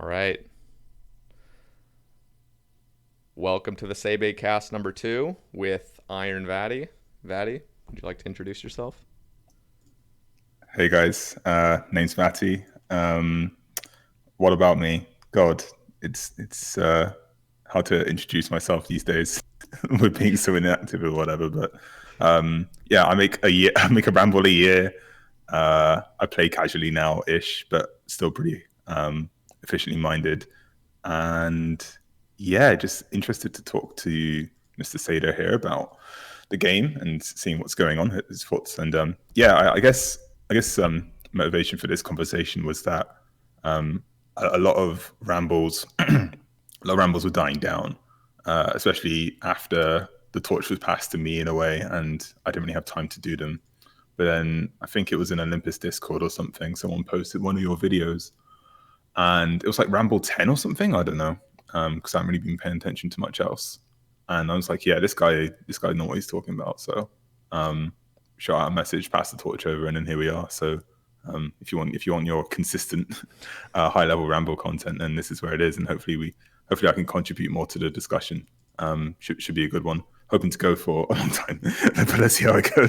All right. Welcome to the Sae Bae cast number 2 with Iron Vatti. Vatti, would you like to introduce yourself? Hey guys, name's Vatti. What about me? God, it's hard to introduce myself these days with being so inactive or whatever. But yeah, I make a ramble a year. I play casually now ish, but still pretty efficiently minded. And yeah, just interested to talk to Mr. Sader here about the game and seeing what's going on, his thoughts. And yeah, I guess motivation for this conversation was that a lot of rambles, a lot of rambles were dying down, especially after the torch was passed to me in a way, and I didn't really have time to do them. But then I think it was in Olympus Discord or something. Someone posted one of your videos, and it was like Ramble 10 or something. I don't know, because I haven't really been paying attention to much else. And I was like, yeah, this guy knows what he's talking about. So, shot out a message, pass the torch over, and then here we are. So, if you want your consistent high level Ramble content, then this is where it is, and hopefully I can contribute more to the discussion. Should be a good one. Hoping to go for a long time, but let's see how it goes.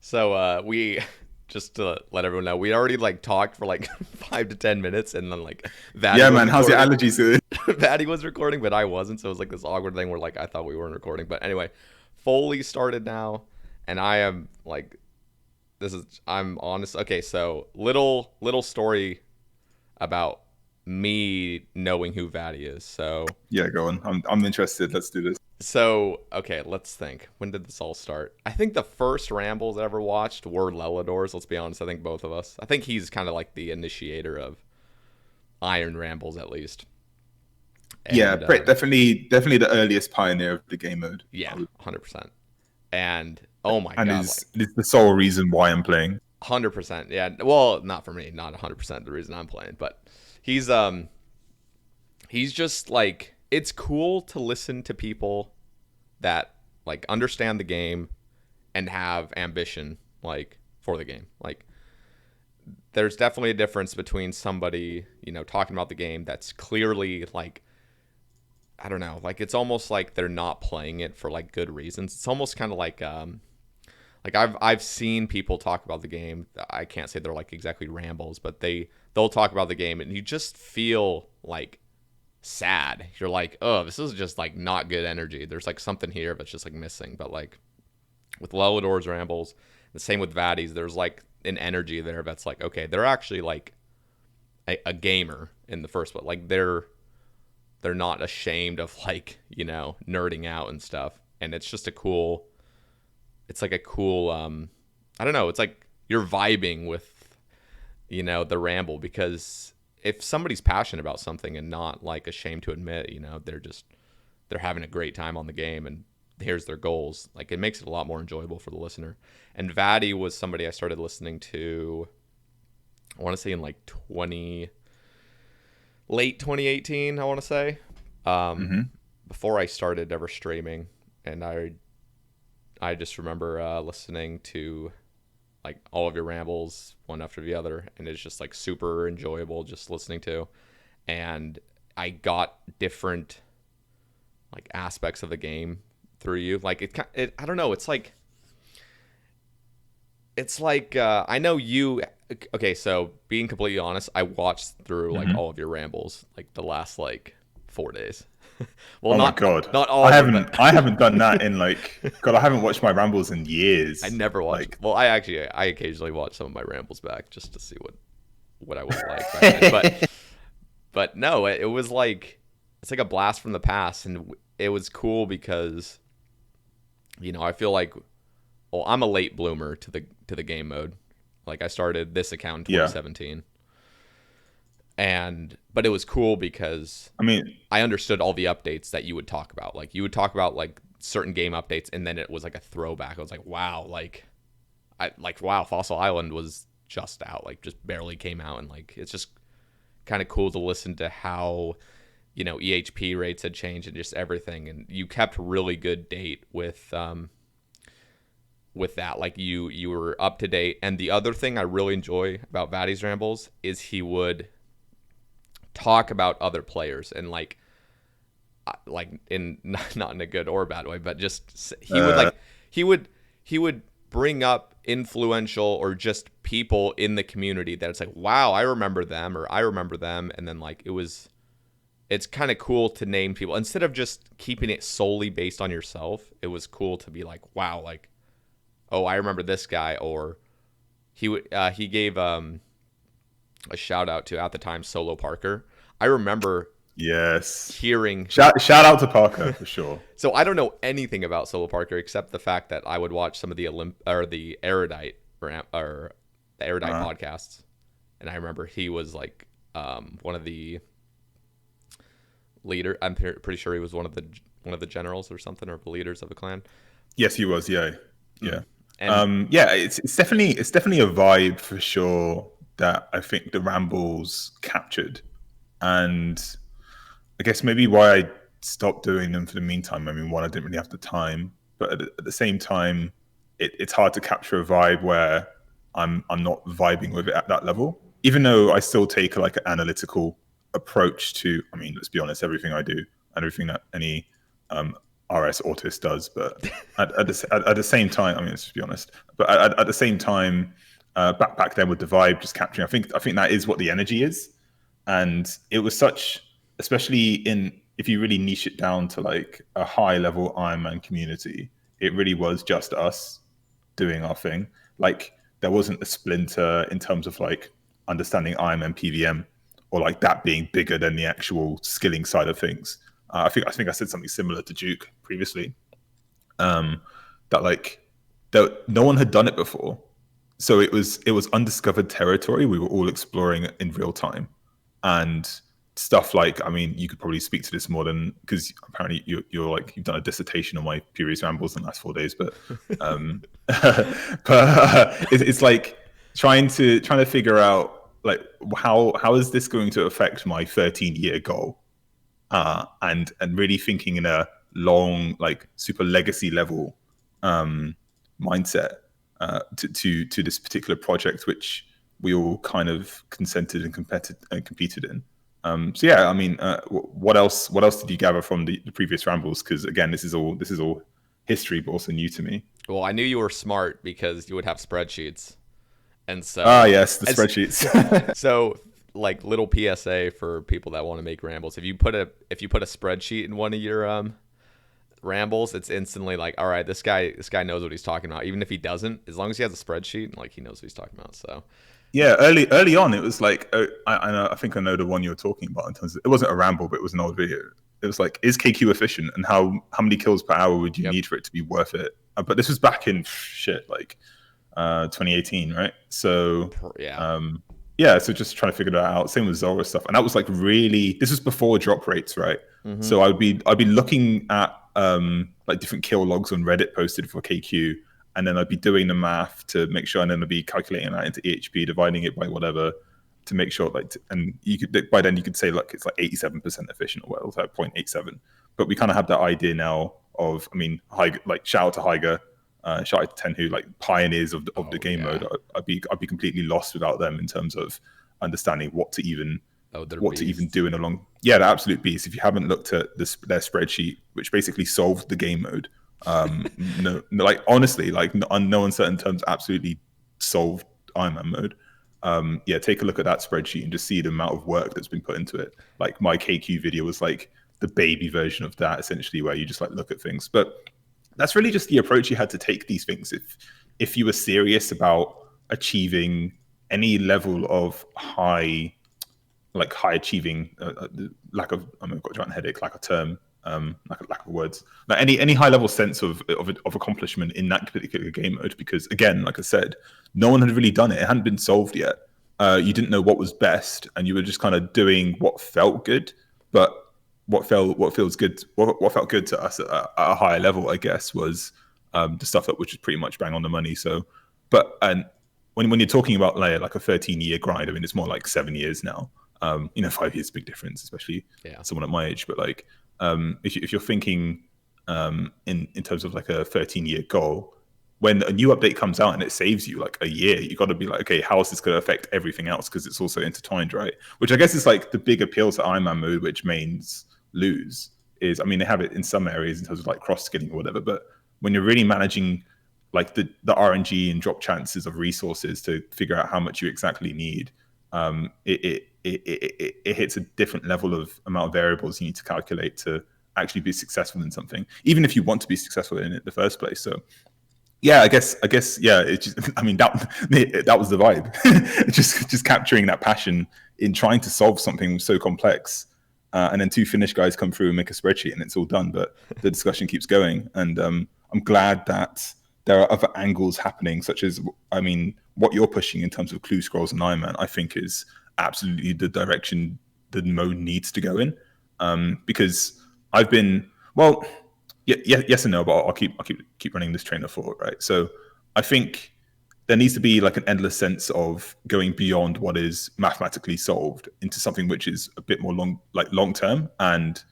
So we just to let everyone know, we already like talked for like 5 to 10 minutes, and then like Vatti Yeah, was man, how's your recording. allergies? Vatti was recording, but I wasn't. So it was like this awkward thing where like I thought we weren't recording. But anyway, Foley started now, and I am like, I'm honest. Okay, so little story about me knowing who Vatti is. Yeah, go on. I'm interested. Let's do this. Okay, let's think. When did this all start? I think the first rambles I ever watched were Lelador's. Let's be honest. I think both of us. I think he's kind of like the initiator of Iron Rambles, at least. Yeah, And definitely the earliest pioneer of the game mode. yeah, 100%. And oh my And god, is like it's the sole reason why I'm playing. 100%. Yeah, well, not for me, not 100% the reason I'm playing, but he's he's just like, it's cool to listen to people that like understand the game and have ambition like for the game. Like there's definitely a difference between somebody, talking about the game that's clearly like, I don't know, like it's almost like they're not playing it for like good reasons. It's almost kind of like I've seen people talk about the game. I can't say they're like exactly rambles, but they'll talk about the game and you just feel like sad. You're like, oh, this is just like not good energy. There's like something here that's just like missing. But like with Lelador's rambles, the same with Vatti's, there's like an energy there that's like, okay, they're actually like a gamer in the first place. Like they're not ashamed of like, nerding out and stuff. And it's just it's like a cool I don't know, it's like you're vibing with, the ramble, because if somebody's passionate about something and not like ashamed to admit, they're having a great time on the game and here's their goals, like it makes it a lot more enjoyable for the listener. And Vatti was somebody I started listening to, I want to say in like late 2018, I want to say, um, Hmm. before I started ever streaming. And I just remember listening to like all of your rambles one after the other, and it's just like super enjoyable just listening to. And I got different like aspects of the game through you. Like it I don't know. It's like I know you. Okay, so being completely honest, I watched through like Hmm. all of your rambles like the last like 4 days. Well, Oh my not god, not all of them, but I haven't done that in like God. I haven't watched my rambles in I years. never watched. Like, Well, I occasionally watch some of my rambles back just to see what I was like back then. But no, it was like, it's like a blast from the past, and it was cool because I feel like, well, I'm a late bloomer to the game mode. Like I started this account in yeah, 2017, and but it was cool because I mean, I understood all the updates that you would talk about. Like you would talk about like certain game updates, and then it was like a throwback. I was like, wow, wow, Fossil Island was just out, like just barely came out, and like it's just kind of cool to listen to how EHP rates had changed and just everything, and you kept really good date with that. Like you were up to date. And the other thing I really enjoy about Vatti's rambles is he would talk about other players and like in not in a good or bad way, but just he would Uh, like he would bring up influential or just people in the community that it's like, wow, I remember them or I remember them, and then like it's kind of cool to name people instead of just keeping it solely based on yourself. It was cool to be like, wow, like, oh, I remember this guy, or he gave a shout out to, at the time, Solo Parker. I remember yes. hearing. Shout out to Parker for sure. So I don't know anything about Solo Parker except the fact that I would watch some of the the Erudite or the Erudite Uh-huh. podcasts, and I remember he was like one of the leader. I'm pretty sure he was one of the generals or something, or the leaders of the clan. Yes, he was. Yeah, yeah, And yeah. It's definitely a vibe for sure that I think the Rambles captured, and I guess maybe why I stopped doing them for the meantime. I mean, one, I didn't really have the time, but at the same time, it's hard to capture a vibe where I'm not vibing with it at that level. Even though I still take like an analytical approach to, I mean, let's be honest, everything I do and everything that any um, RS autist does, but at the same time, I mean, let's just be honest. But at the same time, back then with the vibe just capturing, I think that is what the energy is, and it was such, especially in, if you really niche it down to like a high level Ironman community, it really was just us doing our thing. Like there wasn't a splinter in terms of like understanding Ironman PVM or like that being bigger than the actual skilling side of things. I think I said something similar to Duke previously. That like that no one had done it before, so it was undiscovered territory. We were all exploring it in real time, and stuff like, I mean, you could probably speak to this more than, because apparently you're like, you've done a dissertation on my previous rambles in the last 4 days, but it's like trying to figure out like how is this going to affect my 13-year goal, and really thinking in a long, like super legacy level mindset to this particular project, which we all kind of consented and competed in. So yeah, I mean, what else? What else did you gather from the previous rambles? Because again, this is all history, but also new to me. well, I knew you were smart because you would have spreadsheets, and Ah, so yes, the as spreadsheets. so like little PSA for people that want to make rambles. If you put a spreadsheet in one of your rambles, it's instantly like, all right, this guy knows what he's talking about. Even if he doesn't, as long as he has a spreadsheet, like he knows what he's talking about. So Yeah, early on, it was like, I think I know the one you were talking about. In terms of, it wasn't a ramble, but it was an old video. It was like, is KQ efficient, and how many kills per hour would you yep, need for it to be worth it? But this was back in shit like 2018, right? So yeah, yeah, so just trying to figure that out. Same with Zora stuff, and that was like really. This was before drop rates, right? mm-hmm. So I'd be looking at like different kill logs on Reddit posted for KQ, and then I'd be doing the math to make sure, and then I'd be calculating that into EHP, dividing it by whatever to make sure, like, and you could, by then you could say, look, it's like 87% efficient or whatever, like 0.87. But we kind of have that idea now of, I mean, like shout out to Higer, shout out to Tenhu, like pioneers of the game yeah. mode. I'd be completely lost without them in terms of understanding what to even They're what to even beasts. do in a long. Yeah, the absolute beast. If you haven't looked at their spreadsheet, which basically solved the game mode, no, like honestly, like no uncertain terms, absolutely solved Ironman mode. Yeah, take a look at that spreadsheet and just see the amount of work that's been put into it. Like my KQ video was like the baby version of that, essentially, where you just like look at things. But that's really just the approach you had to take these things. If you were serious about achieving any level of high achieving, lack of, I've got a giant headache, lack of term, lack of words, like any high level sense of accomplishment in that particular game mode. Because again, like I said, no one had really done it. It hadn't been solved yet. You didn't know what was best, and you were just kind of doing what felt good. But what felt good to us at a higher level, I guess, was the stuff that was just pretty much bang on the money. So, but and when you're talking about like a 13-year grind, I mean, it's more like 7 years now. 5 years is a big difference, especially Yeah. someone at my age. But like, if you're thinking in terms of like a 13-year goal, when a new update comes out and it saves you like a year, you got to be like, okay, how is this going to affect everything else? Because it's also intertwined, right? Which I guess is like the big appeal to Ironman mode, which mains lose. Is, I mean, they have it in some areas in terms of like cross skilling or whatever, but when you're really managing like the RNG and drop chances of resources to figure out how much you exactly need, it hits a different level of amount of variables you need to calculate to actually be successful in something, even if you want to be successful in it in the first place. So yeah, I guess, yeah. It just, I mean, that was the vibe. just capturing that passion in trying to solve something so complex, and then two Finnish guys come through and make a spreadsheet, and it's all done. But the discussion keeps going, and I'm glad that there are other angles happening, such as, I mean, what you're pushing in terms of clue scrolls and Iron Man, I think is absolutely the direction the mode needs to go in, because I've been, well, yes and no, but I'll keep running this train of thought, right? So I think there needs to be like an endless sense of going beyond what is mathematically solved into something which is a bit more long term and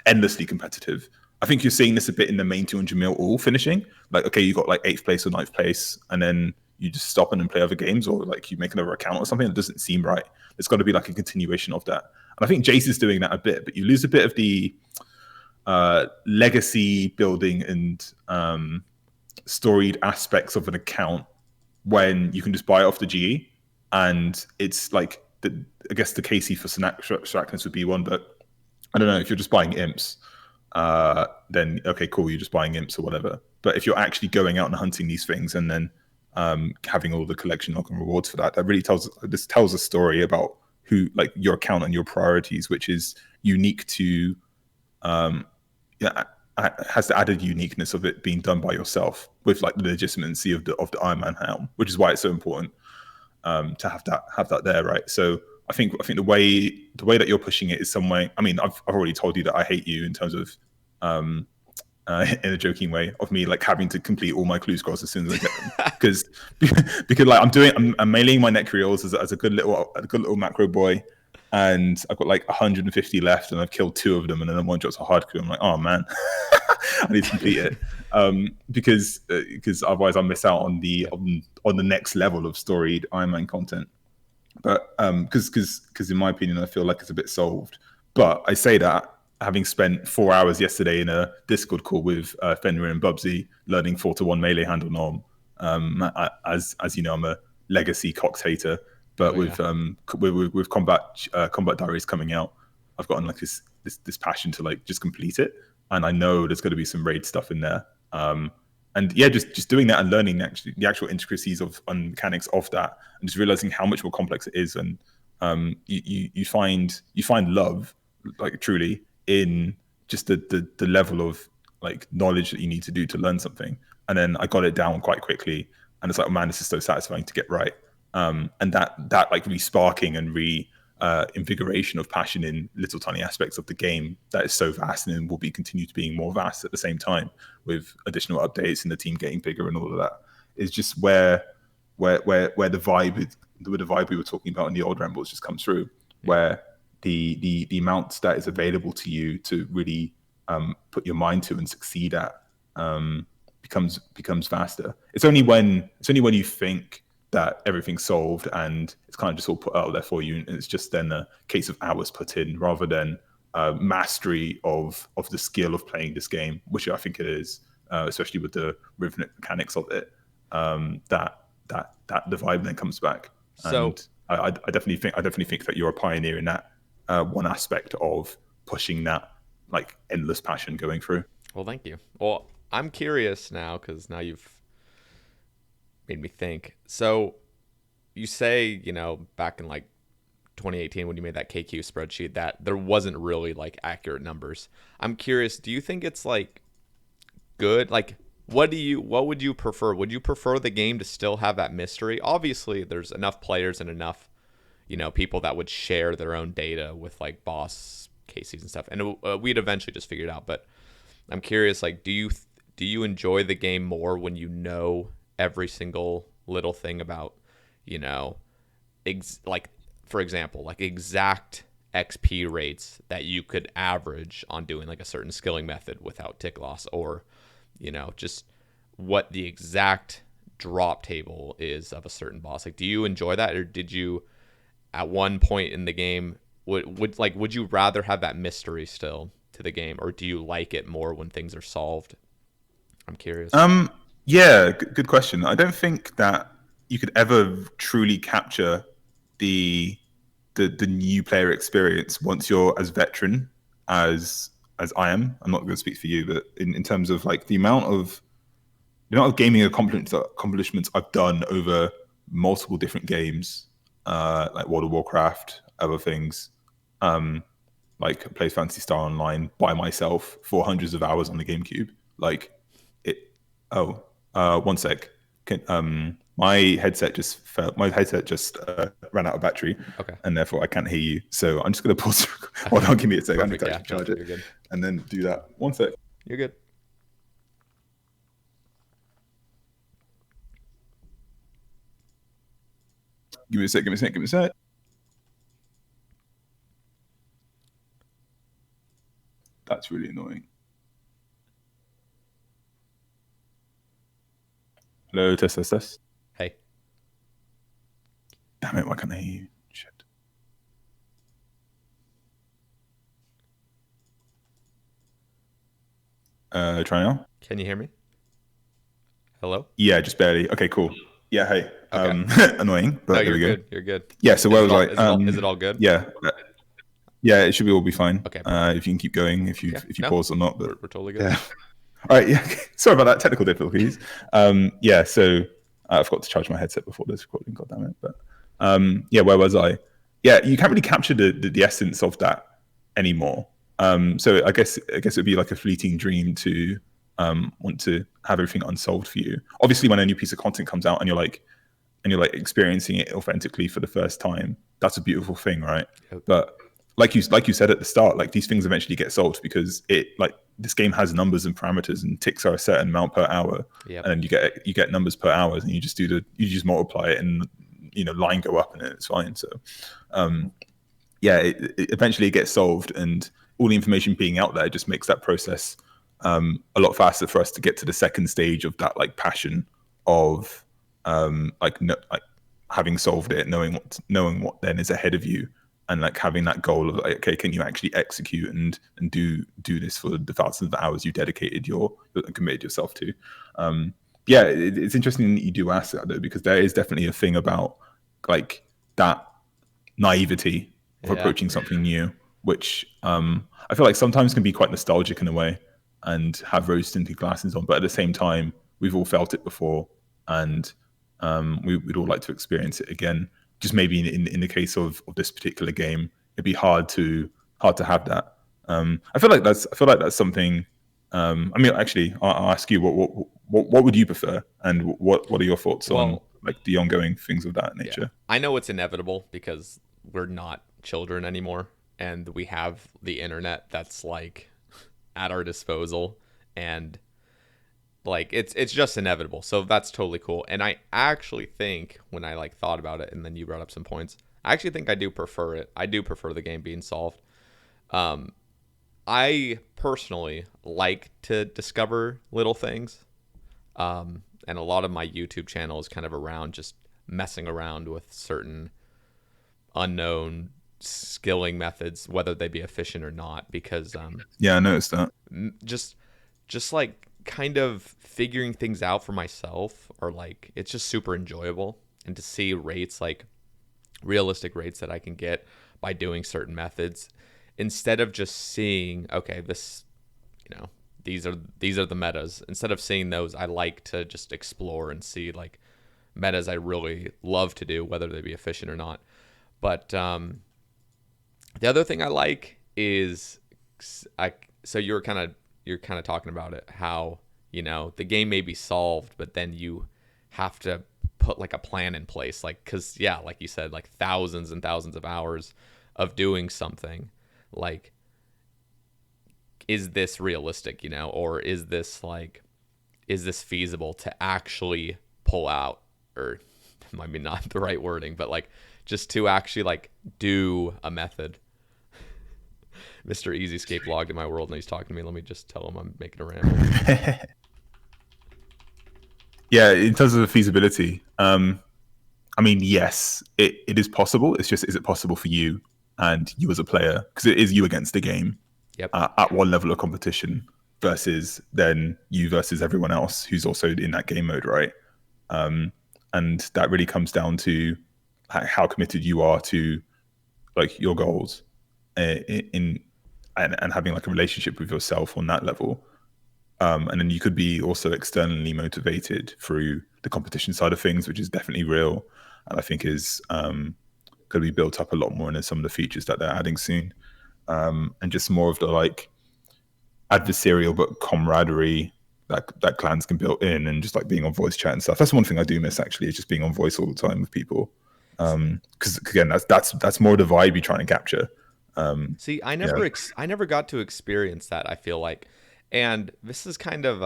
endlessly competitive. I think you're seeing this a bit in the main 200 mil all finishing. Like, okay, you got like 8th place or 9th place, and then you just stop and play other games, or like you make another account or something. That doesn't seem right. There's got to be like a continuation of that. And I think Jace is doing that a bit, but you lose a bit of the legacy building and storied aspects of an account when you can just buy it off the GE. And it's like, I guess the KC for Saracnus would be one, but I don't know, if you're just buying imps, then okay, cool, you're just buying imps or whatever. But if you're actually going out and hunting these things and then having all the collection log and rewards for that, that really tells a story about who, like, your account and your priorities, which is unique to has the added uniqueness of it being done by yourself with like the legitimacy of the Iron Man helm, which is why it's so important to have that there, right? So I think the way that you're pushing it is some way. I mean, I've already told you that I hate you in terms of in a joking way of me like having to complete all my clue scrolls as soon as I get them, because like I'm mailing my necreals as a good little macro boy, and I've got like 150 left, and I've killed 2 of them, and then one drops a hard clue. I'm like, oh man, I need to complete it, because otherwise I'll miss out on the next level of storied Iron Man content. But because in my opinion, I feel like it's a bit solved. But I say that having spent 4 hours yesterday in a Discord call with Fenrir and Bubsy learning 4-1 melee handle norm. As you know, I'm a legacy Cox hater, but with combat diaries coming out, I've gotten like this passion to like just complete it, and I know there's going to be some raid stuff in there. And yeah, just doing that and learning actually the actual intricacies and mechanics of that, and just realizing how much more complex it is, and you find love, like, truly in just the level of like knowledge that you need to do to learn something. And then I got it down quite quickly, and it's like, oh man, this is so satisfying to get right. And that like re-sparking and invigoration of passion in little tiny aspects of the game that is so vast and will be continued to being more vast at the same time, with additional updates and the team getting bigger and all of that, is just where the vibe we were talking about in the old rambles just comes through, where the amount that is available to you to really put your mind to and succeed at becomes faster. It's only when you think that everything's solved and it's kind of just all put out there for you, and it's just then a case of hours put in rather than mastery of the skill of playing this game, which I think it is, especially with the rhythmic mechanics of it, that the vibe then comes back. So and I definitely think that you're a pioneer in that one aspect of pushing that like endless passion going through. Well, thank you. Well, I'm curious now, because now you've made me think. So you say, back in like 2018 when you made that KQ spreadsheet, that there wasn't really like accurate numbers. I'm curious, do you think it's like good? Like, what would you prefer? Would you prefer the game to still have that mystery? Obviously, there's enough players and enough, people that would share their own data with like boss cases and stuff, and we'd eventually just figure it out. But I'm curious, like, do you enjoy the game more when you know every single little thing about, like, for example, like exact XP rates that you could average on doing like a certain skilling method without tick loss, or, just what the exact drop table is of a certain boss. Like, do you enjoy that, or did you at one point in the game would you rather have that mystery still to the game, or do you like it more when things are solved? I'm curious. Yeah, good question. I don't think that you could ever truly capture the the new player experience once you're as veteran as I am. I'm not going to speak for you, but in terms of like the amount of gaming accomplishments I've done over multiple different games, like World of Warcraft, other things, um, like play Fantasy Star Online by myself for hundreds of hours on the GameCube. Like it. Oh, one sec. My headset just fell. My headset just ran out of battery, Okay. and therefore I can't hear you. So I'm just gonna pause. Hold on, give me a sec. I need Perfect. to Yeah. actually No, charge it, you're good. and then do that. One sec. You're good. Give me a sec. Give me a sec. Give me a sec. That's really annoying. Hello, test, test, test. Hey. Damn it, why can't I hear you? Shit. Try now? Can you hear me? Hello? Yeah, just barely. Okay, cool. Yeah, hey. Okay. Annoying, but No, there you're we go. good. You're good. Yeah, so where was I? Is it all good? Yeah. Yeah, it should be all be fine. Okay, perfect. If you can keep going, if you No, pause or not. But we're totally good. yeah. All right, yeah. Sorry about that, technical difficulties. Yeah, so I forgot to charge my headset before this recording, god damn it. But yeah, where was I? Yeah, you can't really capture the essence of that anymore. So I guess it would be like a fleeting dream to want to have everything unsolved for you. Obviously, when a new piece of content comes out and you're like experiencing it authentically for the first time, that's a beautiful thing, right? Yep. But like you said at the start, like these things eventually get solved because this game has numbers and parameters, and ticks are a certain amount per hour. Yep. And you get numbers per hour, and you just multiply it, and line go up, and it's fine. So yeah, it eventually gets solved, and all the information being out there just makes that process a lot faster for us to get to the second stage of that like passion of having solved it, knowing what then is ahead of you, and like having that goal of like, okay, can you actually execute and do this for the thousands of hours you dedicated committed yourself to. Yeah, it's interesting that you do ask that though, because there is definitely a thing about like that naivety of approaching something new, which I feel like sometimes can be quite nostalgic in a way and have rose tinted glasses on, but at the same time we've all felt it before, and we'd all like to experience it again. Just maybe in the case of this particular game, it'd be hard to have that. I feel like that's something. I mean, actually, I'll ask you what would you prefer, and what are your thoughts on like the ongoing things of that nature? Yeah. I know it's inevitable because we're not children anymore, and we have the internet that's like at our disposal, and like it's just inevitable. So that's totally cool. And I actually think, when I like thought about it, and then you brought up some points, I actually think I do prefer it. I do prefer the game being solved. I personally like to discover little things. And a lot of my YouTube channel is kind of around just messing around with certain unknown skilling methods, whether they be efficient or not, because yeah, I noticed that. Just like kind of figuring things out for myself, or like it's just super enjoyable, and to see rates, like realistic rates that I can get by doing certain methods, instead of just seeing, okay, this, these are the metas. Instead of seeing those, I like to just explore and see like metas I really love to do, whether they be efficient or not. But the other thing I like is, so you're kind of talking about it, how the game may be solved, but then you have to put like a plan in place, like, because yeah, like you said, like thousands and thousands of hours of doing something, like, is this realistic, or is this feasible to actually pull out, or might be not the right wording, but like just to actually like do a method. Mr. Easyscape logged in my world and he's talking to me. Let me just tell him I'm making a ramble. Yeah, in terms of the feasibility, I mean, yes, it is possible. It's just, is it possible for you and you as a player? Because it is you against the game Yep. at one level of competition versus then you versus everyone else who's also in that game mode, right? Um, and that really comes down to how committed you are to like your goals in and having like a relationship with yourself on that level. And then you could be also externally motivated through the competition side of things, which is definitely real, and I think is going to be built up a lot more in some of the features that they're adding soon, and just more of the like adversarial but camaraderie that clans can build in, and just like being on voice chat and stuff. That's one thing I do miss actually, is just being on voice all the time with people. Because again, that's more the vibe you're trying to capture. See, Yeah. I never got to experience that, I feel like. And this is kind of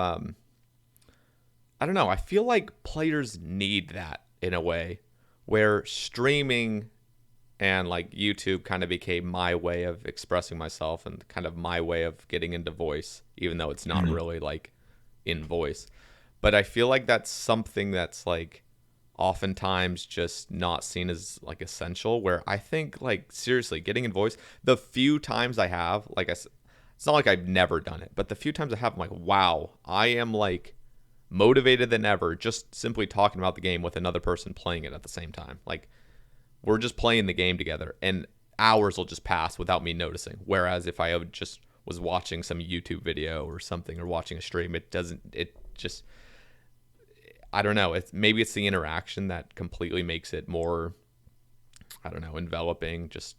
I don't know, I feel like players need that in a way where streaming and like YouTube kind of became my way of expressing myself and kind of my way of getting into voice, even though it's not Mhm. really like in voice. But I feel like that's something that's like oftentimes just not seen as like essential, where I think like seriously getting in voice, the few times I have, like it's not like I've never done it, but the few times I have, I'm like, wow, I am like motivated than ever just simply talking about the game with another person playing it at the same time. Like we're just playing the game together and hours will just pass without me noticing. Whereas if I would just was watching some YouTube video or something or watching a stream, it just, I don't know. Maybe it's the interaction that completely makes it more, I don't know, enveloping. Just,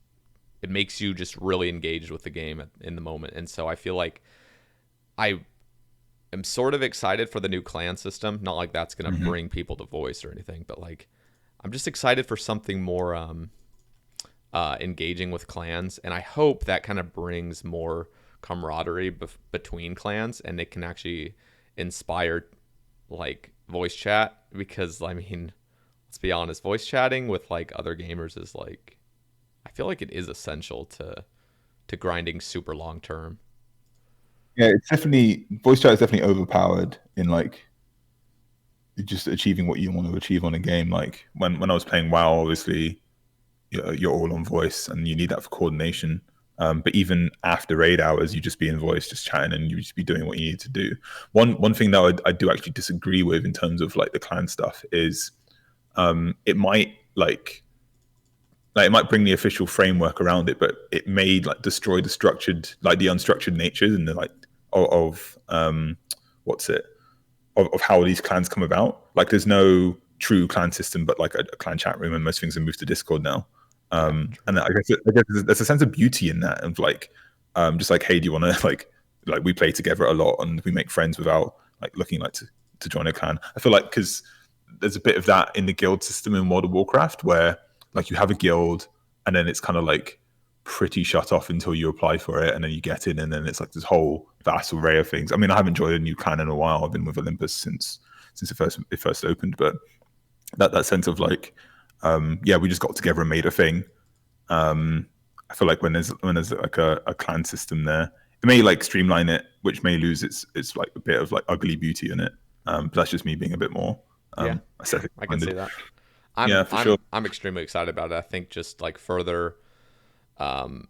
it makes you just really engaged with the game in the moment. And so I feel like I am sort of excited for the new clan system. Not like that's going to Mhm. bring people to voice or anything, but like I'm just excited for something more engaging with clans, and I hope that kind of brings more camaraderie between clans, and it can actually inspire like voice chat. Because I mean, let's be honest, voice chatting with like other gamers is like, I feel like it is essential to grinding super long term. Yeah, it's definitely, voice chat is definitely overpowered in like just achieving what you want to achieve on a game. Like when I was playing WoW, obviously you're all on voice and you need that for coordination. But even after raid hours, you just be in voice, just chatting, and you just be doing what you need to do. One thing that I do actually disagree with in terms of like the clan stuff is it might like it might bring the official framework around it, but it may like destroy the structured, like the unstructured natures and the like of what's it of how these clans come about. Like there's no true clan system, but like a clan chat room, and most things have moved to Discord now. Yeah, And true. I guess there's a sense of beauty in that, of like, just like, hey, do you want to like we play together a lot and we make friends without like looking like to join a clan. I feel like because there's a bit of that in the guild system in World of Warcraft, where like you have a guild and then it's kind of like pretty shut off until you apply for it, and then you get in, and then it's like this whole vast array of things. I mean, I haven't joined a new clan in a while. I've been with Olympus since it first opened, but that sense of like, yeah, we just got together and made a thing. um I feel like when there's like a clan system there, it may like streamline it, which may lose its like a bit of like ugly beauty in it. But that's just me being a bit more Yeah, sure, aesthetic I can see minded. that. Yeah, for sure. I'm extremely excited about it. I think just like further, um,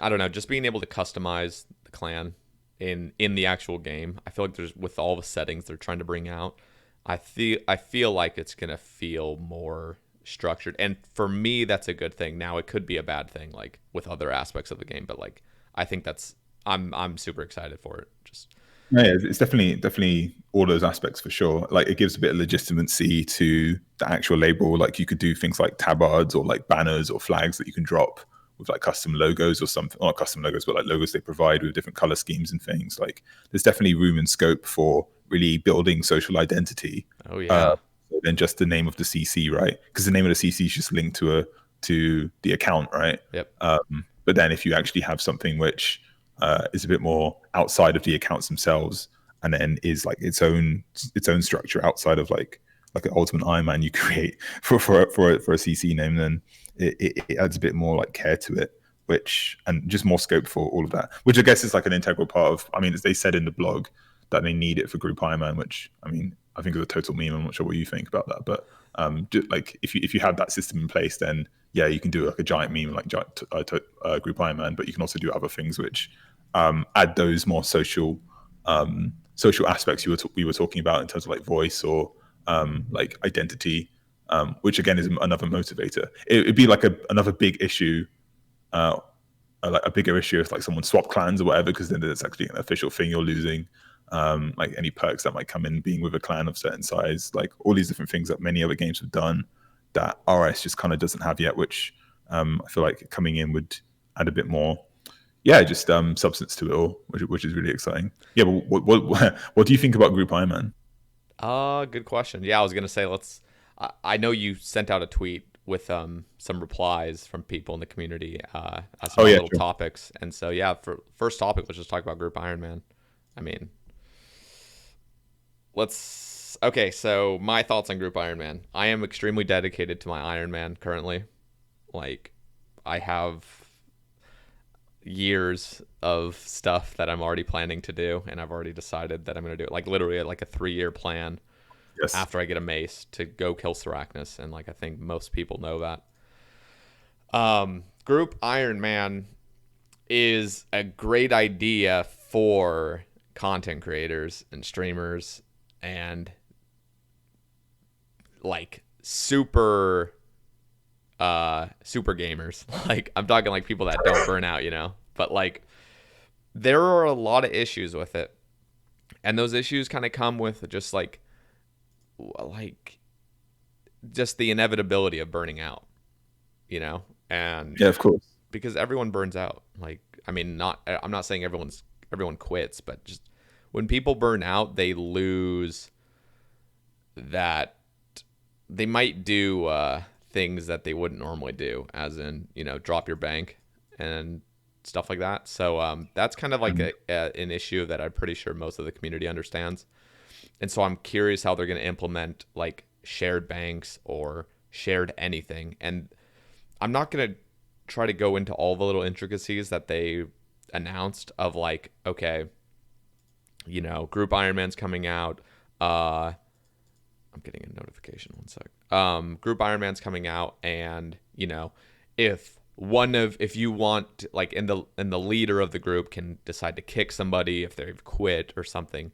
I don't know, just being able to customize the clan in the actual game. I feel like there's, with all the settings they're trying to bring out, I feel like it's gonna feel more structured. And for me, that's a good thing. Now it could be a bad thing, like with other aspects of the game, but like I think that's, I'm super excited for it. Just Yeah, it's definitely all those aspects for sure. Like it gives a bit of legitimacy to the actual label. Like you could do things like tabards or like banners or flags that you can drop with like custom logos or something. Not custom logos, but like logos they provide with different color schemes and things. Like there's definitely room and scope for really building social identity. oh Uh, yeah, than just the name of the CC, right? Because the name of the CC is just linked to the account, right? yep, But then if you actually have something which is a bit more outside of the accounts themselves, and then is like its own structure outside of like an ultimate Ironman you create for a CC name, then it adds a bit more like care to it, which, and just more scope for all of that, which I guess is like an integral part of. I mean, they said in the blog that they need it for Group Ironman, which I mean I think it was a total meme. I'm not sure what you think about that, but like if you have that system in place, then yeah, you can do like a giant meme like group Ironman, but you can also do other things which add those more social aspects we were talking about in terms of like voice or like identity, which again is another motivator. It'd be like another big issue, like a bigger issue if like someone swapped clans or whatever, because then it's actually an official thing you're losing. Like any perks that might come in being with a clan of certain size, like all these different things that many other games have done that RS just kind of doesn't have yet, which I feel like coming in would add a bit more, yeah, just substance to it all, which is really exciting. Yeah, but what do you think about Group Ironman? Good question. Yeah, I was gonna say I know you sent out a tweet with some replies from people in the community asking Oh about yeah, little sure. topics, and so yeah, for first topic, let's just talk about Group Ironman. I mean, let's okay. So my thoughts on Group Ironman. I am extremely dedicated to my Ironman currently. Like, I have years of stuff that I'm already planning to do, and I've already decided that I'm going to do it. Like literally, like a 3 year plan Yes. after I get a mace to go kill Sarachnis, and like I think most people know that. Group Iron Man is a great idea for content creators and streamers and like super gamers. Like I'm talking like people that don't burn out, you know. But like there are a lot of issues with it. And those issues kind of come with like just the inevitability of burning out, you know? And Yeah, of course. because everyone burns out. Like I mean, not I'm not saying everyone quits, but just when people burn out, they lose that they might do things that they wouldn't normally do, as in drop your bank and stuff like that. So that's kind of like an issue that I'm pretty sure most of the community understands. And so I'm curious how they're going to implement like shared banks or shared anything. And I'm not going to try to go into all the little intricacies that they announced of like, okay, Group Ironman's coming out. I'm getting a notification. One sec. Group Ironman's coming out, and if you want, like in the leader of the group can decide to kick somebody if they've quit or something,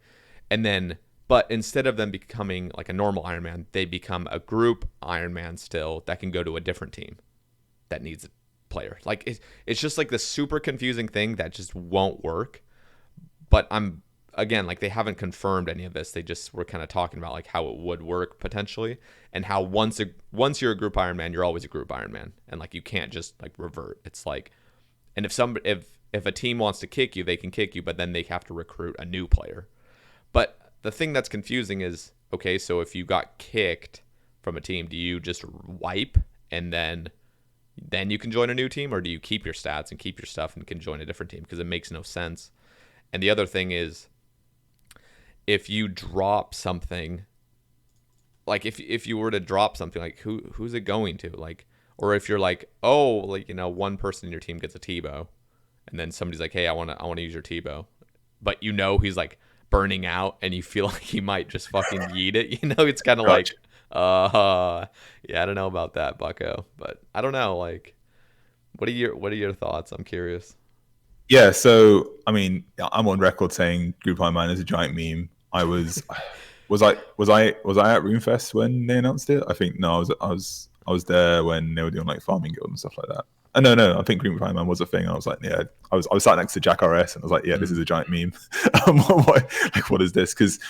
and then but instead of them becoming like a normal Ironman, they become a group Ironman still that can go to a different team that needs a player. Like it's just like this super confusing thing that just won't work. But I'm again like they haven't confirmed any of this. They just were kind of talking about like how it would work potentially, and how once you're a group Ironman, you're always a group Ironman, and like you can't just like revert. It's like, and if a team wants to kick you, they can kick you, but then they have to recruit a new player. But the thing that's confusing is, okay, so if you got kicked from a team, do you just wipe and then you can join a new team, or do you keep your stats and keep your stuff and can join a different team? Because it makes no sense. And the other thing is, if you drop something, like if you were to drop something, like who's it going to? Like, or if you're like, oh, like one person in your team gets a Tebow, and then somebody's like, hey, I wanna use your Tebow, but he's like burning out, and you feel like he might just fucking yeet it. It's kind of like, Gotcha. yeah, I don't know about that, Bucko, but I don't know. Like, what are your thoughts? I'm curious. Yeah, so I mean, I'm on record saying Group Ironman is a giant meme. Was I at RuneFest when they announced it? I think no, I was there when they were doing like Farming Guild and stuff like that. No, I think Group Ironman was a thing. I was like, yeah, I was sat next to Jack RS and I was like, yeah, this is a giant meme. What is this? Because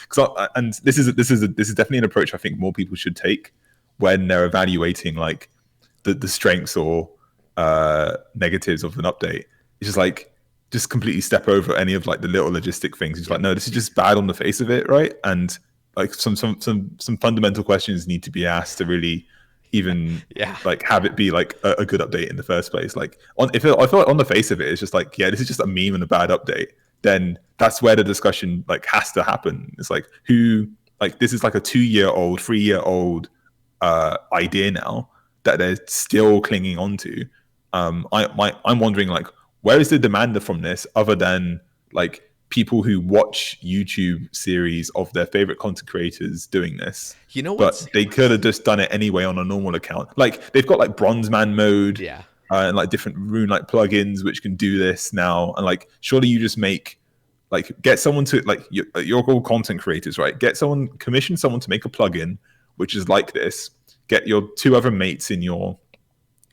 and this is definitely an approach I think more people should take when they're evaluating like the strengths or negatives of an update. It's just like just completely step over any of like the little logistic things. It's like, no, this is just bad on the face of it, right? And like some fundamental questions need to be asked to really even Yeah. like have it be like a good update in the first place. Like I feel like on the face of it, it's just like, yeah, this is just a meme and a bad update. Then that's where the discussion like has to happen. It's like this is like a 2-year-old, 3-year-old idea now that they're still clinging on to. I'm wondering like where is the demand from this other than like people who watch YouTube series of their favorite content creators doing this. You know what's But they could have just done it anyway on a normal account. Like they've got like Bronze Man mode, yeah. and like different rune like plugins which can do this now. And like surely you just make like get someone to like you're all content creators, right? Commission someone to make a plugin which is like this. Get your two other mates in your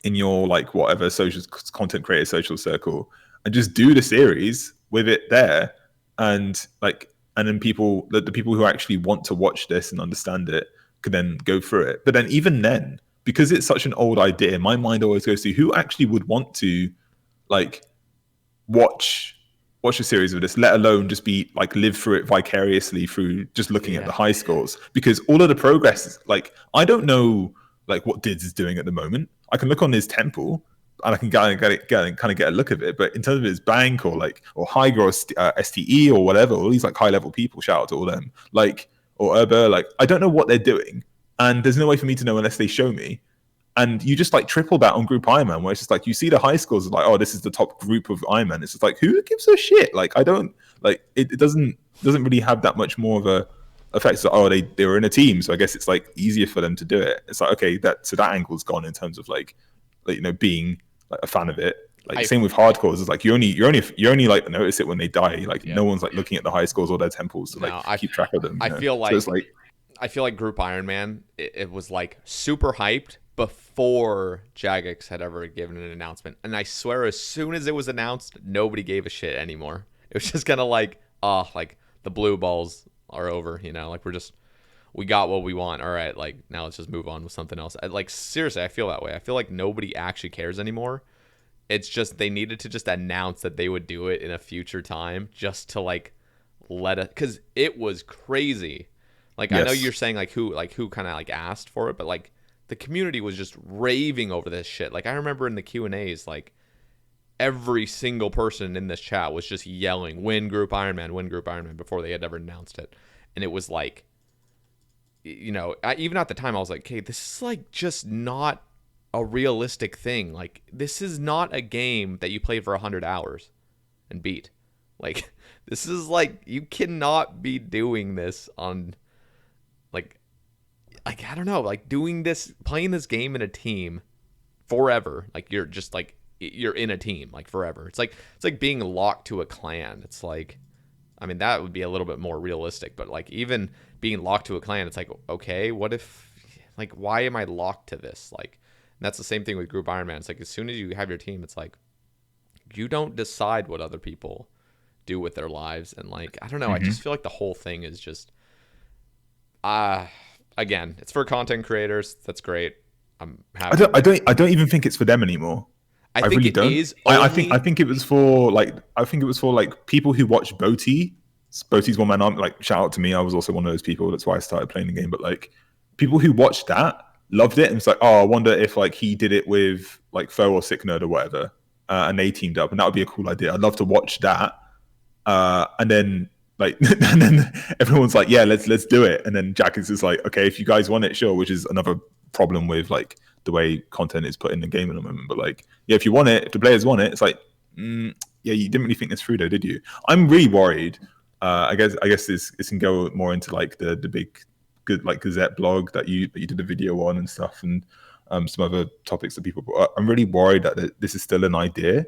like whatever social content creator social circle and just do the series with it there, and like and then the people who actually want to watch this and understand it could then go through it. But then even then, because it's such an old idea, my mind always goes to who actually would want to like watch a series of this, let alone just be like live through it vicariously through just looking at the high scores. Because all of the progress is, like I don't know like what Dids is doing at the moment. I can look on his temple and I can kind of get a look of it. But in terms of his bank or Hydra or STE or whatever, all these like high level people, shout out to all them, like or Urba, like I don't know what they're doing, and there's no way for me to know unless they show me. And you just like triple that on Group Ironman, where it's just like you see the high scores, like, oh, this is the top group of Ironman. It's just like, who gives a shit? Like, I don't like it. It doesn't really have that much more of a effect. So, oh, they were in a team, so I guess it's like easier for them to do it. It's like, okay, that angle's gone in terms of like being like a fan of it. Like same with hardcores. It's like you only like notice it when they die. Like no one's like looking at the high scores or their temples to like keep track of them. I feel like Group Ironman, it was like super hyped before Jagex had ever given an announcement. And I swear as soon as it was announced, nobody gave a shit anymore. It was just kind of like, like the blue balls are over, like we got what we want. All right, like now let's just move on with something else. Like seriously, I feel that way. I feel like nobody actually cares anymore. It's just they needed to just announce that they would do it in a future time just to like let it, because it was crazy. Like yes. I know you're saying like who kind of like asked for it, but like the community was just raving over this shit. Like I remember in the Q&As, like every single person in this chat was just yelling, win Group Ironman before they had ever announced it. And it was like, even at the time I was like, okay, this is like just not a realistic thing. Like this is not a game that you play for 100 hours and beat. Like this is like, you cannot be doing this on like I don't know, like doing this, playing this game in a team forever. Like you're just like, you're in a team like forever. It's like being locked to a clan. It's like, I mean, that would be a little bit more realistic, but like even being locked to a clan, it's like, okay, what if, like, why am I locked to this? Like, and that's the same thing with Group Ironman. It's like, as soon as you have your team, it's like, you don't decide what other people do with their lives. And like, I don't know, I just feel like the whole thing is just, again, it's for content creators. That's great. I'm happy. I don't even think it's for them anymore. I think really don't. I think it was for like people who watch Boaty's one man army. Like shout out to me. I was also one of those people. That's why I started playing the game. But like people who watched that loved it, and it's like, oh, I wonder if like he did it with like Foe or Sick Nerd or whatever, and they teamed up, and that would be a cool idea. I'd love to watch that. And then like and then everyone's like, yeah, let's do it. And then Jackets is like, okay, if you guys want it, sure. Which is another problem with like the way content is put in the game at the moment. But like, yeah, if you want it, if the players want it, it's like, yeah, you didn't really think this through though, did you? I'm really worried. I guess this can go more into like the big good like Gazette blog that you did a video on and stuff, and some other topics that people brought up. I'm really worried that this is still an idea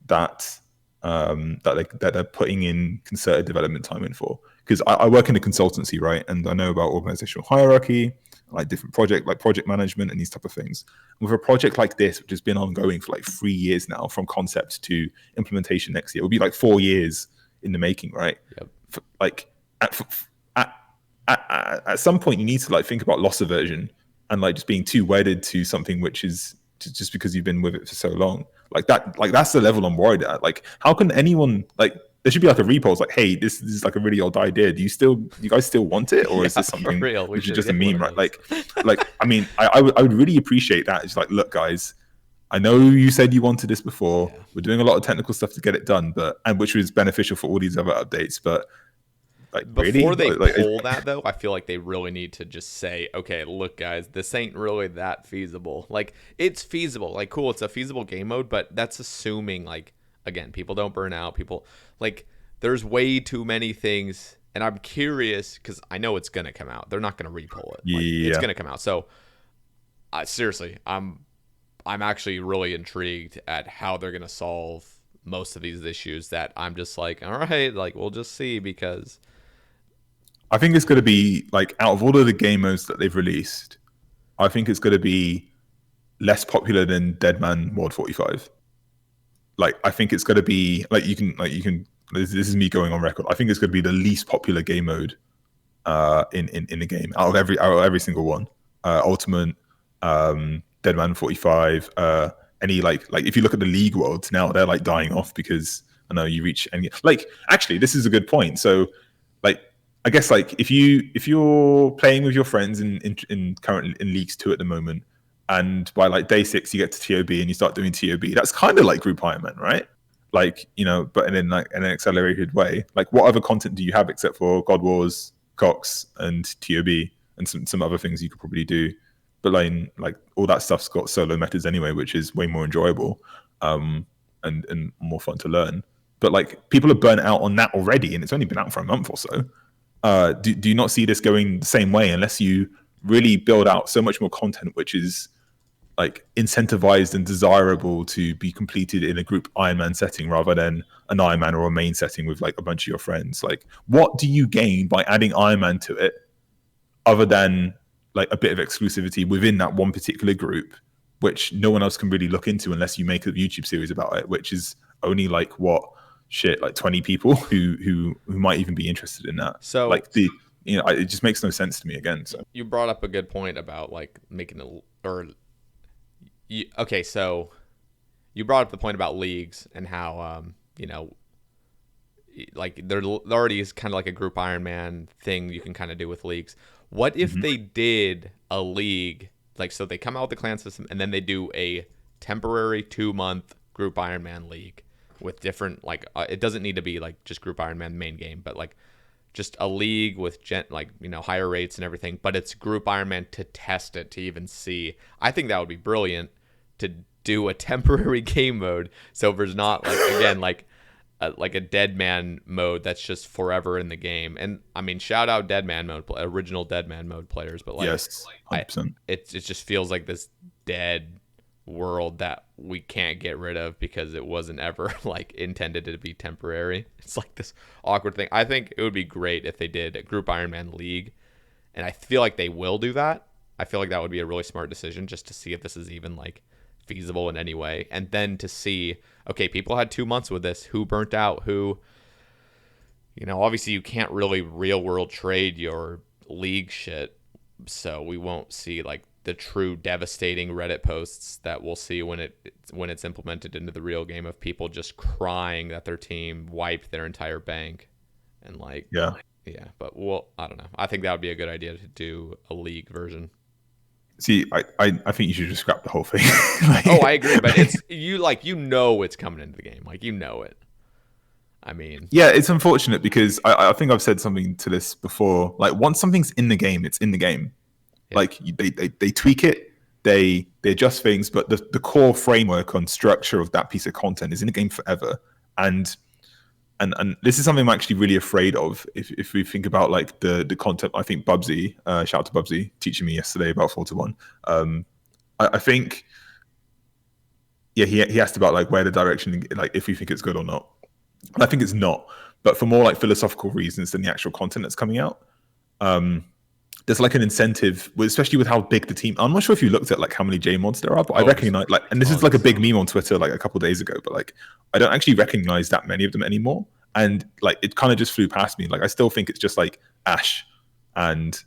that they're putting in concerted development time in for. Because I work in a consultancy, right? And I know about organizational hierarchy, like different project management and these type of things. And with a project like this, which has been ongoing for like 3 years now, from concept to implementation next year, it will be like 4 years in the making, right? Yep. Like at some point you need to like think about loss aversion and like just being too wedded to something which is just because you've been with it for so long. Like that's the level I'm worried at. Like how can anyone, like there should be like a repo. It's like, hey, this is like a really old idea. Do you guys still want it, or is this something which is just a meme, right? Like I mean, I would really appreciate that. It's like, look, guys, I know you said you wanted this before. Yeah. We're doing a lot of technical stuff to get it done, and which was beneficial for all these other updates. But like, before they pull that though, I feel like they really need to just say, okay, look, guys, this ain't really that feasible. Like it's feasible. Like cool, it's a feasible game mode, but that's assuming like, again, people don't burn out. People like there's way too many things, and I'm curious because I know it's gonna come out. They're not gonna repull it. Like it's Yeah. gonna come out. So seriously, I'm actually really intrigued at how they're gonna solve most of these issues. That I'm just like, all right, like we'll just see because I think it's going to be like out of all of the game modes that they've released, I think it's going to be less popular than Deadman World 45. Like I think it's going to be like you can. This is me going on record. I think it's going to be the least popular game mode in the game out of every single one. Ultimate, Deadman 45. Any like if you look at the League worlds now, they're like dying off because I know you reach and like actually this is a good point. So like I guess like if you're playing with your friends in currently in Leagues 2 at the moment, and by like day 6 you get to TOB and you start doing TOB, that's kind of like group Ironman, right? Like, you know, but in like an accelerated way. Like what other content do you have except for God Wars, Cox, and TOB, and some other things you could probably do? But like all that stuff's got solo methods anyway, which is way more enjoyable, and more fun to learn. But like people are burnt out on that already, and it's only been out for a month or so. Do you not see this going the same way unless you really build out so much more content, which is like incentivized and desirable to be completed in a group Ironman setting rather than an Ironman or a main setting with like a bunch of your friends? Like, what do you gain by adding Ironman to it, other than like a bit of exclusivity within that one particular group, which no one else can really look into unless you make a YouTube series about it, which is only like like 20 people who might even be interested in that. so Like it just makes no sense to me again. So you brought up a good point about like making okay, so you brought up the point about leagues and how like there already is kind of like a group Ironman thing you can kind of do with leagues. What if they did a league, like so they come out with the clan system and then they do a temporary 2-month group Ironman league with different like it doesn't need to be like just group Ironman main game, but like just a league with higher rates and everything, but it's group Ironman to test it to even see. I think that would be brilliant to do a temporary game mode, so there's not like again like a dead man mode that's just forever in the game. And I mean, shout out dead man mode, original dead man mode players, but like yes, 100%. It just feels like this dead world that we can't get rid of because it wasn't ever like intended to be temporary. It's like this awkward thing. I think it would be great if they did a group Ironman league, and I feel like they will do that. I feel like that would be a really smart decision just to see if this is even like feasible in any way, and then to see, okay, people had 2 months with this, who burnt out, who, obviously you can't really real world trade your league shit, so we won't see like the true devastating Reddit posts that we'll see when it's implemented into the real game of people just crying that their team wiped their entire bank and like Yeah. But I don't know, I think that would be a good idea to do a league version. See, I think you should just scrap the whole thing. Oh, I agree, but it's it's coming into the game, like it. I mean, yeah, it's unfortunate because I think I've said something to this before. Like once something's in the game, it's in the game. Yeah. Like they tweak it, they adjust things, but the core framework on structure of that piece of content is in the game forever. And this is something I'm actually really afraid of. If we think about like the content, I think Bubsy, shout out to Bubsy, teaching me yesterday about 4-1. I think, yeah, he asked about like where the direction, like if we think it's good or not. And I think it's not, but for more like philosophical reasons than the actual content that's coming out. There's like an incentive, especially with how big the team. I'm not sure if you looked at like how many J mods there are, but I recognize like, and this is like a big meme on Twitter like a couple of days ago, but like I don't actually recognize that many of them anymore, and like it kind of just flew past me. Like I still think it's just like Ash, and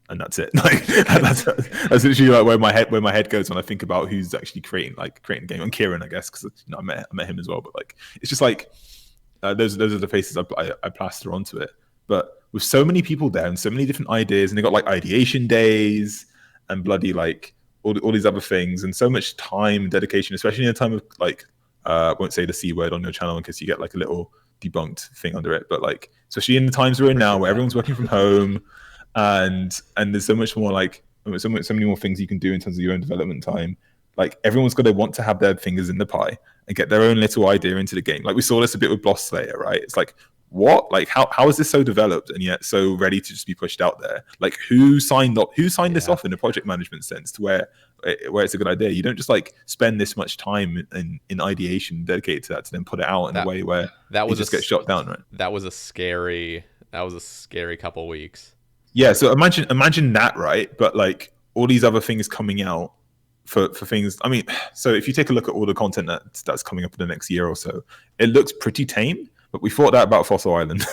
that's it. Like that's literally like where my head goes when I think about who's actually creating the game. And Kieran, I guess, because I met him as well. But like it's just like those are the faces I plaster onto it. But with so many people there and so many different ideas, and they got like ideation days and bloody like all these other things, and so much time and dedication, especially in a time of like I won't say the C word on your channel in case you get like a little debunked thing under it, but like especially in the times we're in now where everyone's working from home and there's so much more like so many more things you can do in terms of your own development time. Like everyone's got to want to have their fingers in the pie, and get their own little idea into the game. Like we saw this a bit with Boss Slayer, right? It's like, what? Like how is this so developed and yet so ready to just be pushed out there? Like who signed this off in a project management sense to where it's a good idea? You don't just like spend this much time in ideation dedicated to that to then put it out in a way where it just gets shot down, right? That was a scary couple of weeks. Yeah, so imagine that, right? But like all these other things coming out for things. I mean, so if you take a look at all the content that's coming up in the next year or so, it looks pretty tame. But we thought that about Fossil Island,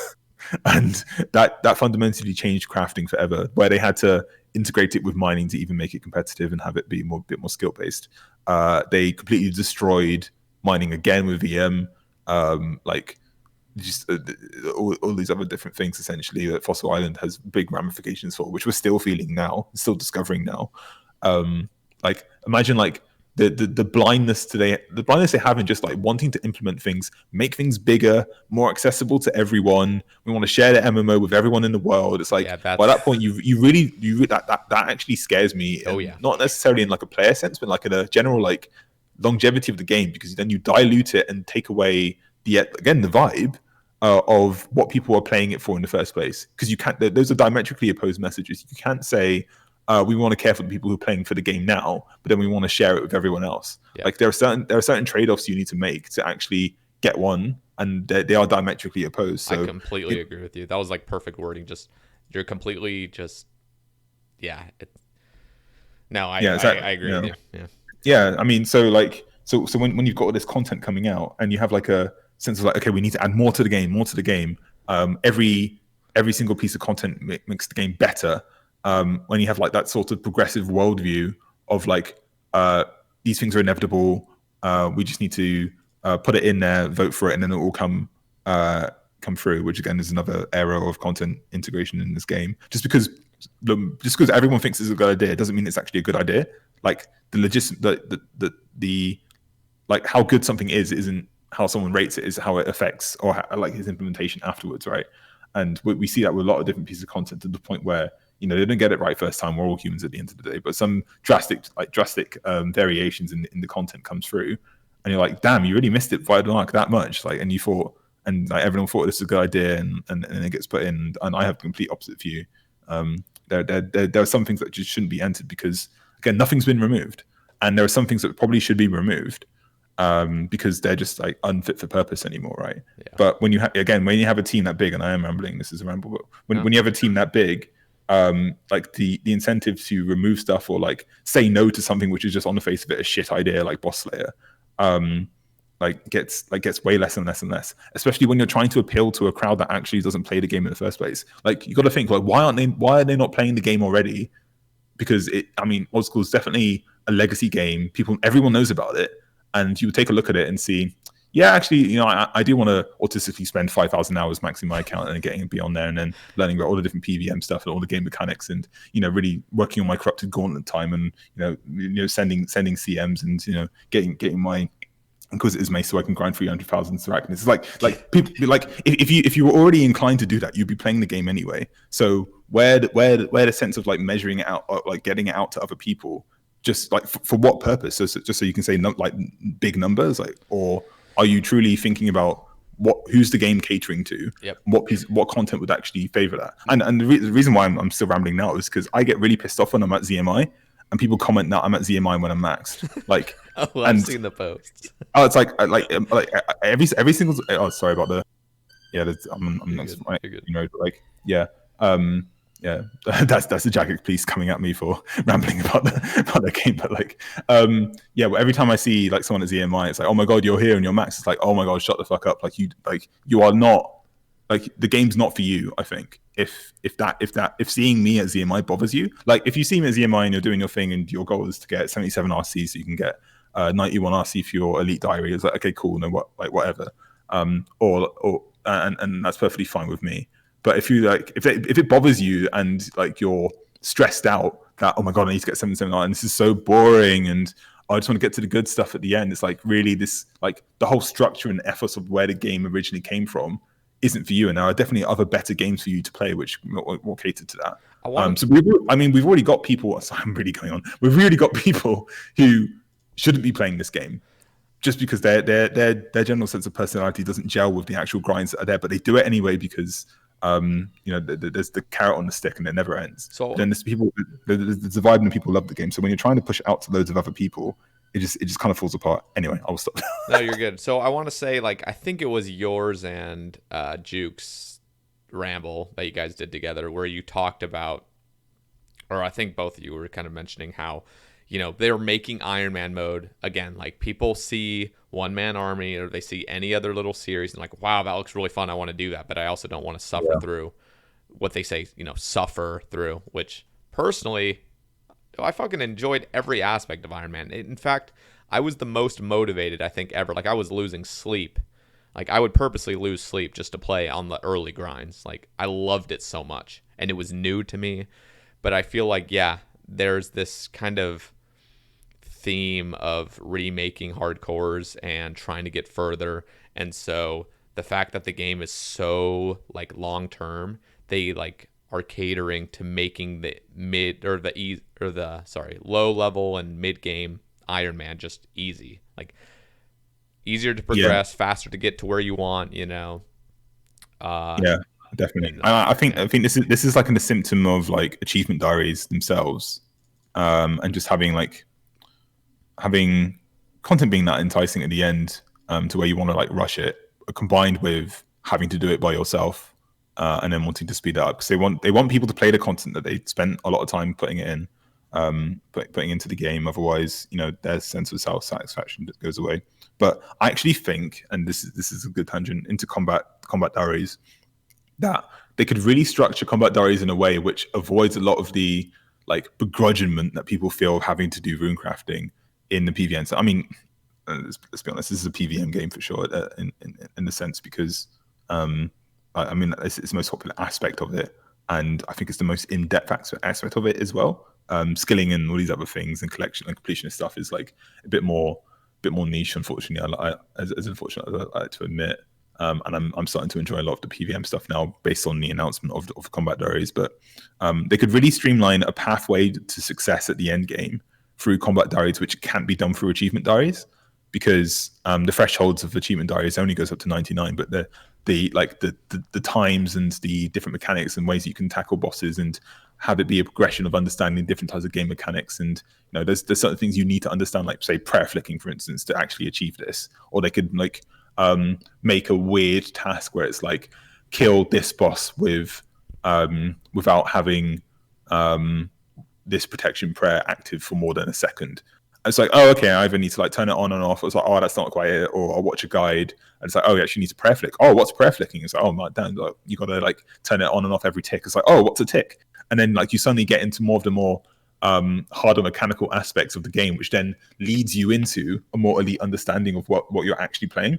and that fundamentally changed crafting forever, where they had to integrate it with mining to even make it competitive and have it be a bit more skill based. They completely destroyed mining again with VM, like just all these other different things essentially that Fossil Island has big ramifications for, which we're still feeling now, still discovering now. Like imagine like the blindness they have in just like wanting to implement things, make things bigger, more accessible to everyone. We want to share the MMO with everyone in the world. It's like by that point you really that actually scares me. Oh yeah, not necessarily in like a player sense, but like in a general like longevity of the game, because then you dilute it and take away the vibe of what people are playing it for in the first place. Because you can't; those are diametrically opposed messages. You can't say we want to care for the people who are playing for the game now, but then we want to share it with everyone else. Yeah. Like there are certain trade-offs you need to make to actually get one, and they are diametrically opposed. So I completely agree with you. That was like perfect wording. Just you're completely just I agree with you. Yeah. I mean, so when you've got all this content coming out and you have like a sense of like, okay, we need to add more to the game. Every single piece of content makes the game better. When you have like that sort of progressive worldview of like these things are inevitable, we just need to put it in there, vote for it, and then it will come through. Which again is another era of content integration in this game. Just because everyone thinks it's a good idea doesn't mean it's actually a good idea. Like the like how good something isn't how someone rates it, is how it affects or like his implementation afterwards, right? And we see that with a lot of different pieces of content to the point where they don't get it right first time. We're all humans at the end of the day, but some drastic variations in the content comes through, and you're like, damn, you really missed it by like that much. Like, and you thought, and like everyone thought this was a good idea, and it gets put in. And I have the complete opposite view. There are some things that just shouldn't be entered because again, nothing's been removed, and there are some things that probably should be removed because they're just like unfit for purpose anymore, right? Yeah. But when you have a team that big, and I am rambling, this is a ramble, but when you have a team that big, like the incentive to remove stuff or like say no to something which is just on the face of it a shit idea like Boss Slayer, gets way less and less and less, especially when you're trying to appeal to a crowd that actually doesn't play the game in the first place. Like you got to think like why are they not playing the game already? Because Old School is definitely a legacy game. Everyone knows about it, and you would take a look at it and see, yeah, actually, I do want to autistically spend 5,000 hours maxing my account and getting beyond there, and then learning about all the different PVM stuff and all the game mechanics, and really working on my corrupted gauntlet time, and sending CMs, and getting my Inquisitor's Mace so I can grind 300,000 Sarachnids. It's like people like if you were already inclined to do that, you'd be playing the game anyway. So where the sense of like measuring it out, or like getting it out to other people, just like for what purpose? So just so you can say like big numbers, like, or are you truly thinking about who's the game catering to? Yep. What content would actually favor that? And the reason why I'm still rambling now is because I get really pissed off when I'm at ZMI and people comment that I'm at ZMI when I'm maxed. Like, I've seen the posts. Oh, it's like every single. Oh, sorry about the. Yeah, I'm not. But like, yeah. Yeah, that's the jacket police coming at me for rambling about the game. But like, but every time I see like someone at ZMI, it's like, oh my god, you're here and you're max. It's like, oh my god, shut the fuck up. Like you are not, like, the game's not for you. I think if seeing me at ZMI bothers you, like if you see me at ZMI and you're doing your thing and your goal is to get 77 RC so you can get 91 RC for your elite diary, it's like, okay, cool, no, whatever. And that's perfectly fine with me. But if you like, if it bothers you and like you're stressed out that, oh my god, I need to get 77 and this is so boring and I just want to get to the good stuff at the end, it's like really this, like the whole structure and ethos of where the game originally came from isn't for you. And there are definitely other better games for you to play which more cater to that. So we've already got people. Sorry, I'm really going on. We've really got people who shouldn't be playing this game just because their general sense of personality doesn't gel with the actual grinds that are there, but they do it anyway because there's the carrot on the stick and it never ends. So But then there's the vibe and people love the game. So when you're trying to push it out to loads of other people, it just kind of falls apart. Anyway, I'll stop. no, you're good. So I want to say, like, I think it was yours and Juke's ramble that you guys did together, where you talked about, or I think both of you were kind of mentioning how, they were making Iron Man mode again. Like, people see One Man Army or they see any other little series and like, wow, that looks really fun. I want to do that, but I also don't want to suffer through what they say, suffer through. Which personally, I fucking enjoyed every aspect of Iron Man. In fact, I was the most motivated I think ever. Like, I was losing sleep. Like, I would purposely lose sleep just to play on the early grinds. Like, I loved it so much, and it was new to me. But I feel like, there's this kind of theme of remaking hardcores and trying to get further. And so the fact that the game is so like long term, they like are catering to making the low level and mid game Iron Man just easy, like easier to progress, faster to get to where you want. Definitely. I think this is like a symptom of like achievement diaries themselves, and just having content being that enticing at the end, to where you want to like rush it, combined with having to do it by yourself, and then wanting to speed it up because they want people to play the content that they spent a lot of time putting it in, putting into the game. Otherwise, their sense of self satisfaction goes away. But I actually think, and this is a good tangent into combat diaries, that they could really structure combat diaries in a way which avoids a lot of the like begrudgment that people feel having to do rune crafting in the PVM. So I mean, let's be honest, this is a PVM game for sure, in the sense because I mean it's the most popular aspect of it, and I think it's the most in-depth aspect of it as well. Skilling and all these other things and collection and completionist stuff is like a bit more niche, unfortunately. As unfortunate as I like to admit. And I'm starting to enjoy a lot of the PVM stuff now based on the announcement of combat diaries. But they could really streamline a pathway to success at the end game through combat diaries, which can't be done through achievement diaries, because the thresholds of achievement diaries only goes up to 99. But the times and the different mechanics and ways you can tackle bosses and have it be a progression of understanding different types of game mechanics. And there's certain things you need to understand, like say prayer flicking, for instance, to actually achieve this. Or they could like make a weird task where it's like kill this boss without having this protection prayer active for more than a second. It's like, oh, okay, I either need to like turn it on and off. It's like, oh, that's not quite it. Or I'll watch a guide and it's like, oh, you actually need to prayer flick. Oh, what's prayer flicking? It's like, oh my damn, like, you got to like turn it on and off every tick. It's like, oh, what's a tick? And then like you suddenly get into more of the more harder mechanical aspects of the game, which then leads you into a more elite understanding of what you're actually playing.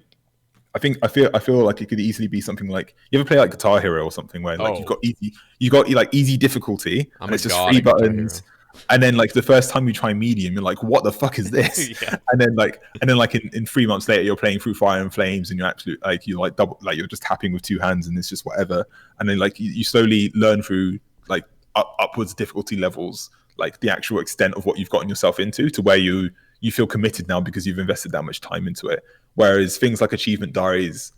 I feel like it could easily be something like, you ever play like Guitar Hero or something where like you've got like easy difficulty and it's just 3 buttons, and then like the first time you try medium you're like, what the fuck is this? and then like in 3 months later you're playing through Fire and Flames and you're absolute like you're like double, like you're just tapping with 2 hands and it's just whatever. And then like you slowly learn through like upwards difficulty levels, like the actual extent of what you've gotten yourself into, to where you feel committed now because you've invested that much time into it. Whereas things like achievement diaries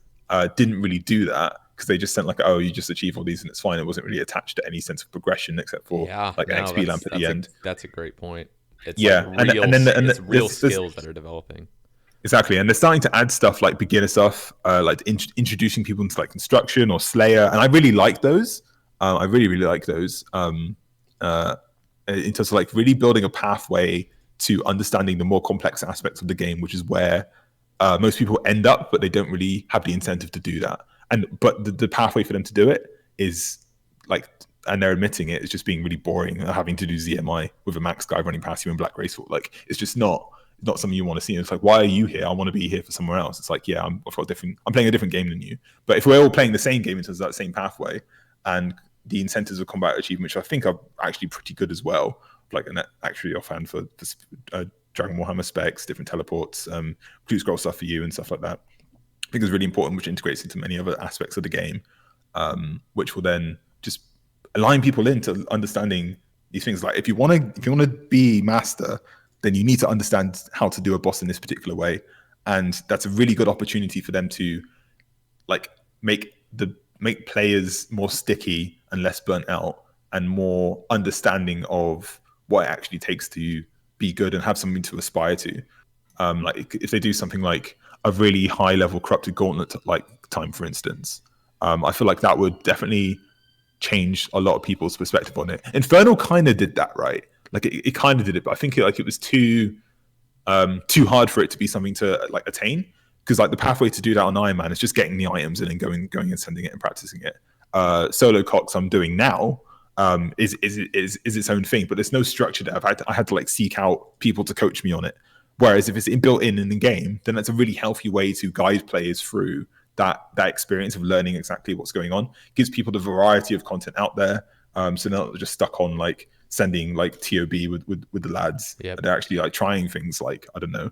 didn't really do that, because they just sent like, oh, you just achieve all these and it's fine. It wasn't really attached to any sense of progression except for an XP lamp at the end. That's a great point. It's it's real skills that are developing. Exactly, and they're starting to add stuff like beginner stuff, like introducing people into like construction or Slayer, and I really like those. I really like those. In terms of like really building a pathway to understanding the more complex aspects of the game, which is where most people end up, but they don't really have the incentive to do that. But the pathway for them to do it is like, and they're admitting it, is just being really boring, having to do ZMI with a max guy running past you in Black Graceful. Like, it's just not something you want to see. And it's like, why are you here? I want to be here for somewhere else. It's like, yeah, I'm playing a different game than you. But if we're all playing the same game in terms of that same pathway, and the incentives of combat achievement, which I think are actually pretty good as well, like actually offhand for Dragon Warhammer specs, different teleports, blue scroll stuff for you and stuff like that, I think is really important, which integrates into many other aspects of the game, which will then just align people into understanding these things. Like, if you want to be master, then you need to understand how to do a boss in this particular way. and that's a really good opportunity for them to like make players more sticky and less burnt out and more understanding of what it actually takes to be good and have something to aspire to. Like if they do something like a really high level corrupted gauntlet like time, for instance, I feel like that would definitely change a lot of people's perspective on it. Inferno kind of did that, right? Like it kind of did it, but I think it was too hard for it to be something to like attain, because like the pathway to do that on Ironman is just getting the items and then going and sending it and practicing it. Solo Cox I'm doing now is its own thing, but there's no structure there. I had to like seek out people to coach me on it. Whereas if it's built in the game, then that's a really healthy way to guide players through that experience of learning exactly what's going on. It gives people the variety of content out there, so they're not just stuck on like sending like TOB with the lads. Yep. They're actually like trying things like, I don't know,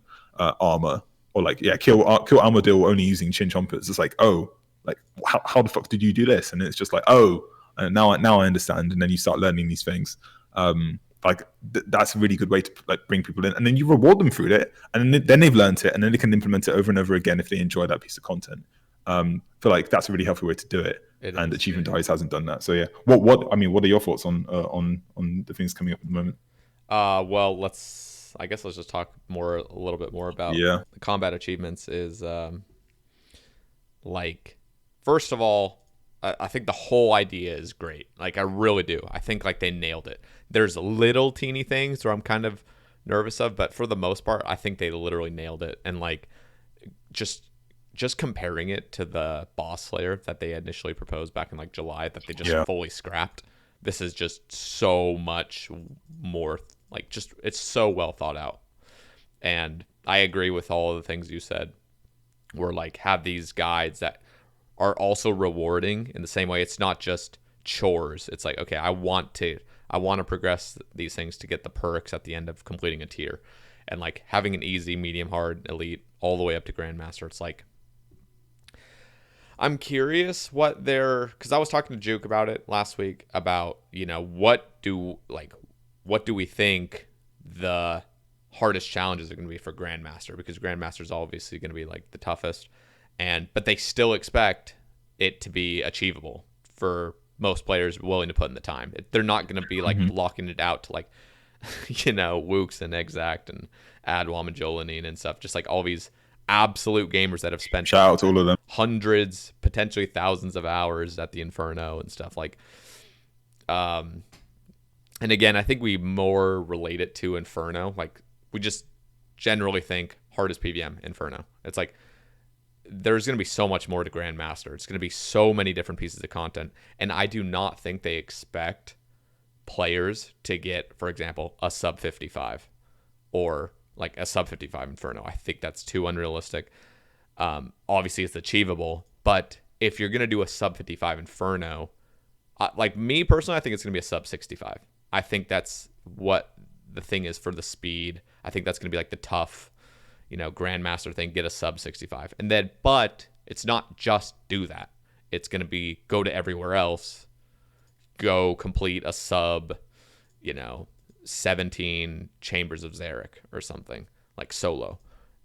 armor, or like kill Armadillo only using chin chompers. It's like, oh, like how the fuck did you do this? And it's just like, oh, and now I understand. And then you start learning these things. That's a really good way to like bring people in, and then you reward them through it, and then they've learned it, and then they can implement it over and over again if they enjoy that piece of content. I feel like that's a really healthy way to do it, and Achievement Dice hasn't done that. So yeah, what are your thoughts on the things coming up at the moment? Well, let's just talk a little bit more about the combat achievements. Is like, first of all, I think the whole idea is great. Like, I really do. I think like they nailed it. There's little teeny things where I'm kind of nervous of, but for the most part, I think they literally nailed it. And like, just comparing it to the boss slayer that they initially proposed back in like July, that they just fully scrapped. This is just so much more, like, just, it's so well thought out. And I agree with all of the things you said. We're like, have these guides that are also rewarding in the same way. It's not just chores. It's like, okay, I want to progress these things to get the perks at the end of completing a tier. And like having an easy, medium, hard, elite, all the way up to Grandmaster, it's like, I'm curious because I was talking to Juke about it last week about, what do we think the hardest challenges are going to be for Grandmaster, because Grandmaster is obviously going to be like the toughest, but they still expect it to be achievable for most players willing to put in the time. They're not going to be like locking it out to like, Wooks and Exact and Adwam and Jolanine and stuff, just like all these absolute gamers that have spent shout out to all of them, hundreds, potentially thousands of hours at the Inferno and stuff like. And again, I think we more relate it to Inferno. Like, we just generally think hardest PVM Inferno. It's like, there's going to be so much more to Grandmaster. It's going to be so many different pieces of content. And I do not think they expect players to get, for example, a sub 55 or like a sub 55 Inferno. I think that's too unrealistic. Obviously, it's achievable. But if you're going to do a sub 55 Inferno, like me personally, I think it's going to be a sub 65. I think that's what the thing is for the speed. I think that's going to be like the tough, Grandmaster thing, get a sub 65. And then, but it's not just do that. It's going to be go to everywhere else, go complete a sub, 17 Chambers of Zarek or something, like solo,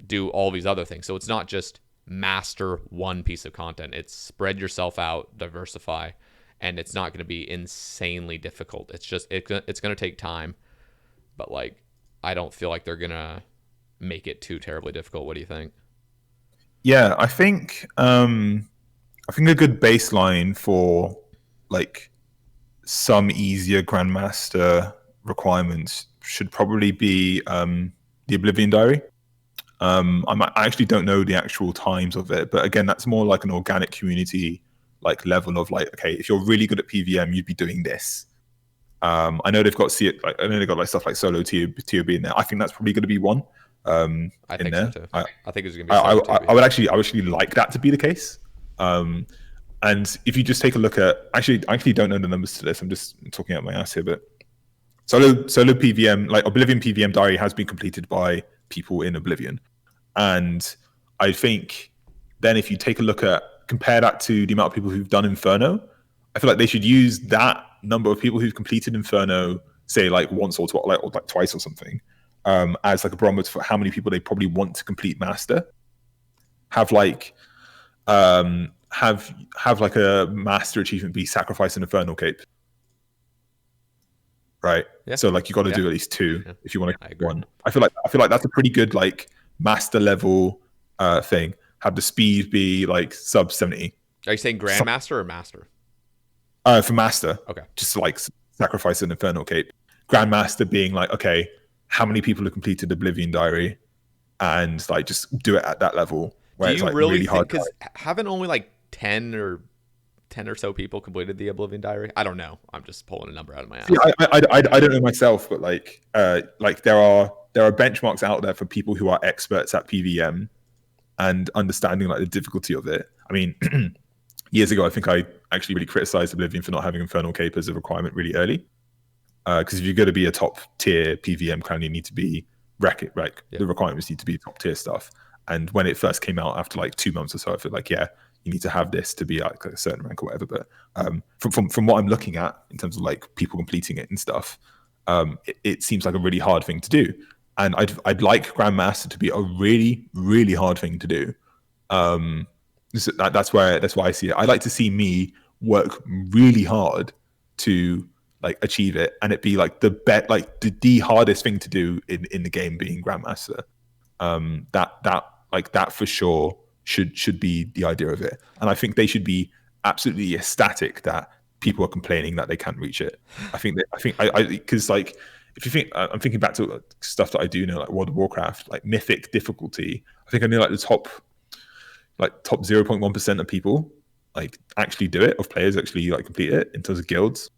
do all these other things. So it's not just master one piece of content. It's spread yourself out, diversify, and it's not going to be insanely difficult. It's just, it's going to take time, but like, I don't feel like they're going to make it too terribly difficult. What do you think? Yeah, I think a good baseline for like some easier Grandmaster requirements should probably be the Oblivion Diary. I actually don't know the actual times of it, but again, that's more like an organic community like level of like, okay, if you're really good at PVM, you'd be doing this. I know they've got stuff like solo TOB in there. I think that's probably going to be one. I think so too. I think it's going to be. I would actually like that to be the case. And if you just take a look at, I actually don't know the numbers to this. I'm just talking out my ass here, but solo PVM, like Oblivion PVM Diary, has been completed by people in Oblivion, and I think then if you take a look at, compare that to the amount of people who've done Inferno, I feel like they should use that number of people who've completed Inferno, say like once or twice or something, as like a barometer for how many people they probably want to complete Master. have like have like a master achievement be sacrifice an infernal cape, right? Yeah. So like you got to Yeah. do at least two Yeah. if you want to I get agree. one. I feel like that's a pretty good like master level thing. Have the speed be like sub 70. Are you saying Grandmaster or Master? For master, Okay. just like sacrifice an infernal cape. Grandmaster being like, okay, how many people have completed Oblivion Diary, and like just do it at that level Do where it's you like really really think? hard. Because haven't only like 10 or so people completed the Oblivion Diary? I don't know. I'm just pulling a number out of my See, ass. I don't know myself, but like there are benchmarks out there for people who are experts at PVM and understanding like the difficulty of it. I mean, years ago, I think I actually really criticized Oblivion for not having Infernal Cape as a requirement really early. Because if you're going to be a top tier PVM clan, you need to be like Yeah. the requirements need to be top tier stuff. And when it first came out after like 2 months or so, I feel like you need to have this to be like a certain rank or whatever. But from what I'm looking at in terms of like people completing it and stuff, it seems like a really hard thing to do. And I'd like Grandmaster to be a really really hard thing to do. That's why I see it. I'd like to see me work really hard to like achieve it, and it be like the hardest thing to do in the game being Grandmaster. That for sure should be the idea of it, and I think they should be absolutely ecstatic that people are complaining that they can't reach it. I because like if you think I'm thinking back to stuff that I do know like World of Warcraft, like mythic difficulty. I think I know like the top 0.1% of people like actually do it, of players actually like complete it in terms of guilds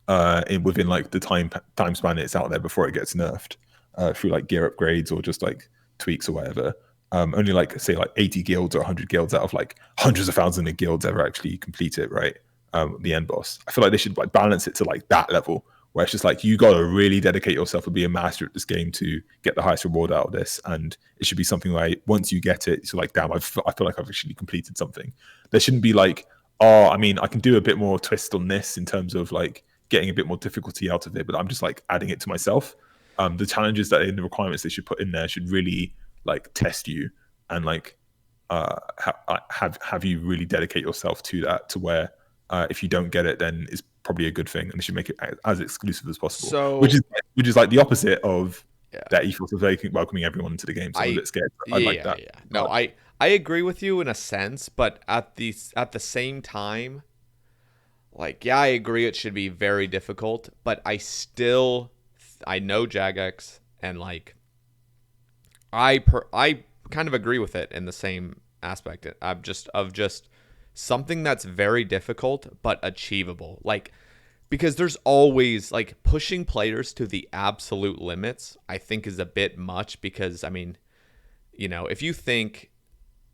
within like the time span it's out there before it gets nerfed through like gear upgrades or just like tweaks or whatever. Only like say like 80 guilds or 100 guilds out of like hundreds of thousands of guilds ever actually complete it, right? The end boss. I feel like they should like balance it to like that level where it's just like you got to really dedicate yourself to be a master at this game to get the highest reward out of this, and it should be something where once you get it, it's like damn, I feel like I've actually completed something. There shouldn't be like, oh, I mean, I can do a bit more twist on this in terms of like getting a bit more difficulty out of it, but I'm just like adding it to myself. The challenges that in the requirements they should put in there should really like test you and like have you really dedicate yourself to that, to where if you don't get it, then it's probably a good thing, and they should make it as exclusive as possible. So Which is like the opposite of yeah, that ethos of welcoming everyone into the game. So I'm a bit scared. I like that. yeah. No, I agree with you in a sense, but at the same time, like I agree it should be very difficult, but I know Jagex, and like I kind of agree with it in the same aspect. I'm just something that's very difficult but achievable. Like because there's always like pushing players to the absolute limits, I think is a bit much because I mean, if you think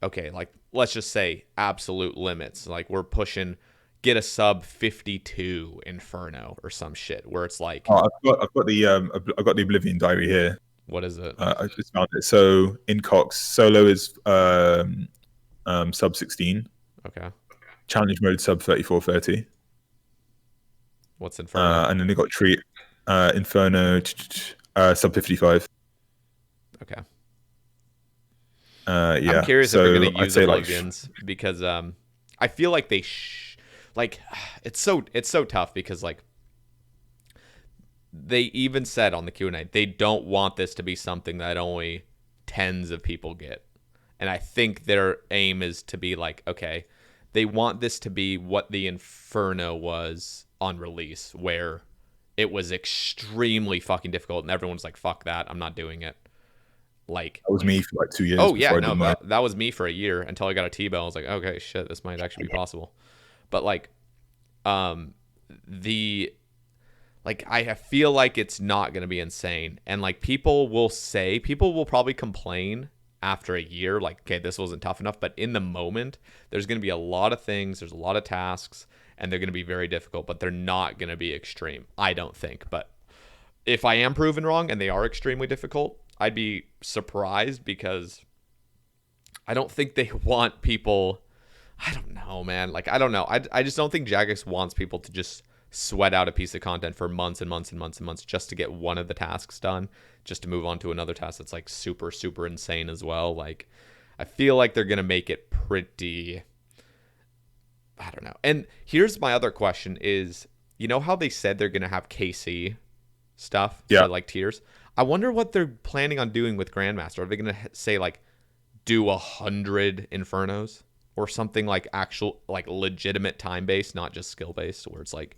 okay, like let's just say absolute limits, like we're pushing get a sub 52 Inferno or some shit where it's like I've got the Oblivion Diary here. what is it? I just found it. So in Cox, solo is sub 16. Okay. Challenge mode sub 34:30. What's Inferno? And then they got treat Inferno sub 55. Okay. Yeah. I'm curious so if they're going to use say Oblivions because I feel like like it's so tough because like they even said on the Q&A they don't want this to be something that only tens of people get. And I think their aim is to be like, okay, they want this to be what the Inferno was on release, where it was extremely fucking difficult and everyone's like, fuck that, I'm not doing it. Like that was me for like 2 years. oh yeah, no, that was me for a year until I got a T-Bell. I was like, okay, shit, this might actually be possible. But like, I feel like it's not going to be insane. And like people will probably complain after a year, like, okay, this wasn't tough enough. But in the moment, there's going to be a lot of things. There's a lot of tasks and they're going to be very difficult, but they're not going to be extreme. I don't think. But if I am proven wrong and they are extremely difficult, I'd be surprised because I don't think they want people. I don't know, man. Like, I don't know. I just don't think Jagex wants people to just sweat out a piece of content for months and months and months and months just to get one of the tasks done, just to move on to another task that's like super, super insane as well. Like, I feel like they're gonna make it pretty. I don't know. And here's my other question: is you know how they said they're gonna have KC stuff Yeah. for like tiers? I wonder what they're planning on doing with Grandmaster. Are they gonna say like do 100 Infernos or something like actual like legitimate time based, not just skill based, where it's like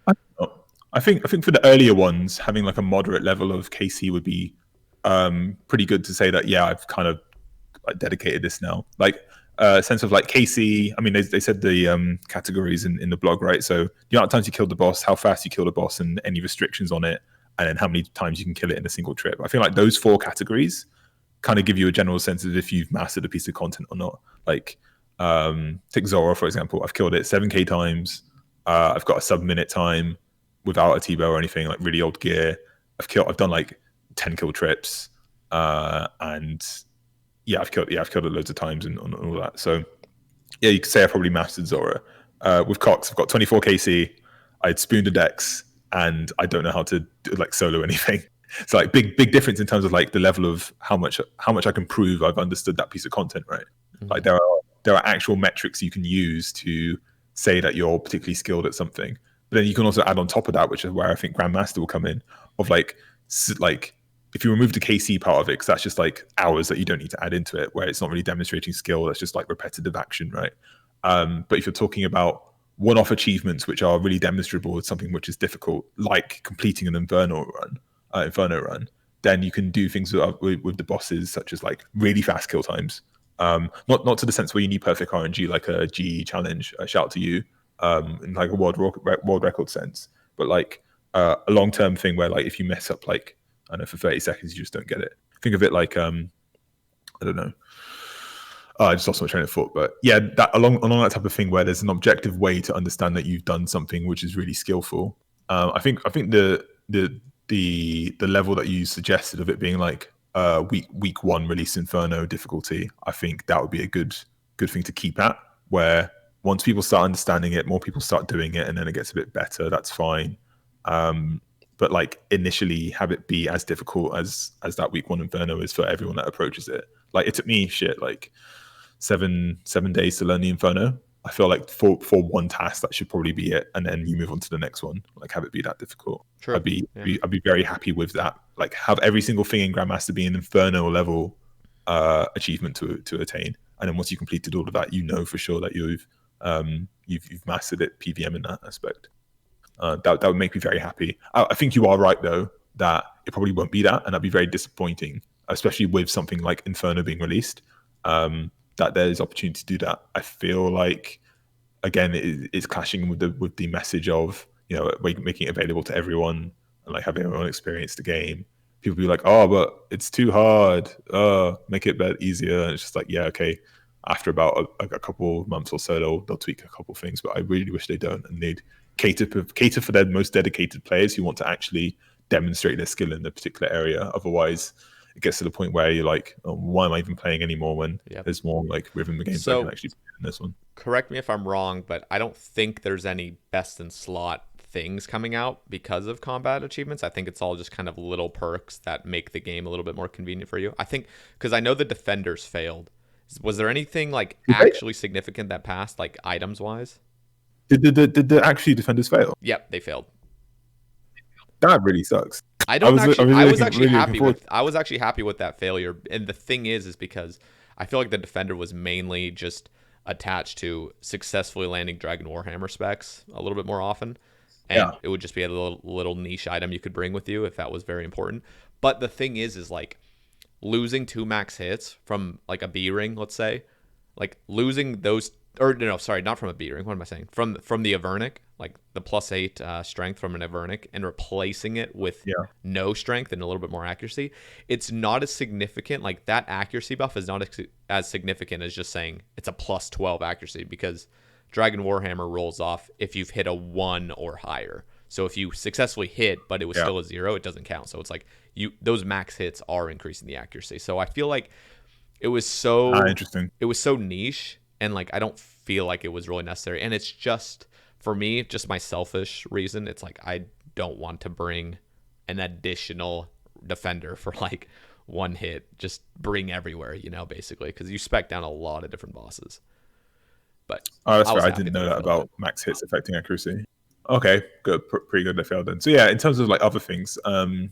I don't know. I think for the earlier ones, having like a moderate level of KC would be pretty good to say that yeah, I've kind of like dedicated this now. Like sense of like KC. I mean, they said the categories in the blog, right? So the amount of times you killed the boss, how fast you killed the boss, and any restrictions on it, and then how many times you can kill it in a single trip. I feel like those 4 categories kind of give you a general sense of if you've mastered a piece of content or not. Like take Zora for example. I've killed it 7k times. I've got a sub-minute time without a T-bow or anything. Like really old gear. I've done like 10 kill trips, and yeah, I've killed it loads of times and all that. So yeah, you could say I probably mastered Zora. With Cox, I've got 24 KC. I'd spooned a Dex, and I don't know how to do, like solo anything. It's like big difference in terms of like the level of how much I can prove I've understood that piece of content, right? mm-hmm. Like there are actual metrics you can use to say that you're particularly skilled at something. But then you can also add on top of that, which is where I think Grandmaster will come in, of like if you remove the KC part of it, because that's just like hours that you don't need to add into it, where it's not really demonstrating skill, that's just like repetitive action, right? But if you're talking about one-off achievements which are really demonstrable with something which is difficult, like completing an Inferno run, then you can do things with the bosses, such as like really fast kill times. Not to the sense where you need perfect RNG, like a GE challenge. Shout out to you, in like a world record sense, but like a long-term thing where like if you mess up like I don't know for 30 seconds, you just don't get it. Think of it like I don't know. I just lost my train of thought, but yeah, that along that type of thing where there's an objective way to understand that you've done something which is really skillful. I think the level that you suggested of it being like week 1 release Inferno difficulty, I think that would be a good thing to keep at. Where once people start understanding it, more people start doing it, and then it gets a bit better. That's fine. But like initially have it be as difficult as that week 1 Inferno is for everyone that approaches it. Like it took me like 7 days to learn the Inferno. I feel like for one task that should probably be it, and then you move on to the next one. Like have it be that difficult. True. I'd be very happy with that. Like have every single thing in Grandmaster be an Inferno level achievement to attain, and then once you completed all of that, you know for sure that you've mastered it PVM in that aspect. That would make me very happy. I think you are right though that it probably won't be that, and that'd be very disappointing, especially with something like Inferno being released. That there's opportunity to do that. I feel like again it's clashing with the message of making it available to everyone and like having everyone experience the game. People be like, oh, but it's too hard. Make it easier. And it's just like, yeah, okay. After about a couple months or so, they'll tweak a couple things, but I really wish they don't, and they'd cater for their most dedicated players who want to actually demonstrate their skill in a particular area. Otherwise, it gets to the point where you're like, oh, why am I even playing anymore when there's more like rhythm in the game so I can actually play in this one. Correct me if I'm wrong, but I don't think there's any best in slot things coming out because of combat achievements. I think it's all just kind of little perks that make the game a little bit more convenient for you. I think because I know the defenders failed. Was there anything like actually significant that passed, like items wise? Did the actually defenders fail? Yep, they failed. That really sucks. I was actually happy with that failure. And the thing is because I feel like the defender was mainly just attached to successfully landing Dragon Warhammer specs a little bit more often. And it would just be a little niche item you could bring with you if that was very important. But the thing is like losing 2 max hits from like a B ring, let's say, like losing those, or no, sorry, not from a B ring. What am I saying? From the Avernic, like the +8 strength from an Avernic, and replacing it with no strength and a little bit more accuracy. It's not as significant. Like that accuracy buff is not as significant as just saying it's a +12 accuracy, because Dragon Warhammer rolls off if you've hit a 1 or higher. So if you successfully hit, but it was still a 0, it doesn't count. So it's like those max hits are increasing the accuracy. So I feel like it was so interesting. It was so niche, and like I don't feel like it was really necessary. And it's just for me, just my selfish reason. It's like I don't want to bring an additional defender for like one hit, just bring everywhere, basically, because you spec down a lot of different bosses. But Oh, that's I fair. was I happy didn't that know it that failed about it. max hits affecting accuracy. Okay, good. Pretty good they failed then. So yeah, in terms of like other things,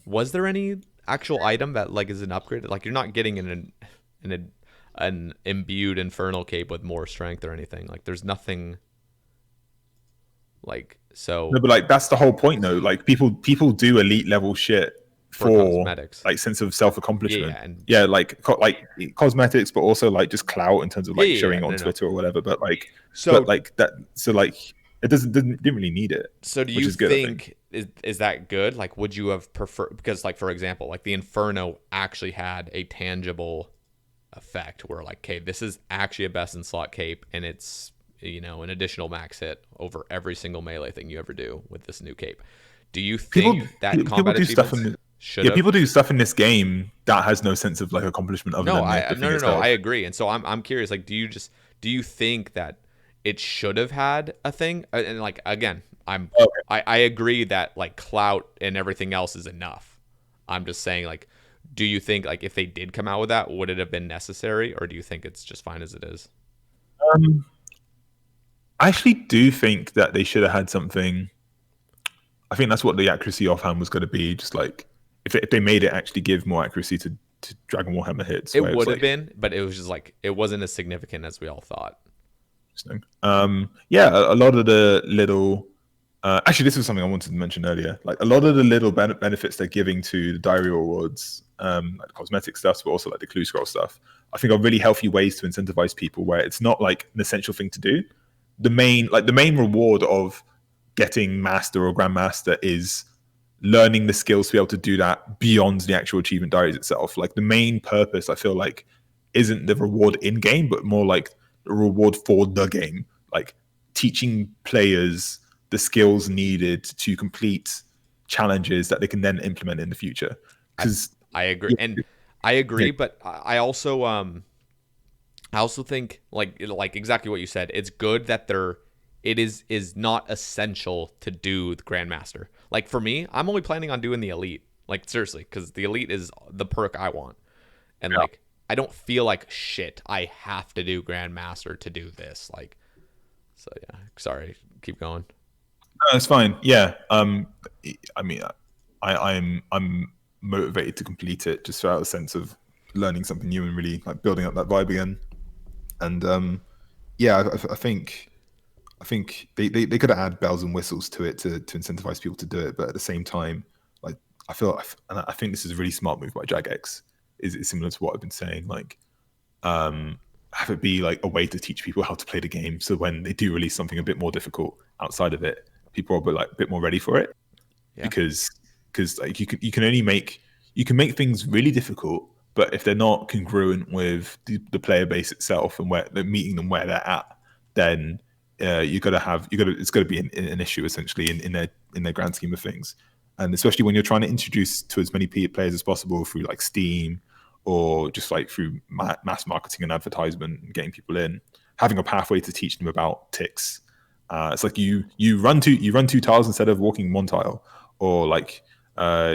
Was there any actual item that like is an upgrade? Like you're not getting an imbued infernal cape with more strength or anything. Like there's nothing like no, so but like that's the whole point though. Like people do elite level shit for for cosmetics. like sense of self Yeah, accomplishment. yeah, and Yeah, like cosmetics, but also like just clout in terms of like yeah. showing it on No, no. Twitter or whatever. But So like that. So like it didn't really need it, so do which you is good, I think. think is that good? Like would you have preferred, because like for example, like the Inferno actually had a tangible effect where like, okay, this is actually a best in slot cape and it's an additional max hit over every single melee thing you ever do with this new cape. Do you People think that people combat do stuff achievements in should yeah, have? people do stuff in this game that has no sense of like accomplishment other No, than I the no thing no no, I itself. agree. And so I'm curious, like do you think that it should have had a thing? And like again, Okay. I agree that like clout and everything else is enough. I'm just saying, like, do you think like if they did come out with that, would it have been necessary, or do you think it's just fine as it is? Um, I actually do think that they should have had something. I think that's what the accuracy offhand was going to be. Just like if they made it actually give more accuracy to Dragon Warhammer hits, It where it was would have like been, but it was just like it wasn't as significant as we all thought. interesting. Yeah, a lot of the little. Actually, this was something I wanted to mention earlier. Like a lot of the little benefits they're giving to the diary rewards, like the cosmetic stuff, but also like the clue scroll stuff. I think are really healthy ways to incentivize people where it's not like an essential thing to do. The main reward of getting master or grandmaster is learning the skills to be able to do that beyond the actual achievement diaries itself. Like the main purpose, I feel like, isn't the reward in game, but more like the reward for the game. Like teaching players the skills needed to complete challenges that they can then implement in the future. I Because I agree, yeah, and I yeah, agree, but I also think like exactly what you said. It's good that it is not essential to do the Grandmaster. Like for me, I'm only planning on doing the Elite. Like seriously, because the Elite is the perk I want, and like I don't feel like shit. I have to do Grandmaster to do this. Like so, yeah. Sorry, keep going. no, it's fine. Yeah. I mean, I'm motivated to complete it just for out a sense of learning something new and really like building up that vibe again. And yeah, I think they could add bells and whistles to it to incentivize people to do it, but at the same time, like and I think this is a really smart move by Jagex. Is similar to what I've been saying. Like, have it be like a way to teach people how to play the game, so when they do release something a bit more difficult outside of it, people are a bit more ready for it. Yeah. Because like you can only make you can make things really difficult, but if they're not congruent with the player base itself and where they're meeting them where they're at, then it's got to be an issue essentially in their grand scheme of things, and especially when you're trying to introduce to as many players as possible through like Steam or just like through mass marketing and advertisement and getting people in, having a pathway to teach them about ticks. It's like you run two tiles instead of walking one tile, or like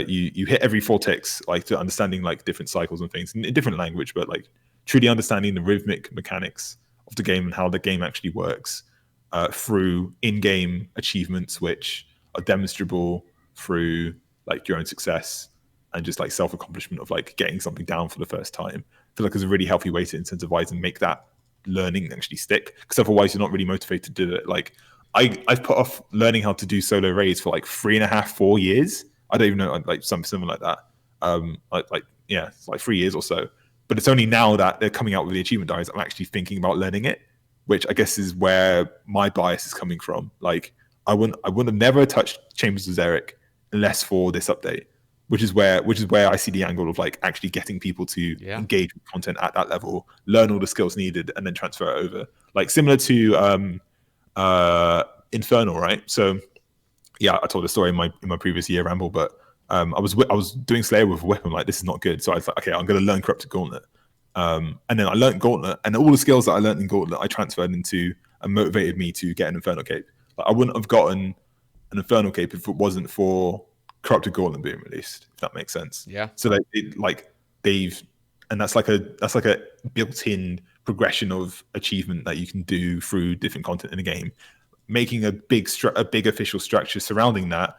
you hit every four ticks, like to understanding like different cycles and things in a different language, but like truly understanding the rhythmic mechanics of the game and how the game actually works through in-game achievements, which are demonstrable through like your own success and just like self-accomplishment of like getting something down for the first time. I feel like it's a really healthy way to incentivize and make that learning actually stick, because otherwise you're not really motivated to do it. Like I've put off learning how to do solo raids for like 3.5 4 years. I don't even know, like something like that. Like yeah, it's like 3 years or so. But it's only now that they're coming out with the achievement diaries I'm actually thinking about learning it, which I guess is where my bias is coming from. Like I wouldn't have never touched Chambers of Xeric unless for this update, which is where I see the angle of like actually getting people to Yeah. engage with content at that level, learn all the skills needed, and then transfer it over. Like similar to Infernal, right? So yeah, I told a story in my previous year ramble, but I was doing Slayer with a whip. I'm like, this is not good. So I was like, okay, I'm going to learn Corrupted Gauntlet. And then I learned Gauntlet, and all the skills that I learned in Gauntlet, I transferred into and motivated me to get an Infernal Cape. Like, I wouldn't have gotten an Infernal Cape if it wasn't for Corrupted Gauntlet being released, if that makes sense. Yeah. So like, they've and that's like a built-in progression of achievement that you can do through different content in the game. Making a big official structure surrounding that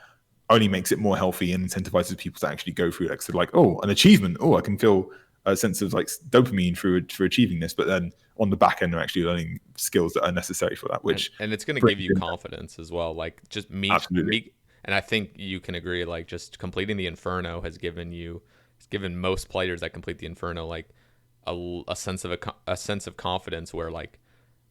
only makes it more healthy and incentivizes people to actually go through it. So like, oh, an achievement. Oh, I can feel a sense of like dopamine for achieving this. But then on the back end, they're actually learning skills that are necessary for that. Which and it's going to give you confidence as well. Like just absolutely, me, and I think you can agree. Like just completing the Inferno has given most players that complete the Inferno like a sense of a sense of confidence where like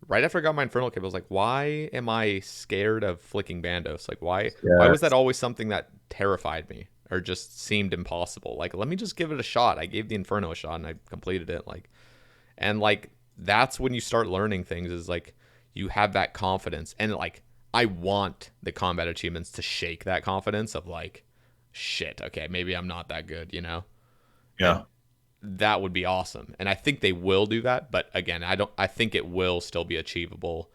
right after I got my Infernal Cape, I was like, why am I scared of flicking Bandos? Like, why was that always something that terrified me or just seemed impossible? Like, let me just give it a shot. I gave the Inferno a shot and I completed it. Like, and like that's when you start learning things. Is like you have that confidence, and like I want the combat achievements to shake that confidence of like, shit, okay, maybe I'm not that good, you know, and yeah. that would be awesome. And I think they will do that. But again, I think it will still be achievable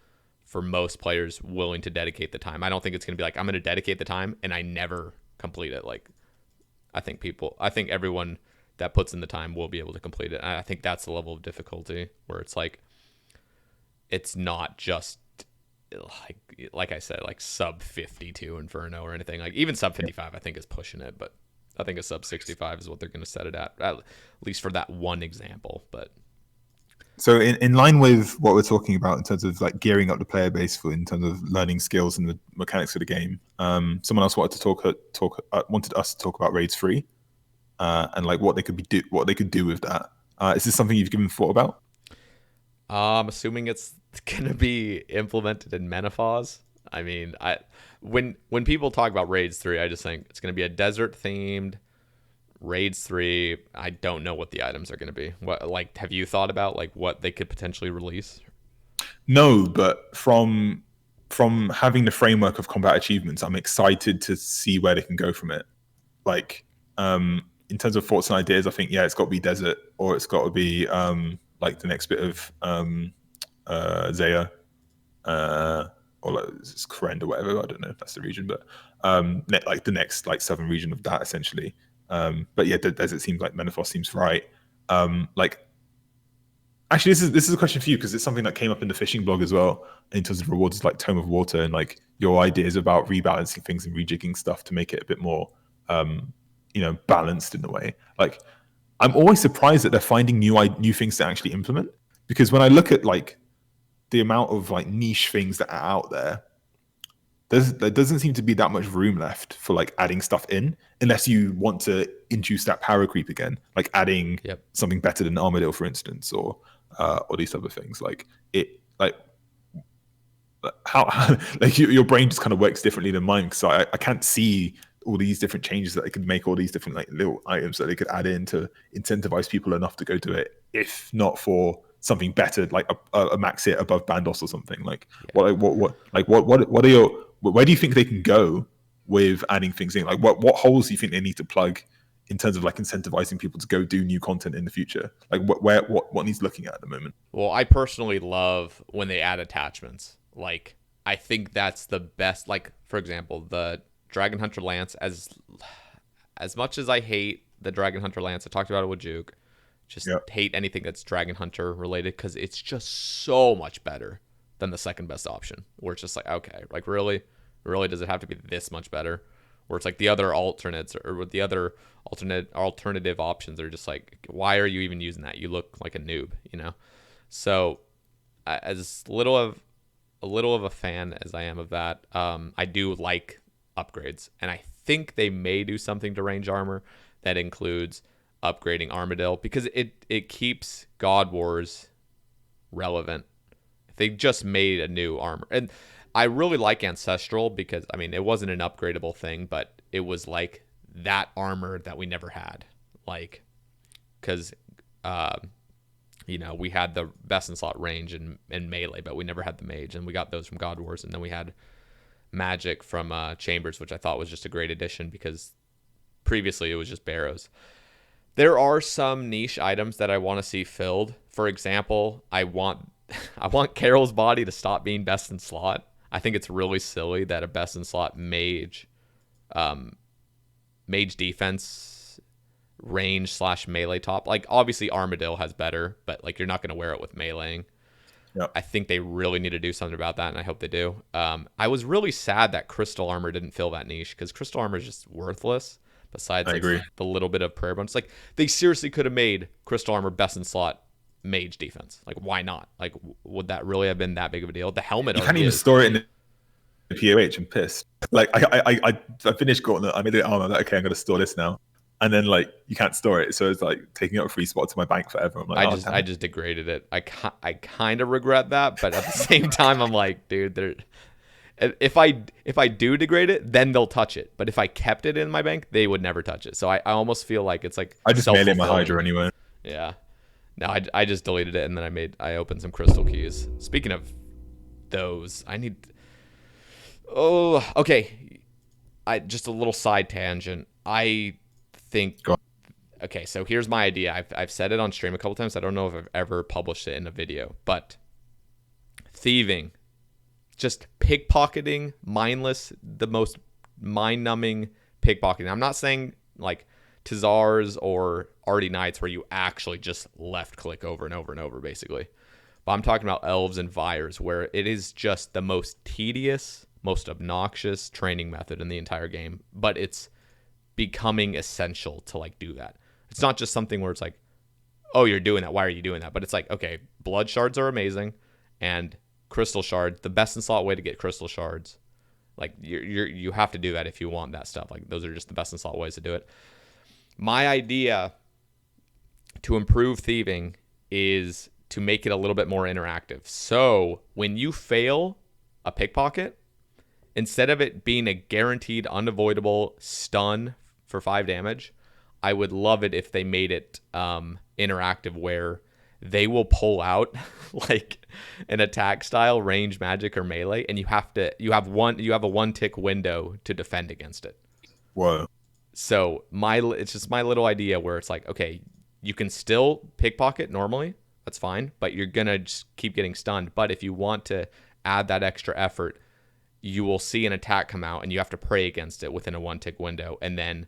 for most players willing to dedicate the time. I don't think it's going to be like, I'm going to dedicate the time and I never complete it. Like, I think everyone that puts in the time will be able to complete it. And I think that's the level of difficulty where it's like, it's not just like I said, like sub 52 Inferno or anything. Like even sub 55, I think is pushing it, but I think a sub 65 is what they're going to set it at least for that one example. But So in line with what we're talking about in terms of like gearing up the player base for in terms of learning skills and the mechanics of the game, someone else wanted to wanted us to talk about raids 3 and like what they could do with that. Is this something you've given thought about? I'm assuming it's going to be implemented in Menopause. I mean, when people talk about raids 3, I just think it's going to be a desert themed raids 3. I don't know what the items are going to be. What, like, have you thought about like what they could potentially release? No, but from having the framework of combat achievements, I'm excited to see where they can go from it. Like, in terms of thoughts and ideas, I think it's got to be desert, or it's got to be like the next bit of Zaya, or like it's Krend or whatever. I don't know if that's the region, but like the next like southern region of that essentially. But yeah, the desert seems like Menethos seems right. Like actually, this is a question for you because it's something that came up in the fishing blog as well in terms of rewards, like Tome of Water and like your ideas about rebalancing things and rejigging stuff to make it a bit more, balanced in a way. Like, I'm always surprised that they're finding new things to actually implement because when I look at like the amount of like niche things that are out there, there doesn't seem to be that much room left for like adding stuff in unless you want to induce that power creep again, like adding Yep. something better than Armadillo, for instance, or these other things. Like it, like how like your brain just kind of works differently than mine because I can't see all these different changes that they could make, all these different like little items that they could add in to incentivize people enough to go do it, if not for something better like a max hit above Bandos or something. Like what are your where do you think they can go with adding things in? Like what holes do you think they need to plug in terms of like incentivizing people to go do new content in the future? Like what needs looking at the moment? Well, I personally love when they add attachments. Like, I think that's the best. Like, for example, the Dragon Hunter Lance. As much as I hate the Dragon Hunter Lance, I talked about it with Juke. Just hate anything that's Dragon Hunter related because it's just so much better than the second best option. Where it's just like, okay, like really does it have to be this much better? Where it's like the other alternates or with the other alternative options are just like, why are you even using that? You look like a noob, you know. So as little of a fan as I am of that, I do like upgrades, and I think they may do something to range armor that includes upgrading Armadillo because it keeps God Wars relevant. They just made a new armor, and I really like Ancestral because I mean it wasn't an upgradable thing, but it was like that armor that we never had, like because we had the best in slot range and melee, but we never had the mage, and we got those from God Wars, and then we had magic from Chambers, which I thought was just a great addition because previously it was just Barrows. There are some niche items that I want to see filled. For example, I want Carol's body to stop being best in slot. I think it's really silly that a best in slot mage defense range slash melee top. Like obviously Armadillo has better, but like you're not going to wear it with meleeing. Yep. I think they really need to do something about that, and I hope they do. I was really sad that Crystal Armor didn't fill that niche, because Crystal Armor is just worthless. Besides I like agree. the little bit of prayer bonus, like they seriously could have made Crystal Armor best in slot mage defense. Like why not? Like would that really have been that big of a deal? The helmet You can't already even is. store it in the POH. I'm pissed. Like I finished Gauntlet. I made it armor. I'm like, okay, I'm gonna store this now. And then like you can't store it, so it's like taking up a free spot to my bank forever. I'm like, oh, damn I it. just degraded it. I kind of regret that, but at the same time, I'm like, dude, there. If I do degrade it, then they'll touch it. But if I kept it in my bank, they would never touch it. So I almost feel like it's like I just mail it my self-fulfilling. Hydra anyway. Yeah. No, I just deleted it, and then I opened some crystal keys. Speaking of those, I need. Oh, okay. I just a little side tangent. I think. Go on. Okay, so here's my idea. I've said it on stream a couple times. I don't know if I've ever published it in a video, but thieving, just pickpocketing, mindless, the most mind-numbing pickpocketing. I'm not saying like Tazars or Artie Knights where you actually just left click over and over and over, basically. But I'm talking about Elves and Vyres, where it is just the most tedious, most obnoxious training method in the entire game. But it's becoming essential to like do that. It's not just something where it's like, oh, you're doing that. Why are you doing that? But it's like, okay, blood shards are amazing, and crystal shards, the best in slot way to get crystal shards. Like you have to do that if you want that stuff. Like those are just the best in slot ways to do it. My idea to improve thieving is to make it a little bit more interactive. So when you fail a pickpocket, instead of it being a guaranteed unavoidable stun for 5 damage, I would love it if they made it interactive, where they will pull out like an attack style, range, magic, or melee, and you have a 1 tick window to defend against it. Whoa. So it's just my little idea where it's like, okay, you can still pickpocket normally, that's fine, but you're gonna just keep getting stunned. But if you want to add that extra effort, you will see an attack come out and you have to pray against it within a 1 tick window. And then,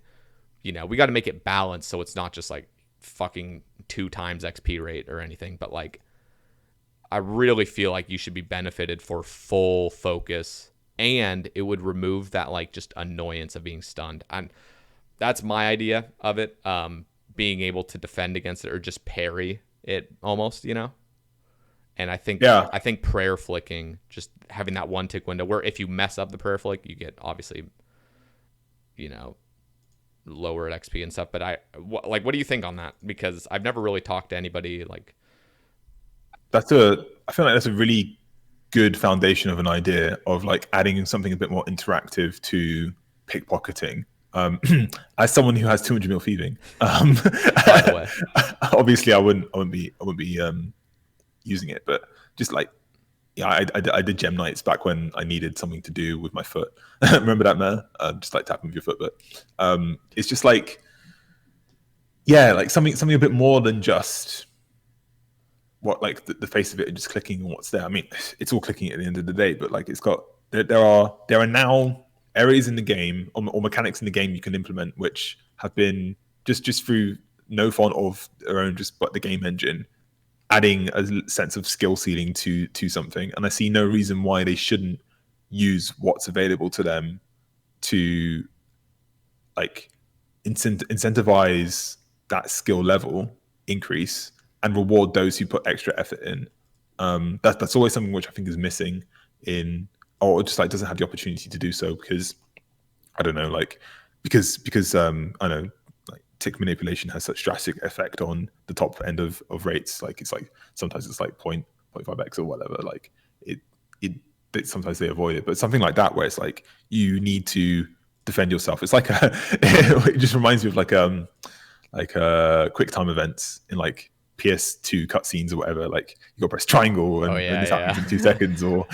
we got to make it balanced so it's not just like fucking 2 times XP rate or anything. But like, I really feel like you should be benefited for full focus, and it would remove that like just annoyance of being stunned. And that's my idea of it. Being able to defend against it or just parry it almost, And I think prayer flicking, just having that 1 tick window where if you mess up the prayer flick, you get obviously, lower at XP and stuff. But what do you think on that? Because I've never really talked to anybody like. I feel like that's a really good foundation of an idea of like adding in something a bit more interactive to pickpocketing. As someone who has 200 mil thieving, By the way, obviously I wouldn't be using it, but just like, yeah, I did gem nights back when I needed something to do with my foot. Remember that, man? Just like tapping with your foot, but it's just like, yeah, like something a bit more than just what like the face of it and just clicking on what's there. I mean, it's all clicking at the end of the day, but like it's got there are now areas in the game or mechanics in the game you can implement which have been just through no fault of their own, just but the game engine adding a sense of skill ceiling to something, and I see no reason why they shouldn't use what's available to them to like incentivize that skill level increase and reward those who put extra effort in. That's always something which I think is missing in, or just like doesn't have the opportunity to do so because I don't know, like because I know like tick manipulation has such drastic effect on the top end of rates. Like it's like sometimes it's like 0.5x or whatever. Like it sometimes they avoid it, but something like that where it's like you need to defend yourself. It's like it just reminds me of like quick time events in like PS2 cutscenes or whatever. Like you got to press triangle and this happens in 2 seconds, or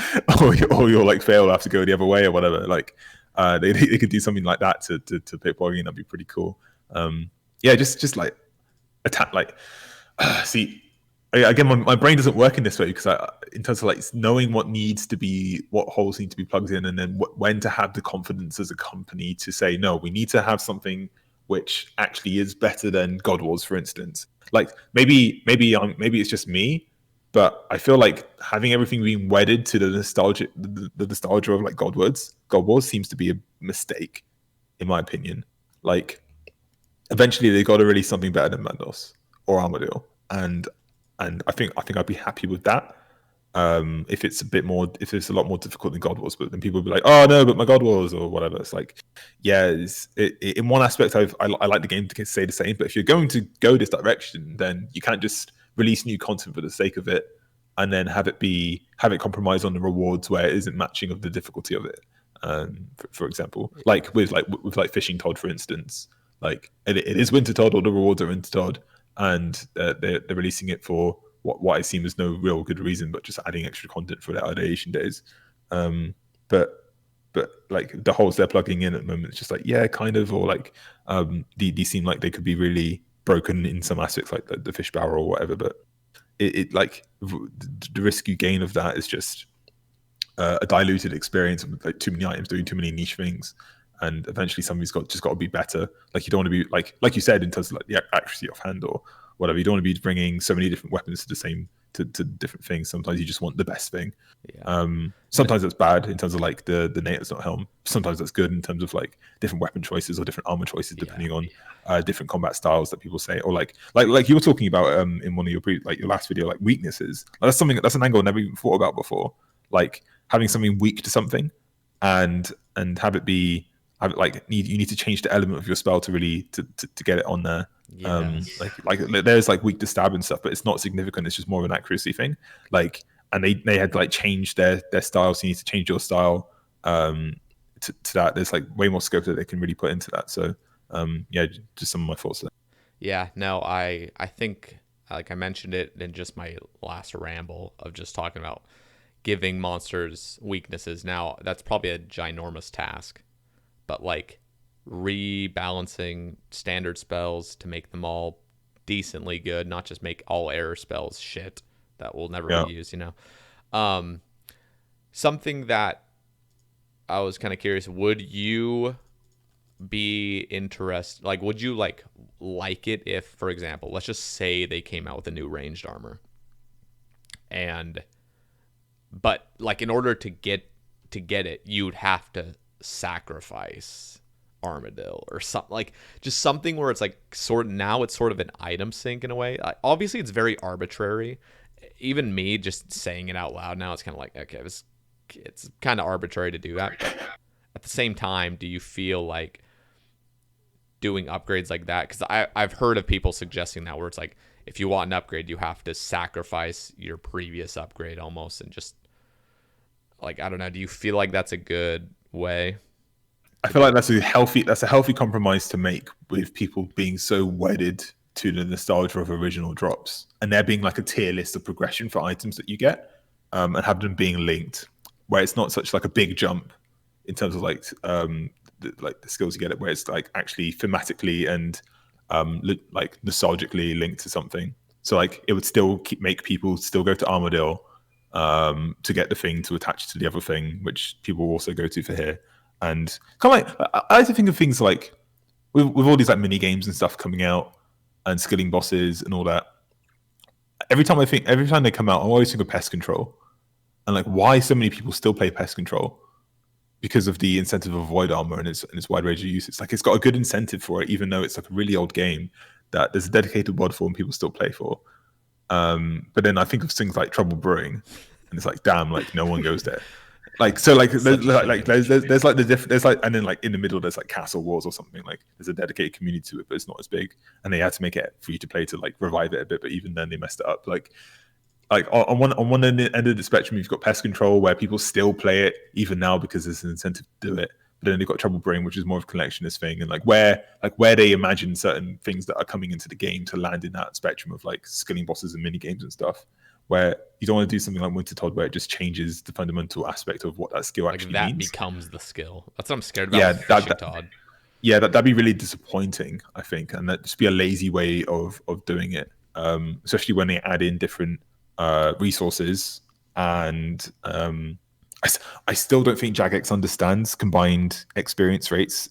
you'll like fail, have to go the other way or whatever. Like they could do something like that to pickpocketing. That'd be pretty cool. Just like attack. Like see, again, my brain doesn't work in this way because in terms of like knowing what holes need to be plugged in, and then when to have the confidence as a company to say no, we need to have something which actually is better than God Wars, for instance. Like maybe it's just me, but I feel like having everything being wedded to the nostalgia of like God Wars seems to be a mistake, in my opinion. Like eventually they got to release something better than Mandos or Armadillo, and I think I'd be happy with that. If it's if it's a lot more difficult than God Wars, but then people will be like, oh no, but my God Wars or whatever. It's like, yeah, in one aspect, I like the game to stay the same, but if you're going to go this direction, then you can't just release new content for the sake of it, and then have it compromise on the rewards where it isn't matching of the difficulty of it. For example, like with Fishing Todd, for instance, like it is Winter Todd, or the rewards are Winter Todd, and they're releasing it for what I seem is no real good reason, but just adding extra content for the ideation days. But like the holes they're plugging in at the moment, it's just like, yeah, kind of, or like these seem like they could be really broken in some aspects, like the fish barrel or whatever. But it like the risk you gain of that is just a diluted experience with like too many items doing too many niche things, and eventually somebody's got to be better. Like you don't want to be like you said in terms of like the accuracy of hand or whatever. You don't want to be bringing so many different weapons to the same to different things. Sometimes you just want the best thing. Yeah. Sometimes that's bad in terms of like the natives not helm. Sometimes that's good in terms of like different weapon choices or different armor choices depending on different combat styles that people say, or like you were talking about in one of your your last video, like weaknesses. That's an angle I never even thought about before. Like having something weak to something, and have it like you need to change the element of your spell to really to get it on there. Yes. Like there's like weak to stab and stuff, but it's not significant. It's just more of an accuracy thing. Like, and they had to like change their style, so you need to change your style to that. There's like way more scope that they can really put into that. So yeah, just some of my thoughts there. Yeah, no, I think like I mentioned it in just my last ramble of just talking about giving monsters weaknesses. Now, that's probably a ginormous task, but like rebalancing standard spells to make them all decently good, not just make all error spells shit that will never be used, you know. Something that I was kind of curious, would you be interested, like would you like it if, for example, let's just say they came out with a new ranged armor, and but like in order to get it, you'd have to sacrifice Armadillo or something, like just something where it's like now it's sort of an item sink in a way. Obviously it's very arbitrary. Even me just saying it out loud now, it's kind of like, okay, it's kind of arbitrary to do that, but at the same time, do you feel like doing upgrades like that? Because I've heard of people suggesting that, where it's like, if you want an upgrade, you have to sacrifice your previous upgrade almost, and just like, I don't know, do you feel like that's a good way? I feel like that's a healthy compromise to make, with people being so wedded to the nostalgia of original drops, and there being like a tier list of progression for items that you get, and have them being linked, where it's not such like a big jump in terms of like the skills you get it, where it's like actually thematically and like nostalgically linked to something. So like it would still make people still go to Armadillo to get the thing to attach to the other thing, which people also go to for here. And kind of like I like to think of things like with all these like mini games and stuff coming out and skilling bosses and all that. Every time they come out, I always think of pest control, and like why so many people still play pest control, because of the incentive of void armor and its wide range of use. It's like it's got a good incentive for it, even though it's like a really old game that there's a dedicated WOD form people still play for. But then I think of things like Trouble Brewing, and it's like, damn, like no one goes there. Like so, like there's like the different. There's like, and then like in the middle there's like Castle Wars or something. Like there's a dedicated community to it, but it's not as big, and they had to make it free to play to like revive it a bit. But even then they messed it up. Like on one end of the spectrum, you've got pest control, where people still play it even now because there's an incentive to do it. But then they've got Trouble Brewing, which is more of a collectionist thing, and like where they imagine certain things that are coming into the game to land in that spectrum of like skilling bosses and mini games and stuff. Where you don't want to do something like Winter Todd, where it just changes the fundamental aspect of what that skill actually that means. Becomes the skill. That's what I'm scared about. Fishing Todd. Yeah, that'd be really disappointing, I think, and that'd just be a lazy way of doing it. Especially when they add in different resources, and I still don't think Jagex understands combined experience rates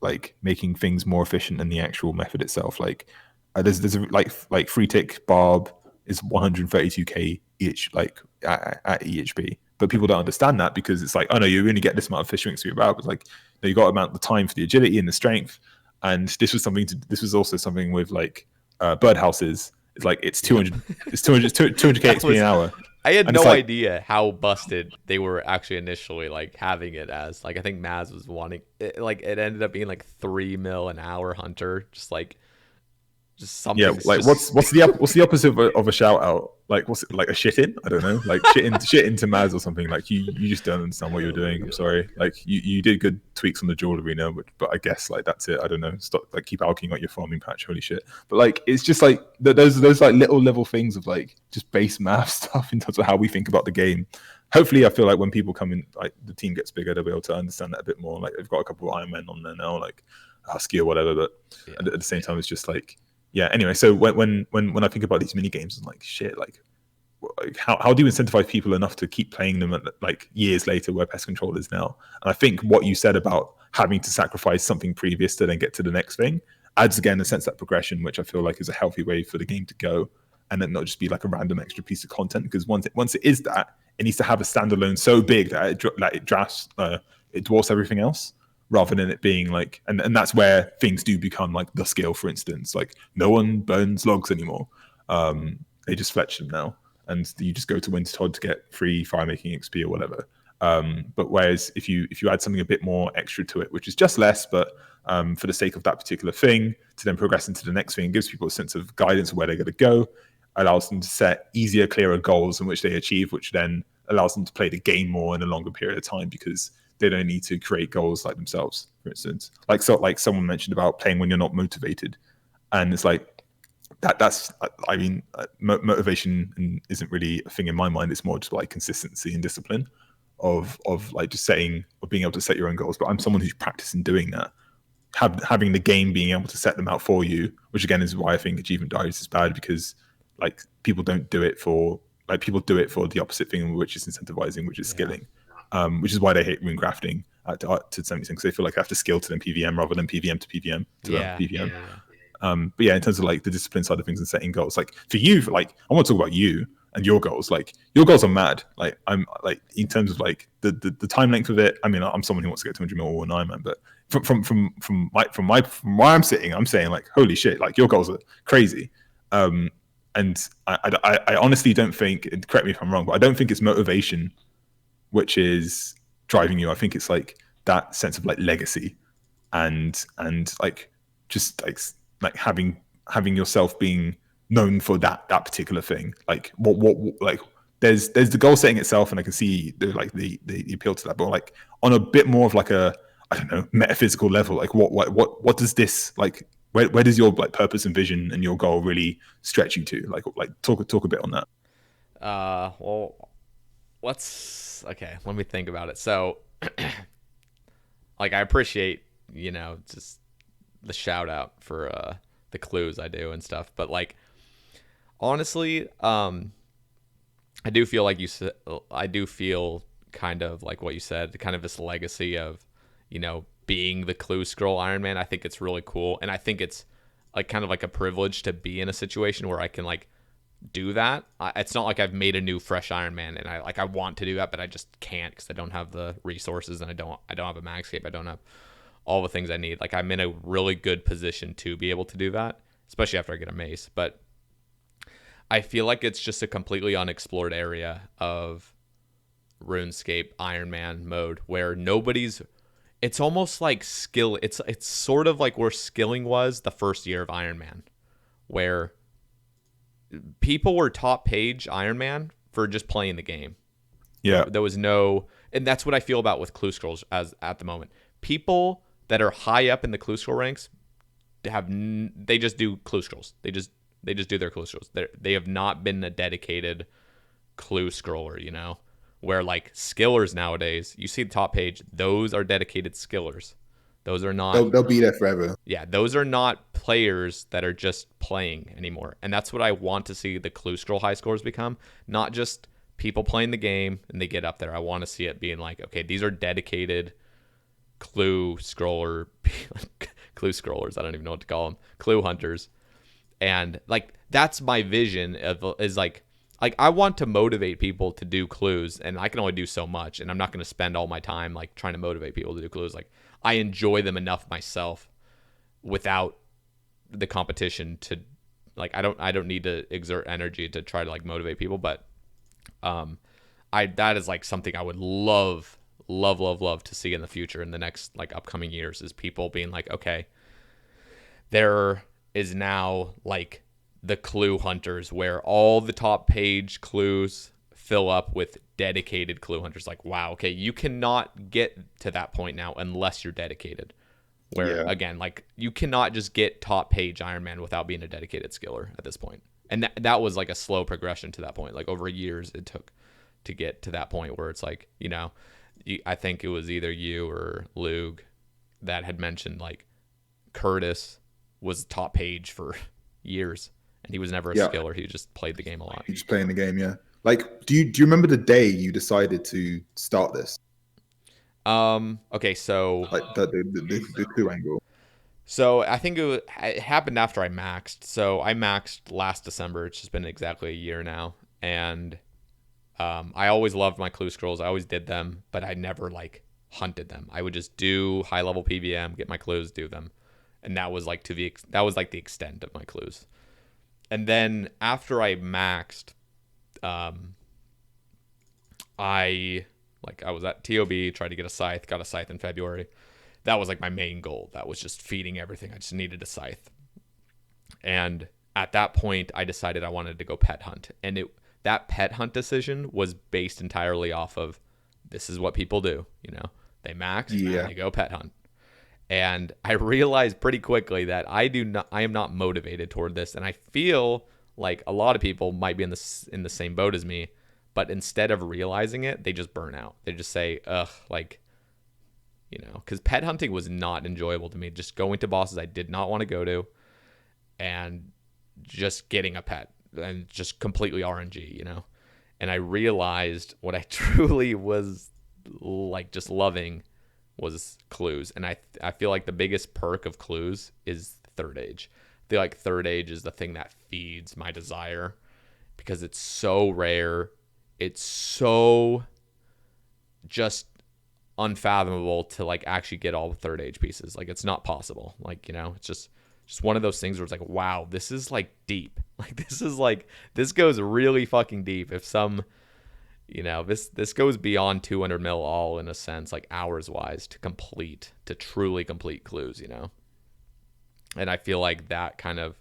like making things more efficient than the actual method itself. Like there's a, like free tick barb is 132k each, like at EHB. But people don't understand that because it's like, oh no, you only get this amount of fish wings for your barb. It's like, no, you got amount the time for the agility and the strength. And this was also something with like birdhouses. It's like it's 200 it's 200k XP an hour. I had And no it's like, idea how busted they were actually initially like having it as. Like I think Maz was wanting it, like it ended up being like 3 mil an hour hunter, just something. yeah, like just... what's the opposite of a shout out? Like what's it, like a shit in? I don't know, like shit into Maz or something. Like you just don't understand what you're doing. I'm sorry. Like you did good tweaks on the duel arena, but I guess like that's it. I don't know. Stop, like keep alking like your farming patch. Holy shit! But like it's just like those like little level things of like just base math stuff in terms of how we think about the game. Hopefully, I feel like when people come in, like the team gets bigger, they'll be able to understand that a bit more. Like they've got a couple of ironmen on there now, like Husky or whatever. But at the same time, it's just like. Yeah. Anyway, so when I think about these mini games, I'm like, shit. Like how do you incentivize people enough to keep playing them at like years later, where pest control is now? And I think what you said about having to sacrifice something previous to then get to the next thing adds again a sense of that progression, which I feel like is a healthy way for the game to go, and then not just be like a random extra piece of content. Because once it is that, it needs to have a standalone so big that it dwarfs everything else, rather than it being like, and that's where things do become like the skill, for instance. Like no one burns logs anymore. They just fletch them now, and you just go to Wintertodd to get free fire making XP or whatever. But whereas if you add something a bit more extra to it, which is just less, but for the sake of that particular thing, to then progress into the next thing, gives people a sense of guidance of where they're going to go, allows them to set easier, clearer goals in which they achieve, which then allows them to play the game more in a longer period of time because they don't need to create goals like themselves, for instance. Like someone mentioned about playing when you're not motivated, and it's like that's I mean, motivation isn't really a thing in my mind. It's more just like consistency and discipline of like just being able to set your own goals. But I'm someone who's practicing doing that. Having the game being able to set them out for you, which again is why I think achievement diaries is bad, because like people don't do it for people do it for the opposite thing, which is incentivizing, which is skilling. Which is why they hate rune grafting to some extent, because they feel like they have to skill to then PVM rather than PVM to PVM to PVM. But yeah, in terms of like the discipline side of things and setting goals, like for you, like I want to talk about you and your goals. Like your goals are mad. Like I'm like in terms of like the time length of it. I mean, I'm someone who wants to get 200 mil or 9 man, but from where I'm sitting, I'm saying like, holy shit, like your goals are crazy. And I honestly don't think, correct me if I'm wrong, but I don't think it's motivation which is driving you. I think it's like that sense of like legacy and like just like having yourself being known for that particular thing. Like what like there's the goal setting itself, and I can see the appeal to that, but like on a bit more of like a, I don't know, metaphysical level, like what does this like, where does your like purpose and vision and your goal really stretch you to? Like talk a bit on that. Well, okay, let me think about it. So like I appreciate, just the shout out for the clues I do and stuff, but like honestly, I do feel like I do feel kind of like what you said, kind of this legacy of, being the clue scroll Iron Man. I think it's really cool, and I think it's like kind of like a privilege to be in a situation where I can like do that. It's not like I've made a new fresh Iron Man and I want to do that, but I just can't because I don't have the resources, and I don't have a magscape. I don't have all the things I need. Like I'm in a really good position to be able to do that, especially after I get a mace. But I feel like it's just a completely unexplored area of RuneScape Iron Man mode where it's almost like skill. It's sort of like where skilling was the first year of Iron Man, where people were top page Iron Man for just playing the game. Yeah. There was no, and that's what I feel about with clue scrolls as at the moment. People that are high up in the clue scroll ranks they just do clue scrolls. They just do their clue scrolls. They have not been a dedicated clue scroller, where like skillers nowadays, you see the top page, those are dedicated skillers. Those are not. They'll be there forever. Yeah, those are not players that are just playing anymore. And that's what I want to see the clue scroll high scores become. Not just people playing the game and they get up there. I want to see it being like, okay, these are dedicated clue scroller, clue scrollers. I don't even know what to call them. Clue hunters, and like that's my vision of is like I want to motivate people to do clues, and I can only do so much, and I'm not going to spend all my time like trying to motivate people to do clues. Like I enjoy them enough myself without the competition to like I don't need to exert energy to try to like motivate people, but I that is like something I would love to see in the future in the next like upcoming years is people being like, okay, there is now like the clue hunters where all the top page clues fill up with dedicated clue hunters. Like, wow, okay, you cannot get to that point now unless you're dedicated. Where Yeah. again, like you cannot just get top page Ironman without being a dedicated skiller at this point. And that was like a slow progression to that point. Like over years it took to get to that point where it's like, you know, I think it was either you or Lug that had mentioned like Curtis was top page for years and he was never a Yeah. skiller. He just played the game a lot. You're just playing the game, yeah. Like, do you remember the day you decided to start this? Okay, so Like the clue angle. I think it happened after I maxed. So I maxed last December. It's just been exactly a year now, and I always loved my clue scrolls. I always did them, but I never like hunted them. I would just do high level PVM, get my clues, do them, and that was like that was like the extent of my clues. And then after I maxed, um, I was at TOB, tried to get a scythe, got a scythe in February. That was like my main goal. That was just feeding everything. I just needed a scythe. And at that point, I decided I wanted to go pet hunt. And that pet hunt decision was based entirely off of this is what people do, you know. They max, Yeah. they go pet hunt. And I realized pretty quickly that I am not motivated toward this, and I feel like a lot of people might be in the same boat as me, but instead of realizing it, they just burn out. They just say, ugh, like, you know, because pet hunting was not enjoyable to me. Just going to bosses I did not want to go to, and just getting a pet, and just completely RNG, you know. And I realized what I truly was like just loving was clues, and I feel like the biggest perk of clues is third age. I feel like third age is the thing that feeds my desire because it's so rare. It's so just unfathomable to like actually get all the third age pieces. Like it's not possible. Like, you know, it's just one of those things where it's like, wow, this is like deep. Like this is like this goes really fucking deep. If some, you know, this goes beyond 200 mil all in a sense, like hours wise to truly complete clues, you know. And I feel like that kind of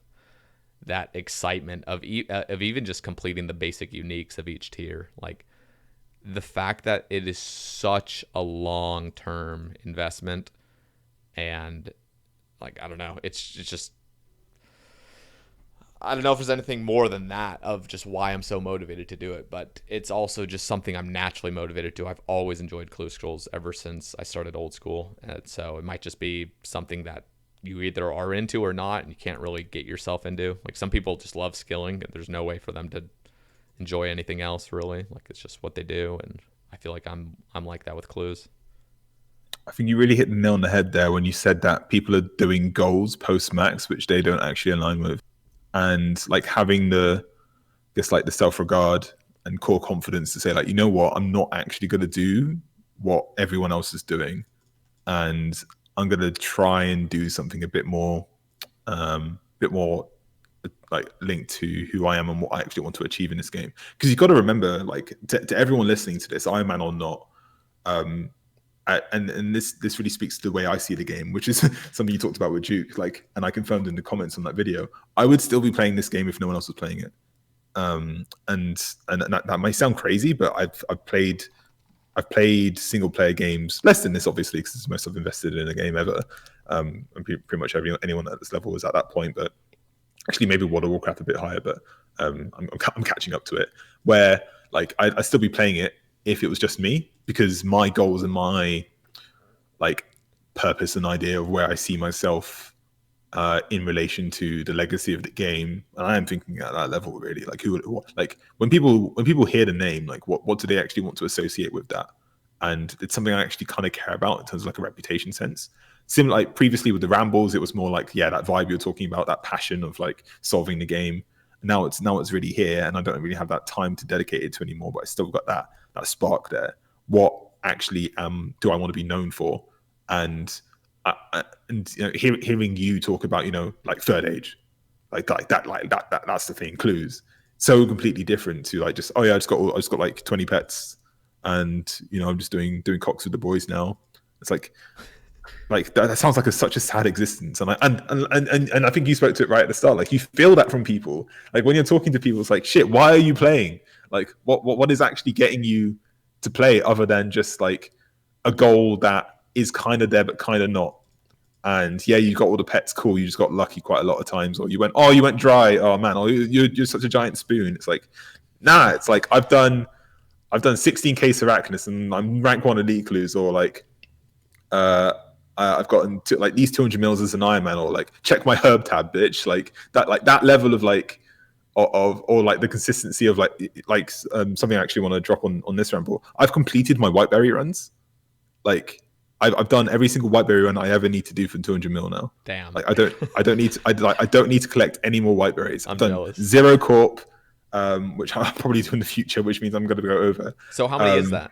that excitement of even just completing the basic uniques of each tier, like the fact that it is such a long-term investment, and like I don't know, it's just I don't know if there's anything more than that of just why I'm so motivated to do it, but it's also just something I'm naturally motivated to. I've always enjoyed clue scrolls ever since I started old school, and so it might just be something that you either are into or not, and you can't really get yourself into. Like some people just love skilling, and there's no way for them to enjoy anything else really. Like it's just what they do, and I feel like I'm like that with clues. I think you really hit the nail on the head there when you said that people are doing goals post max, which they don't actually align with, and like having like the self regard and core confidence to say like, you know what, I'm not actually going to do what everyone else is doing, and I'm going to try and do something a bit more like linked to who I am and what I actually want to achieve in this game. Because you've got to remember, like to everyone listening to this, Ironman or not, and this really speaks to the way I see the game, which is something you talked about with Duke. Like, and I confirmed in the comments on that video, I would still be playing this game if no one else was playing it. And that might sound crazy, but I've played single player games less than this, obviously, because it's the most I've invested in a game ever. And pretty much anyone at this level was at that point, but actually maybe World of Warcraft a bit higher, but I'm catching up to it. Where like I'd still be playing it if it was just me, because my goals and my like purpose and idea of where I see myself in relation to the legacy of the game, and I am thinking at that level really. Like like when people hear the name, like what do they actually want to associate with that? and it's something I actually kind of care about in terms of like a reputation sense. Similar, like previously with the rambles, it was more like, yeah, that vibe you're talking about, that passion of like solving the game. Now it's really here, and I don't really have that time to dedicate it to anymore. But I still got that spark there. What actually do I want to be known for? And hearing you talk about, like Third Age, that's the thing. Clues, so completely different to like just, oh yeah, I just got like 20 pets, and I'm just doing cocks with the boys now. It's like that sounds like such a sad existence, and I think you spoke to it right at the start. Like, you feel that from people. Like, when you're talking to people, it's like, shit, why are you playing? Like, what is actually getting you to play, other than just like a goal that is kind of there but kind of not? And yeah, you got all the pets, cool. You just got lucky quite a lot of times, or you went dry. Oh man, oh you're such a giant spoon. It's like, nah. It's like I've done 16k Arachnus, and I'm rank 1 elite clues, or like I've gotten to like these 200 mils as an Ironman, or like check my herb tab, bitch. Like that level of like or like the consistency of something I actually want to drop on this ramble. I've completed my whiteberry runs. Like, I've done every single whiteberry run I ever need to do for 200 mil now. Damn. Like, I don't need to collect any more whiteberries. I've done jealous. 0 corp, which I'll probably do in the future, which means I'm going to go over. So how many is that?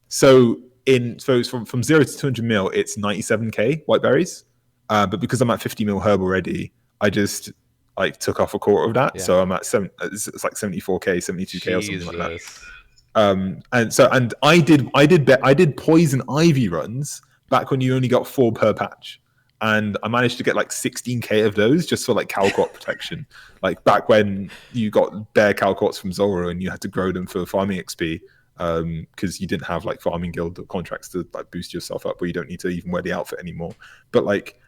So from 0 to 200 mil, it's 97k whiteberries. But because I'm at 50 mil herb already, I just like took off a quarter of that. Yeah. So I'm at it's like 74k, 72k or something like that. And I did poison ivy runs back when you only got 4 per patch, and I managed to get like 16k of those just for like Calcot protection. Like back when you got bare Calcots from Zora and you had to grow them for farming XP, because you didn't have like farming guild contracts to like boost yourself up, where you don't need to even wear the outfit anymore. But like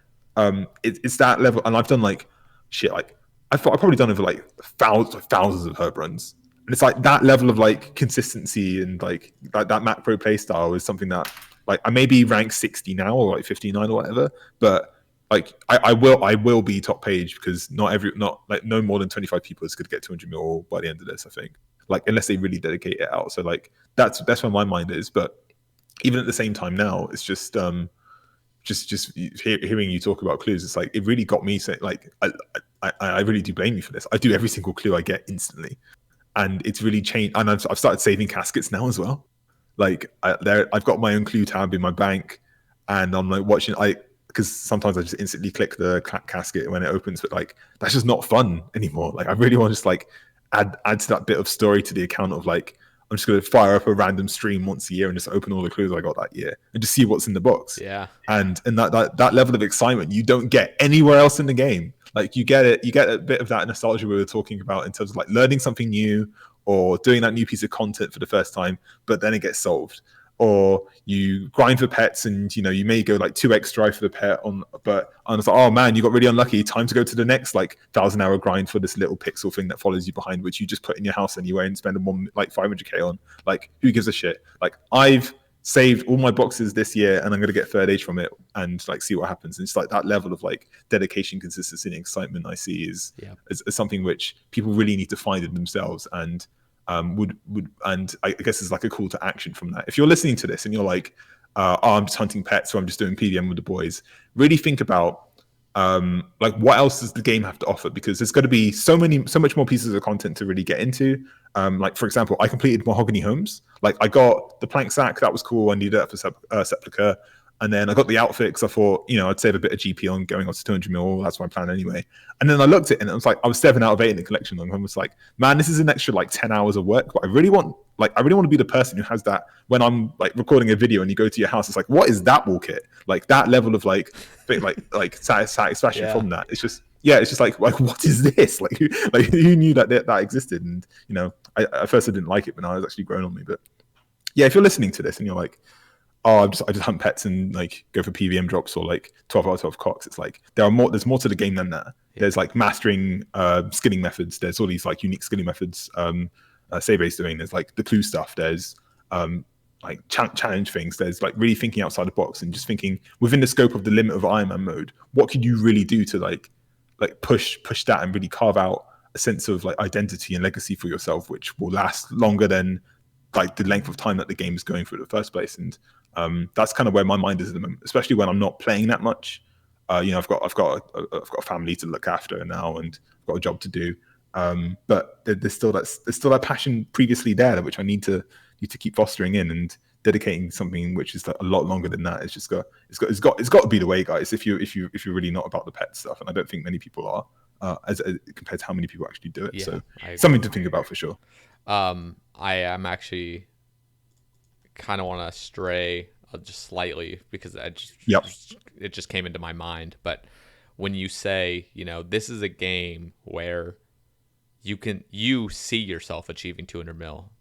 it's that level, and I've done like shit. Like I've probably done over like thousands of herb runs. And it's like that level of like consistency and like that macro play style is something that like I may be ranked 60 now or like 59 or whatever, but like I will be top page, because no more than 25 people is going to get 200 mil by the end of this, I think, like unless they really dedicate it out. So like that's where my mind is. But even at the same time now, it's just hearing you talk about clues, it's like it really got me saying like I really do blame you for this. I do every single clue I get instantly. And it's really changed. And I've started saving caskets now as well. Like I've got my own clue tab in my bank, and I'm like watching. Because sometimes I just instantly click the casket when it opens, but like that's just not fun anymore. Like I really want to just like add to that bit of story to the account of like I'm just going to fire up a random stream once a year and just open all the clues I got that year and just see what's in the box. Yeah. And that level of excitement you don't get anywhere else in the game. Like you get a bit of that nostalgia we were talking about in terms of like learning something new or doing that new piece of content for the first time, but then it gets solved. Or you grind for pets and you may go like 2x drive for the pet but it's like, oh man, you got really unlucky, time to go to the next like 1,000-hour grind for this little pixel thing that follows you behind, which you just put in your house anyway and spend like 500k on. Like, who gives a shit? Like, I've saved all my boxes this year and I'm going to get Third Age from it and like see what happens. And it's like that level of like dedication, consistency, and excitement I see is something which people really need to find in themselves, and and I guess it's like a call to action from that. If you're listening to this and you're like, I'm just hunting pets, or I'm just doing PVM with the boys, really think about like what else does the game have to offer, because there's going to be so much more pieces of content to really get into. Like for example, I completed Mahogany Homes. Like I got the plank sack, that was cool. I needed that for Sepulchre. And then I got the outfit because I thought, I'd save a bit of GP on going up to 200 mil. That's my plan anyway. And then I looked at it and it was like, I was 7 out of 8 in the collection. And I was like, man, this is an extra like 10 hours of work. But I really want to be the person who has that when I'm like recording a video and you go to your house. It's like, what is that wall kit? Like that level of like satisfaction from that. It's just like what is this? Like who knew that existed? And I at first I didn't like it, but now it's actually grown on me. But yeah, if you're listening to this and you're like, oh, I just hunt pets and like go for PVM drops or like 12 out of 12 cocks. It's like there's more to the game than that. Yeah. There's like mastering skilling methods. There's all these like unique skilling methods Sae Bae's doing. There's like the clue stuff. There's like challenge things. There's like really thinking outside the box and just thinking within the scope of the limit of Ironman mode. What could you really do to like push that and really carve out a sense of like identity and legacy for yourself, which will last longer than like the length of time that the game is going for in the first place. And that's kind of where my mind is at the moment, especially when I'm not playing that much. I've got a family to look after now, and I've got a job to do. But there's still that passion previously there, which I need to keep fostering in and dedicating something which is a lot longer than that. It's got to be the way, guys. If you're really not about the pet stuff, and I don't think many people are, as compared to how many people actually do it. Yeah, so something to think about for sure. I am actually kind of want to stray just slightly because it just came into my mind. But when you say, this is a game where you see yourself achieving 200 mil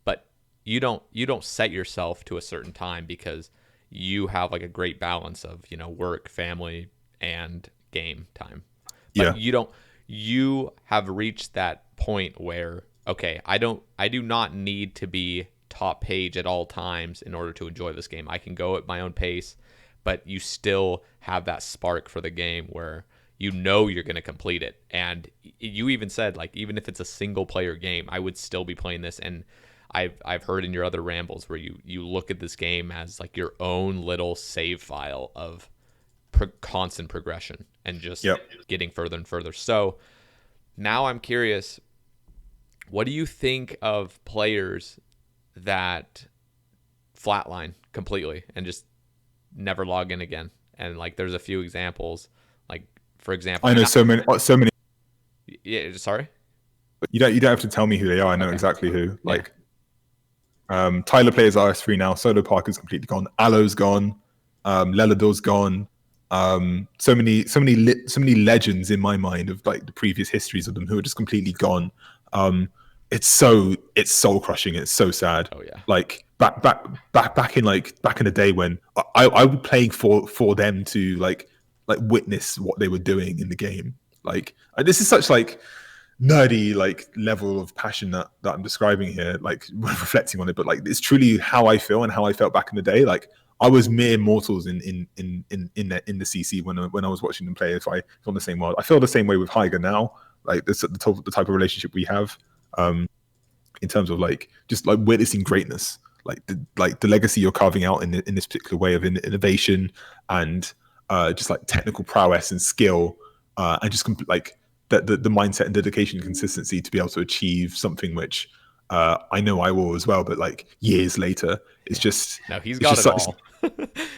but you don't set yourself to a certain time because you have like a great balance of, work, family, and game time. But you have reached that point where, okay, I do not need to be top page at all times in order to enjoy this game. I can go at my own pace, but you still have that spark for the game where you're going to complete it. And you even said, like, even if it's a single player game, I would still be playing this. And I've heard in your other rambles where you look at this game as like your own little save file of constant progression and just getting further and further. So now I'm curious, what do you think of players that flatline completely and just never log in again? And like, there's a few examples. Like, for example, I know so many. Yeah, sorry. You don't have to tell me who they are. I know exactly who. Like, Tyler plays RS3 now. Solo Parker's completely gone. Alo's gone. Lelador's gone. So many legends in my mind of like the previous histories of them who are just completely gone. It's soul crushing. It's so sad. Oh yeah. Like back in the day when I was playing for them to like witness what they were doing in the game. Like, this is such like nerdy like level of passion that I'm describing here, like reflecting on it, but like it's truly how I feel and how I felt back in the day. Like, I was mere mortals in the CC when I was watching them play. If I on the same world, I feel the same way with Hyger now. Like, the type of relationship we have, in terms of like just like witnessing greatness, like the legacy you're carving out in this particular way of innovation and just like technical prowess and skill, and just like the mindset and dedication and consistency to be able to achieve something which I know I will as well, but like years later, it's just no, he's got it all.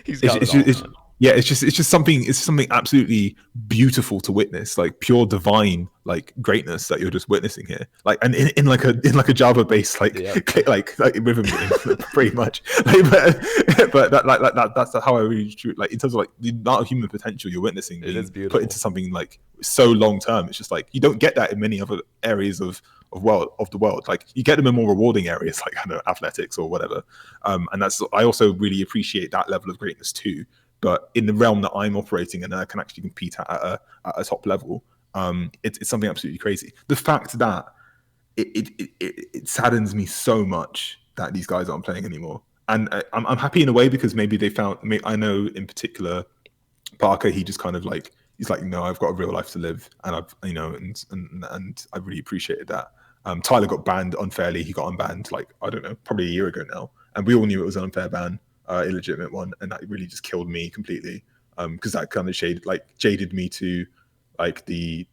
He's got it all. It's just something absolutely beautiful to witness, like pure divine like greatness that you're just witnessing here, like, and in like a Java based like rhythm game, pretty much. Like, but that's how I really like in terms of like the amount of human potential you're witnessing being put into something like so long term. It's just like you don't get that in many other areas of the world. Like, you get them in more rewarding areas like, I don't know, athletics or whatever, and I also really appreciate that level of greatness too. But in the realm that I'm operating in, and I can actually compete at a top level, it's something absolutely crazy. The fact that it saddens me so much that these guys aren't playing anymore, and I'm happy in a way because maybe they found. I know in particular, Parker, he just kind of like, he's like, no, I've got a real life to live, and I've and I really appreciated that. Tyler got banned unfairly. He got unbanned like, I don't know, probably a year ago now, and we all knew it was an unfair ban. Illegitimate one, and that really just killed me completely, because that kind of jaded me to like the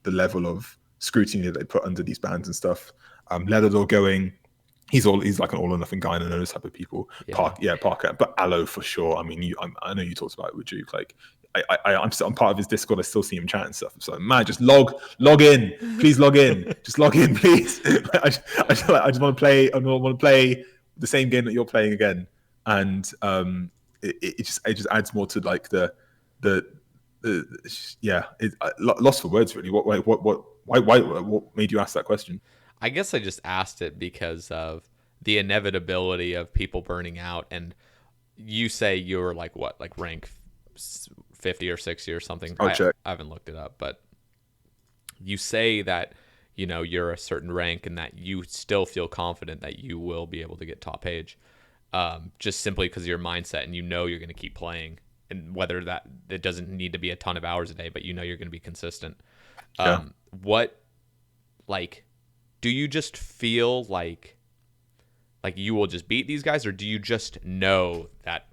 level of scrutiny that they put under these bans and stuff. Leatherdoor going, he's like an all or nothing guy, and I know those type of people. Parker, but Alo for sure. I mean, I know you talked about it with Duke. Like, I'm part of his Discord. I still see him chat and stuff. So, man, just log in, please log in, just log in, please. I just want to play. I want to play the same game that you're playing again. And it just adds more to like lost for words really. What made you ask that question? I guess I just asked it because of the inevitability of people burning out. And you say you're like what, like rank 50 or 60 or something. I'll check. I haven't looked it up, but you say that you're a certain rank and that you still feel confident that you will be able to get top page. Just simply because of your mindset, and you're going to keep playing, and whether that it doesn't need to be a ton of hours a day, but you're going to be consistent. What, like, do you just feel like like you will just beat these guys, or do you just know that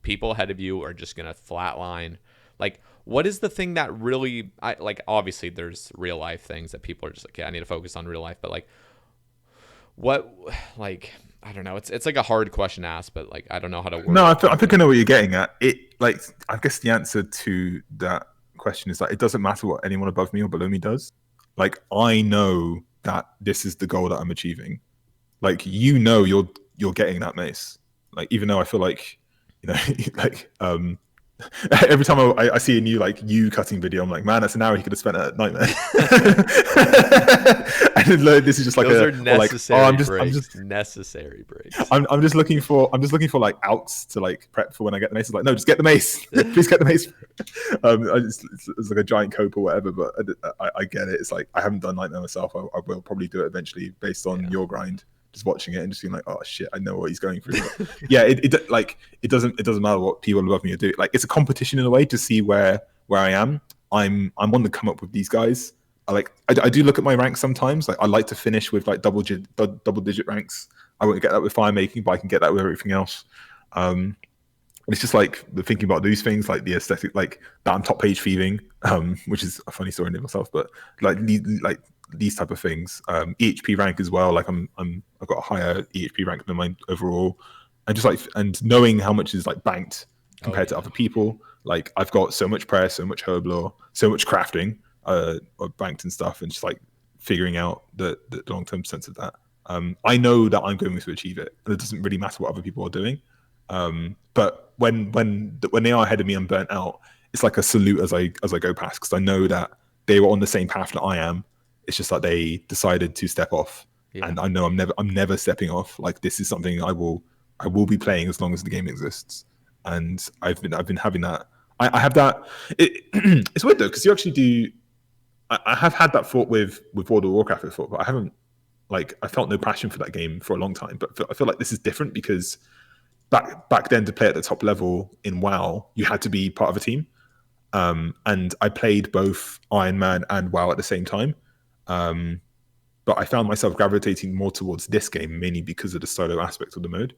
people ahead of you are just gonna flatline? Like, what is the thing that really, I like? Obviously, there's real life things that people are just like, yeah, I need to focus on real life. But like, what, like, I don't know. It's like a hard question to ask, but like, I don't know how to word No, it I think I properly. know what you're getting at. It like I guess the answer to that question is that it doesn't matter what anyone above me or below me does. Like I know that this is the goal that I'm achieving. Like you're getting that mace. Like even though I feel like like every time I see a new like you cutting video, I'm like, man, that's an hour he could have spent at Nightmare. And like, this is just like Those are or like, oh, necessary breaks. Necessary breaks. I'm just looking for like outs to like prep for when I get the mace. It's like, no, just get the mace. Please get the mace. It's like a giant cope or whatever, but I get it. It's like I haven't done Nightmare myself. I will probably do it eventually based on your grind. Just watching it and just being like, oh shit, I know what he's going through. But yeah, it doesn't matter what people above me are doing. Like it's a competition in a way to see where I am. I'm on the come up with these guys. I do look at my ranks sometimes. Like I like to finish with like double digit ranks. I won't get that with fire making, but I can get that with everything else. It's just like the thinking about these things, like the aesthetic, like that I'm top page thieving, which is a funny story in myself, but like these type of things. EHP rank as well. Like I've got a higher EHP rank than mine overall, and just like and knowing how much is like banked compared to other people. Like I've got so much prayer, so much herb lore, so much crafting, banked and stuff, and just like figuring out the long term sense of that. I know that I'm going to achieve it, and it doesn't really matter what other people are doing. But when they are ahead of me and burnt out, it's like a salute as I go past, because I know that they were on the same path that I am. It's just that they decided to step off, and I know I'm never stepping off. Like this is something I will be playing as long as the game exists, and I've been having that. I have that. It's weird though, because you actually do. I have had that thought with World of Warcraft before, but I haven't. Like I felt no passion for that game for a long time, but I feel like this is different because back then to play at the top level in WoW, you had to be part of a team. And I played both Ironman and WoW at the same time. But I found myself gravitating more towards this game mainly because of the solo aspect of the mode.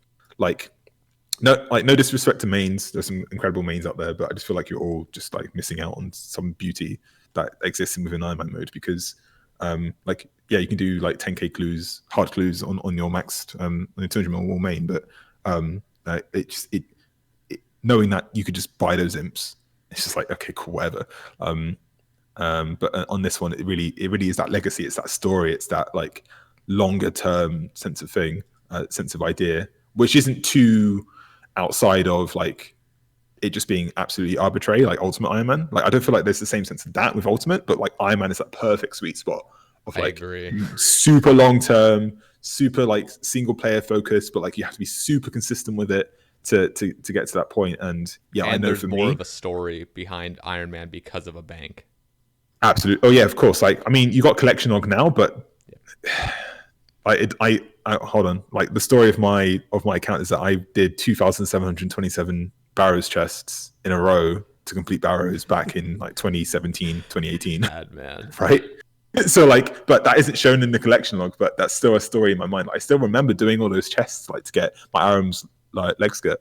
No disrespect to mains. There's some incredible mains out there, but I just feel like you're all just like missing out on some beauty that exists within Ironman mode because you can do like 10k clues, hard clues on your maxed on your 200 mil main, but knowing that you could just buy those imps, it's just like okay, cool, whatever. But on this one, it really is that legacy. It's that story. It's that like longer term sense of thing, sense of idea, which isn't too outside of like it just being absolutely arbitrary, like Ultimate Iron Man. Like I don't feel like there's the same sense of that with Ultimate, but like Iron Man is that perfect sweet spot of like super long term, super like single player focused, but like you have to be super consistent with it to get to that point. And I know there's for more me, of a story behind Iron Man because of a bank. Absolutely. Oh yeah, of course. Like I mean, you got collection log now, but I hold on. Like the story of my account is that I did 2,727 Barrows chests in a row to complete Barrows back in like 2017, 2018. Bad man. Right. So like, but that isn't shown in the collection log, but that's still a story in my mind. I still remember doing all those chests like to get my Aram's like leg skirt.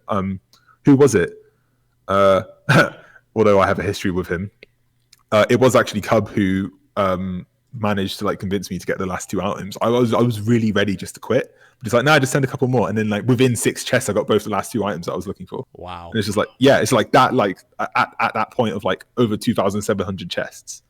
Who was it? Although I have a history with him. It was actually Cub who managed to like convince me to get the last 2 items. I was really ready just to quit. But it's like, no, just send a couple more. And then like within 6 chests, I got both the last 2 items that I was looking for. Wow. And it's just like, yeah, it's like that, like at that point of like over 2,700 chests.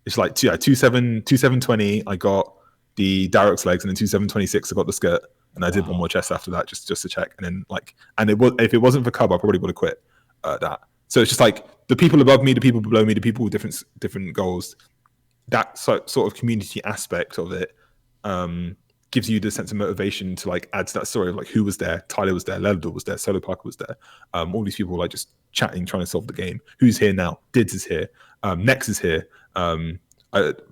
It's like 2720, I got the Darrock's legs, and then 2726, I got the skirt. And I did one more chest after that just to check. And then like, and if it wasn't for Cub, I probably would have quit that. So it's just like the people above me, the people below me, the people with different goals. That sort of community aspect of it gives you the sense of motivation to like add to that story of like who was there. Tyler was there, Leldor was there, Solo Parker was there. All these people like just chatting, trying to solve the game. Who's here now? Dids is here. Nex is here.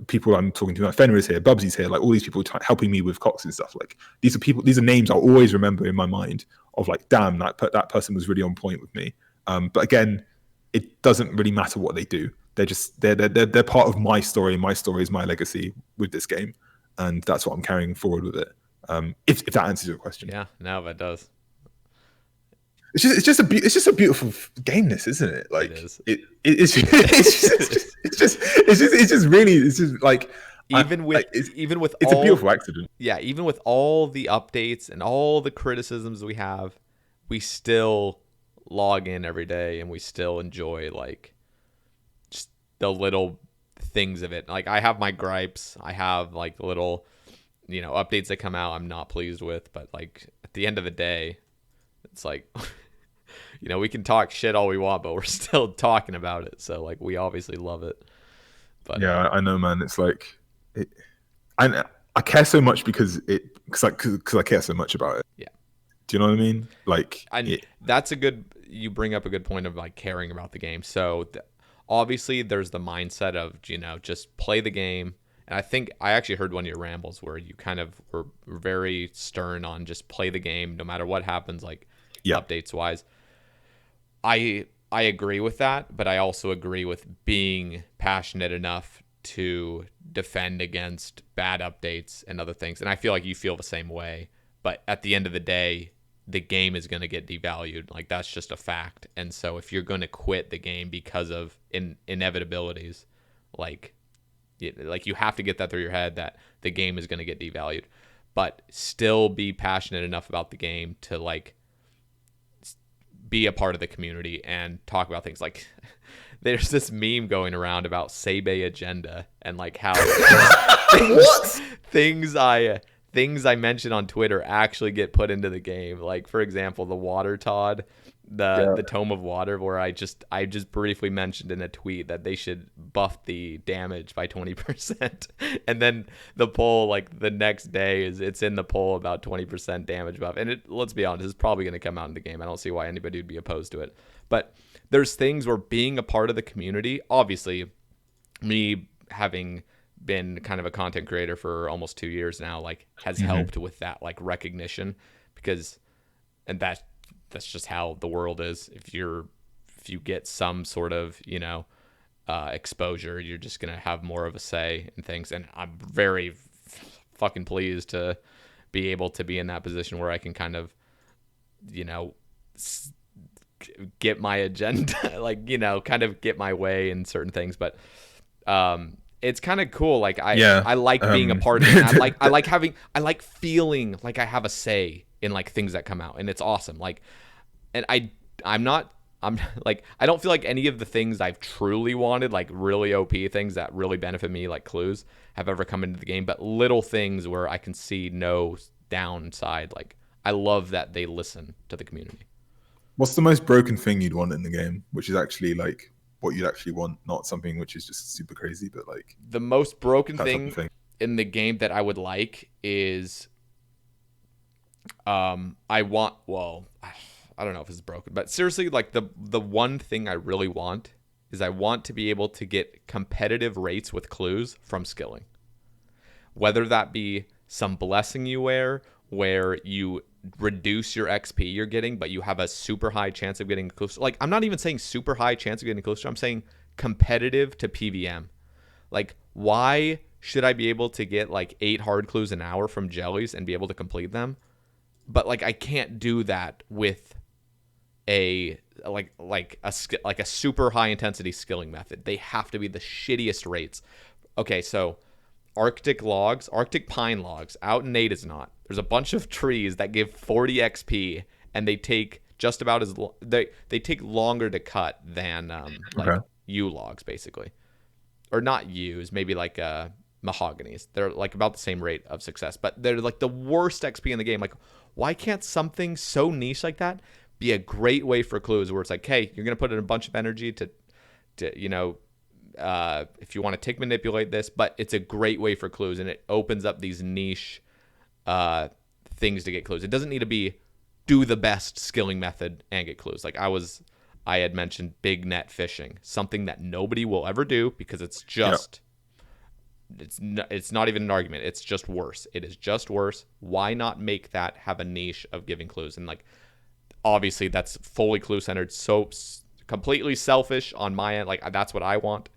People I'm talking to, like Fenrir is here, Bubsy's here. Like all these people helping me with Cox and stuff. Like these are names I'll always remember in my mind of like, damn, that person was really on point with me. But again, it doesn't really matter what they do. They're part of my story. My story is my legacy with this game, and that's what I'm carrying forward with it. If that answers your question. Yeah, now that does. It's just a beautiful game, this, isn't it? It Like is. it's just really, it's just like, Even with it's a all beautiful accident. yeah, even with all the updates and all the criticisms we have, we still log in every day and we still enjoy like just the little things of it. Like I have my gripes, I have like little, updates that come out I'm not pleased with, but like at the end of the day, it's like we can talk shit all we want, but we're still talking about it. So like we obviously love it. But Yeah, I know, man. It's like, I care so much because I care so much about it. yeah. Do you know what I mean? Like, And that's you bring up a good point of like caring about the game. So obviously there's the mindset of, just play the game. And I think I actually heard one of your rambles where you kind of were very stern on just play the game no matter what happens, like updates wise. I agree with that, but I also agree with being passionate enough to defend against bad updates and other things. And I feel like you feel the same way. But at the end of the day, the game is going to get devalued. Like that's just a fact. And so if you're going to quit the game because of inevitabilities, like you have to get that through your head that the game is going to get devalued, but still be passionate enough about the game to like be a part of the community and talk about things. Like there's this meme going around about Sae Bae agenda and like how things I mention on Twitter actually get put into the game. Like for example, the water Todd, the Tome of Water, where I just briefly mentioned in a tweet that they should buff the damage by 20%. And then the poll like the next day it's in the poll about 20% damage buff. And let's be honest, it's probably going to come out in the game. I don't see why anybody would be opposed to it. But there's things where being a part of the community, obviously me having been kind of a content creator for almost 2 years now, like has helped with that like recognition, because that's just how the world is. If you get some sort of exposure, you're just gonna have more of a say in things. And I'm very fucking pleased to be able to be in that position where I can kind of get my agenda, like kind of get my way in certain things. But it's kind of cool. Like I like being a part of it. I like feeling like I have a say in like things that come out, and it's awesome. Like, and I'm like, I don't feel like any of the things I've truly wanted, like really OP things that really benefit me, like clues, have ever come into the game. But little things where I can see no downside. Like I love that they listen to the community. What's the most broken thing you'd want in the game, which is actually like what you'd actually want, not something which is just super crazy, but like the most broken thing in the game that I would like is I don't know if it's broken, but seriously, like the one thing I really want is I want to be able to get competitive rates with clues from skilling. Whether that be some blessing you wear where you reduce your XP you're getting, but you have a super high chance of getting a clue. Like I'm not even saying super high chance of getting a clue. I'm saying competitive to PVM. Like why should I be able to get like 8 hard clues an hour from jellies and be able to complete them? But like I can't do that with a super high intensity skilling method. They have to be the shittiest rates. Okay, so Arctic pine logs out in Nate is not. There's a bunch of trees that give 40 XP, and they take just about as they take longer to cut than yew logs basically, or not yews, maybe like mahoganies. They're like about the same rate of success, but they're like the worst XP in the game. Like, why can't something so niche like that be a great way for clues where it's like, hey, you're gonna put in a bunch of energy to if you want to tick manipulate this, but it's a great way for clues, and it opens up these niche things to get clues. It doesn't need to be do the best skilling method and get clues. Like I had mentioned big net fishing, something that nobody will ever do because it's just it's not even an argument. It's just worse. It is just worse. Why not make that have a niche of giving clues? And like obviously that's fully clue centered, so completely selfish on my end. Like that's what I want.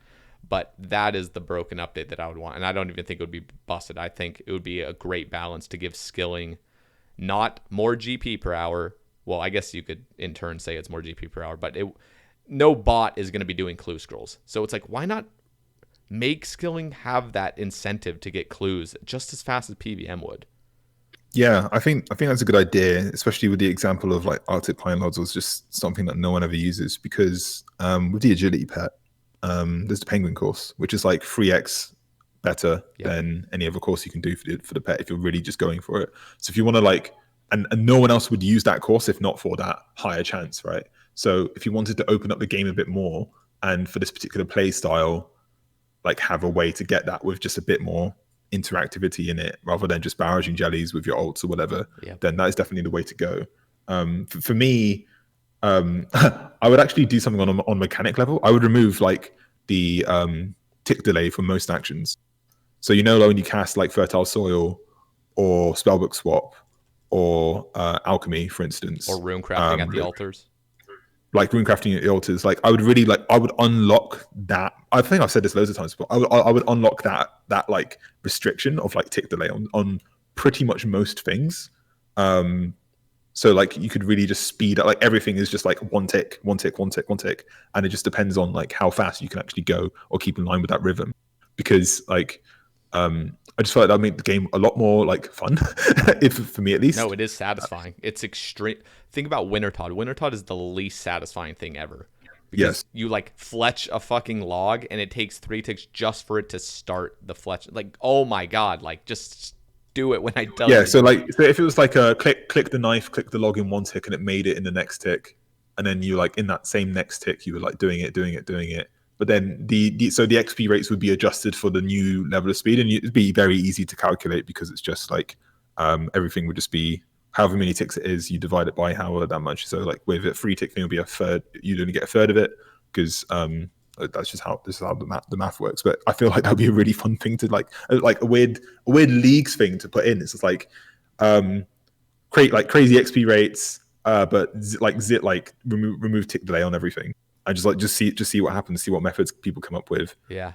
But that is the broken update that I would want. And I don't even think it would be busted. I think it would be a great balance to give skilling not more GP per hour. Well, I guess you could in turn say it's more GP per hour, but no bot is going to be doing clue scrolls. So it's like, why not make skilling have that incentive to get clues just as fast as PVM would? Yeah, I think that's a good idea, especially with the example of like Arctic Pine Lords was just something that no one ever uses because with the agility pet, there's the Penguin course, which is like 3x better than any other course you can do for the pet if you're really just going for it. So if you want to like, and no one else would use that course if not for that higher chance, right? So if you wanted to open up the game a bit more and for this particular play style, like have a way to get that with just a bit more interactivity in it rather than just barraging jellies with your ults or whatever, then that is definitely the way to go. For me, I would actually do something on mechanic level. I would remove like the tick delay from most actions. So when you cast like Fertile Soil or Spellbook Swap or Alchemy, for instance, or rune crafting at the altars. Like rune crafting at the altars, like I would unlock that. I think I've said this loads of times, but I would unlock that like restriction of like tick delay on pretty much most things. So like you could really just speed up, like everything is just like one tick, one tick, one tick, one tick, and it just depends on like how fast you can actually go or keep in line with that rhythm. Because like I just feel like that would make the game a lot more like fun, if for me at least. No, it is satisfying. It's extreme. Think about Wintertodt. Wintertodt is the least satisfying thing ever. Because you like fletch a fucking log and it takes 3 ticks just for it to start the fletch. Like, oh my god, like just do it when I tell you. Yeah, so if it was like a click the knife, click the log in one tick and it made it in the next tick, and then you like in that same next tick you were like doing it. But then the XP rates would be adjusted for the new level of speed, and it'd be very easy to calculate because it's just like everything would just be however many ticks it is, you divide it by however that much. So like with a 3 tick thing, it'll be a third. You'd only get a third of it because that's just how the math works. But I feel like that'd be a really fun thing to like a weird leagues thing to put in. It's just like create like crazy XP rates, but remove tick delay on everything. I just see what happens, see what methods people come up with. Yeah.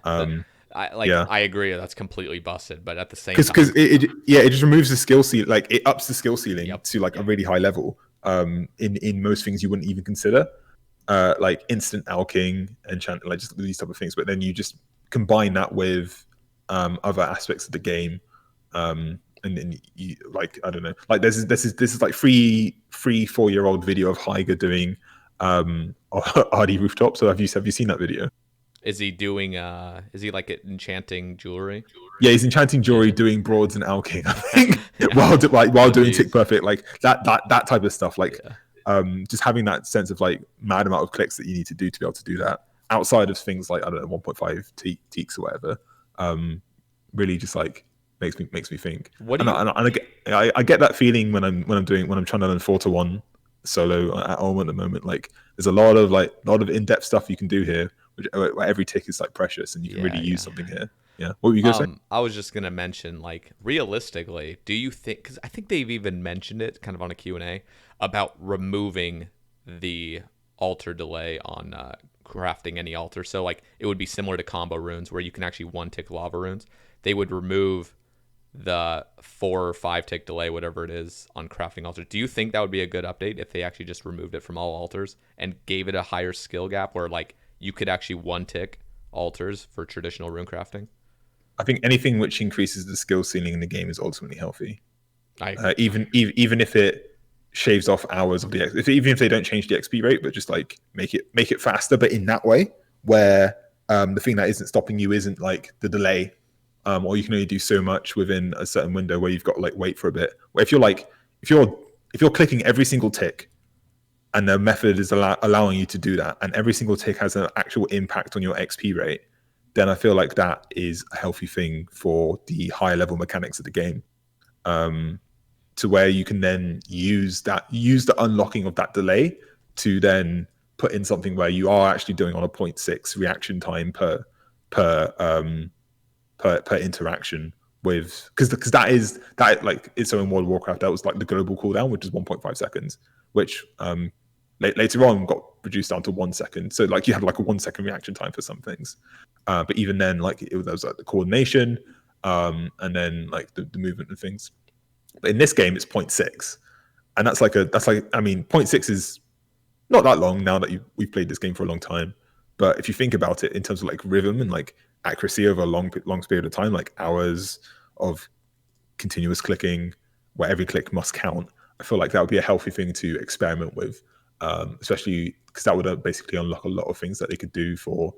I agree. That's completely busted, but at the same time, because it just removes the skill ceiling, like it ups the skill ceiling to like a really high level. In most things you wouldn't even consider, like instant alking, enchant, like just these type of things. But then you just combine that with other aspects of the game, and then you like I don't know, like this is like 4-year-old video of Hyger doing RD rooftop. So have you seen that video? Is he doing is he like enchanting jewelry? Yeah, he's enchanting jewelry, doing broads and alking, I think, while doing tick perfect, like that type of stuff. Like just having that sense of like mad amount of clicks that you need to do to be able to do that outside of things like I don't know 1.5 teaks or whatever. Really just like makes me think. I get that feeling when I'm trying to learn 4-1 solo at home at the moment. Like there's a lot of in-depth stuff you can do here, where every tick is like precious and you can really use something here. Yeah. What were you gonna say? I was just gonna mention, like, realistically, do you think? Because I think they've even mentioned it, kind of on a Q&A, about removing the altar delay on crafting any altar. So like it would be similar to combo runes, where you can actually 1-tick lava runes. They would remove the 4 or 5 tick delay, whatever it is, on crafting altars. Do you think that would be a good update if they actually just removed it from all altars and gave it a higher skill gap, where like you could actually 1-tick altars for traditional rune crafting? I think anything which increases the skill ceiling in the game is ultimately healthy. Even if it shaves off hours of even if they don't change the XP rate, but just like make it faster, but in that way where the thing that isn't stopping you isn't like the delay, or you can only do so much within a certain window where you've got to like wait for a bit. Where if you're clicking every single tick, and the method is allowing you to do that, and every single tick has an actual impact on your XP rate, then I feel like that is a healthy thing for the higher level mechanics of the game, to where you can then use the unlocking of that delay to then put in something where you are actually doing on a 0.6 reaction time per interaction with, because that like it's so in World of Warcraft that was like the global cooldown, which is 1.5 seconds, which later on got reduced down to 1 second. So like you had like a 1 second reaction time for some things. But even then, like there was like the coordination, and then like the movement and things. But in this game, it's 0.6, and that's like I mean, 0.6 is not that long now that we've played this game for a long time. But if you think about it in terms of like rhythm and like accuracy over a long period of time, like hours of continuous clicking where every click must count, I feel like that would be a healthy thing to experiment with, especially because that would basically unlock a lot of things that they could do for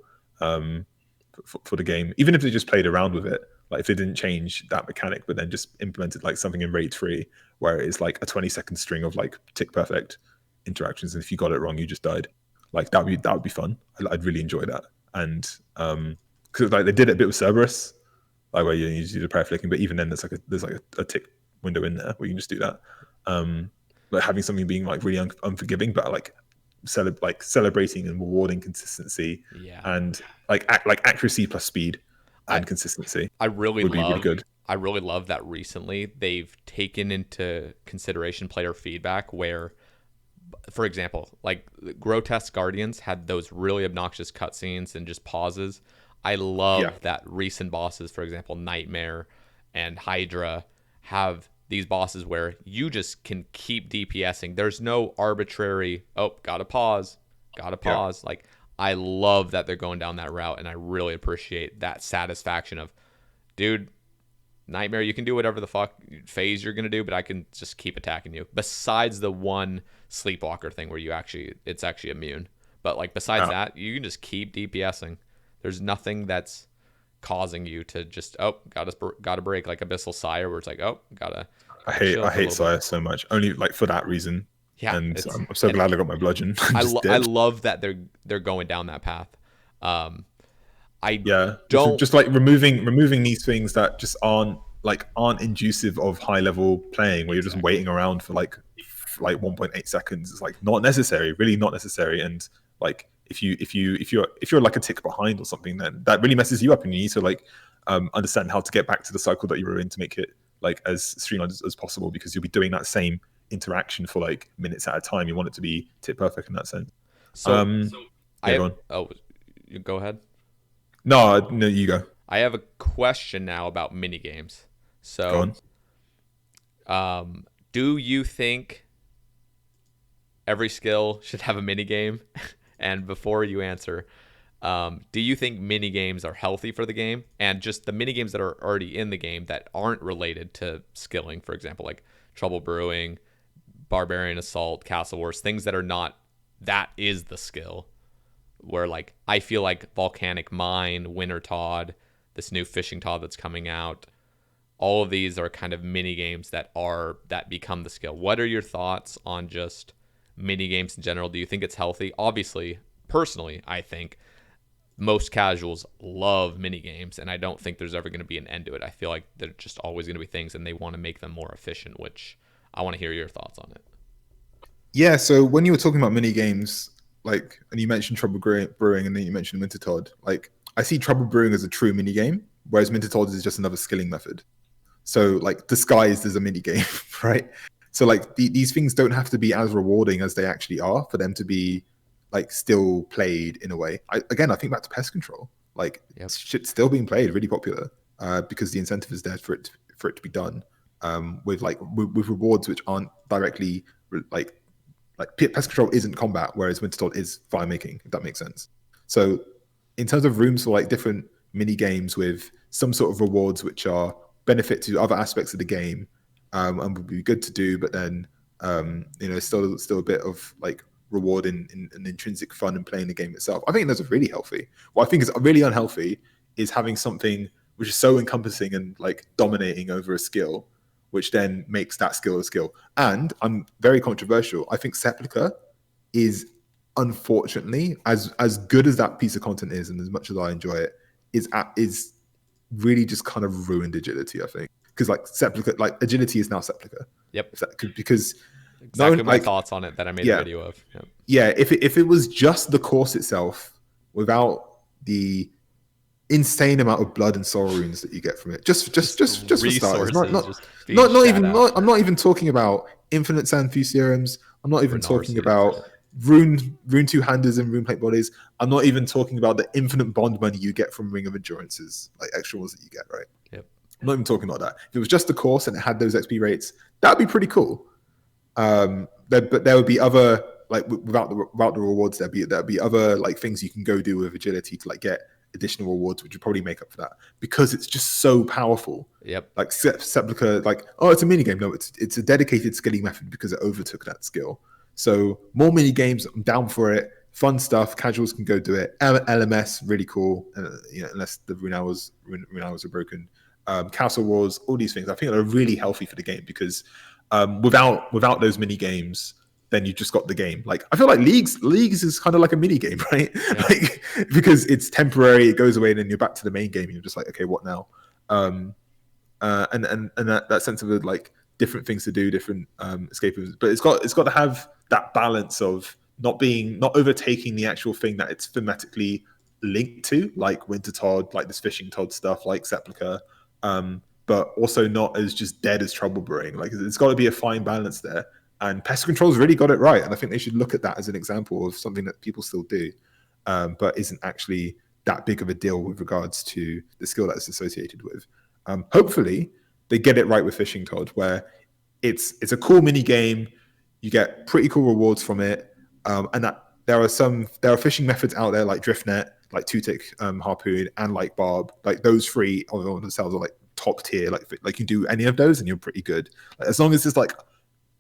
the game, even if they just played around with it. Like if they didn't change that mechanic, but then just implemented like something in RAID 3 where it is like a 20-second string of like tick perfect interactions, and if you got it wrong, you just died. Like that would be fun. I'd really enjoy that. And because like they did it a bit with Cerberus, like where you do the prayer flicking, but even then there's like a tick window in there where you can just do that. But having something being like really unforgiving, but like celebrating and rewarding consistency, and like accuracy plus speed and consistency. I really would be really good. I really love that recently they've taken into consideration player feedback where, for example, like Grotesque Guardians had those really obnoxious cutscenes and just pauses. I love that recent bosses, for example, Nightmare and Hydra, have these bosses where you just can keep DPSing. There's no arbitrary, gotta pause. Like, I love that they're going down that route, and I really appreciate that satisfaction of, dude, Nightmare, you can do whatever the fuck phase you're gonna do, but I can just keep attacking you. Besides the one Sleepwalker thing where it's actually immune. But like besides that, you can just keep DPSing. There's nothing that's causing you to just gotta break, like Abyssal Sire, where it's like I hate Sire so much, only like for that reason. Yeah, and I'm so glad I got my bludgeon. I love that they're going down that path. Just like removing these things that just aren't inducive of high level playing, where you're just waiting around for like 1.8 seconds. It's like not necessary, really not necessary. And like if you're like a tick behind or something, then that really messes you up, and you need to like understand how to get back to the cycle that you were in to make it like as streamlined as possible, because you'll be doing that same interaction for like minutes at a time. You want it to be tick perfect in that sense. You go ahead. No, you go. I have a question now about mini games. So, do you think every skill should have a mini game? And before you answer, do you think mini games are healthy for the game? And just the mini games that are already in the game that aren't related to skilling, for example, like Trouble Brewing, Barbarian Assault, Castle Wars, things that are not, that is the skill. Where like I feel like Volcanic Mine, Winter Todd, this new Fishing Todd that's coming out, all of these are kind of mini games that become the skill. What are your thoughts on just mini games in general? Do you think it's healthy? Obviously, personally, I think most casuals love mini games, and I don't think there's ever going to be an end to it. I feel like they're just always going to be things, and they want to make them more efficient, which I want to hear your thoughts on it. Yeah, so when you were talking about mini games, like, and you mentioned Trouble Brewing, and then you mentioned Winter Todd, like, I see Trouble Brewing as a true mini game, whereas Winter Todd is just another skilling method. So, like, disguised as a mini game, right? So, like, these things don't have to be as rewarding as they actually are for them to be, like, still played in a way. I think back to Pest Control. Like, shit's still being played, really popular, because the incentive is there for it to be done, with rewards which aren't directly like Pest Control isn't combat, whereas Winter Todd is fire making, if that makes sense. So in terms of rooms for like different mini games with some sort of rewards which are benefit to other aspects of the game, and would be good to do, but then still a bit of like reward in an intrinsic fun in playing the game itself. I think those are really healthy. What I think is really unhealthy is having something which is so encompassing and like dominating over a skill, which then makes that skill a skill. And I'm very controversial. I think Sepulchre is, unfortunately, as good as that piece of content is, and as much as I enjoy it, is really just kind of ruined agility, I think. Because like Sepulchre, like agility is now Sepulchre. Yep. Because exactly my thoughts on it that I made a video of. Yep. Yeah, if it was just the course itself, without the insane amount of blood and soul runes that you get from it, just for starters. I'm not even talking about infinite Sanfu serums. I'm not even talking about rune two-handers and rune plate bodies. I'm not even talking about the infinite bond money you get from Ring of Endurances, like extra ones that you get, right? Yep. I'm not even talking about that. If it was just the course and it had those XP rates, that'd be pretty cool. But there would be other, like, without the rewards, there'd be other like things you can go do with agility to like get additional rewards, which would probably make up for that, because it's just so powerful. Yep. Like Sepulchre, like, oh, it's a mini game. No, it's a dedicated skilling method because it overtook that skill. So more mini games, I'm down for it. Fun stuff. Casuals can go do it. LMS, really cool. Unless the rune hours are broken. Castle Wars, all these things, I think are really healthy for the game, because without those mini games, then you just got the game. Like, I feel like leagues is kind of like a mini game, right? Yeah. Like, because it's temporary, it goes away, and then you're back to the main game. And you're just like, okay, what now? And that sense of like different things to do, different escapism. But it's got to have that balance of not overtaking the actual thing that it's thematically linked to, like Winter Todd, like this fishing Todd stuff, like Sepulchre, but also not as just dead as Trouble Brewing. Like, it's got to be a fine balance there. And Pest Control's really got it right, and I think they should look at that as an example of something that people still do, but isn't actually that big of a deal with regards to the skill that it's associated with. Hopefully, they get it right with Fishing Todd, where it's a cool mini game, you get pretty cool rewards from it, and that there are fishing methods out there like drift net, like two-tick harpoon, and like barb. Like, those three on themselves are like top tier. Like you can do any of those, and you're pretty good. Like, as long as it's like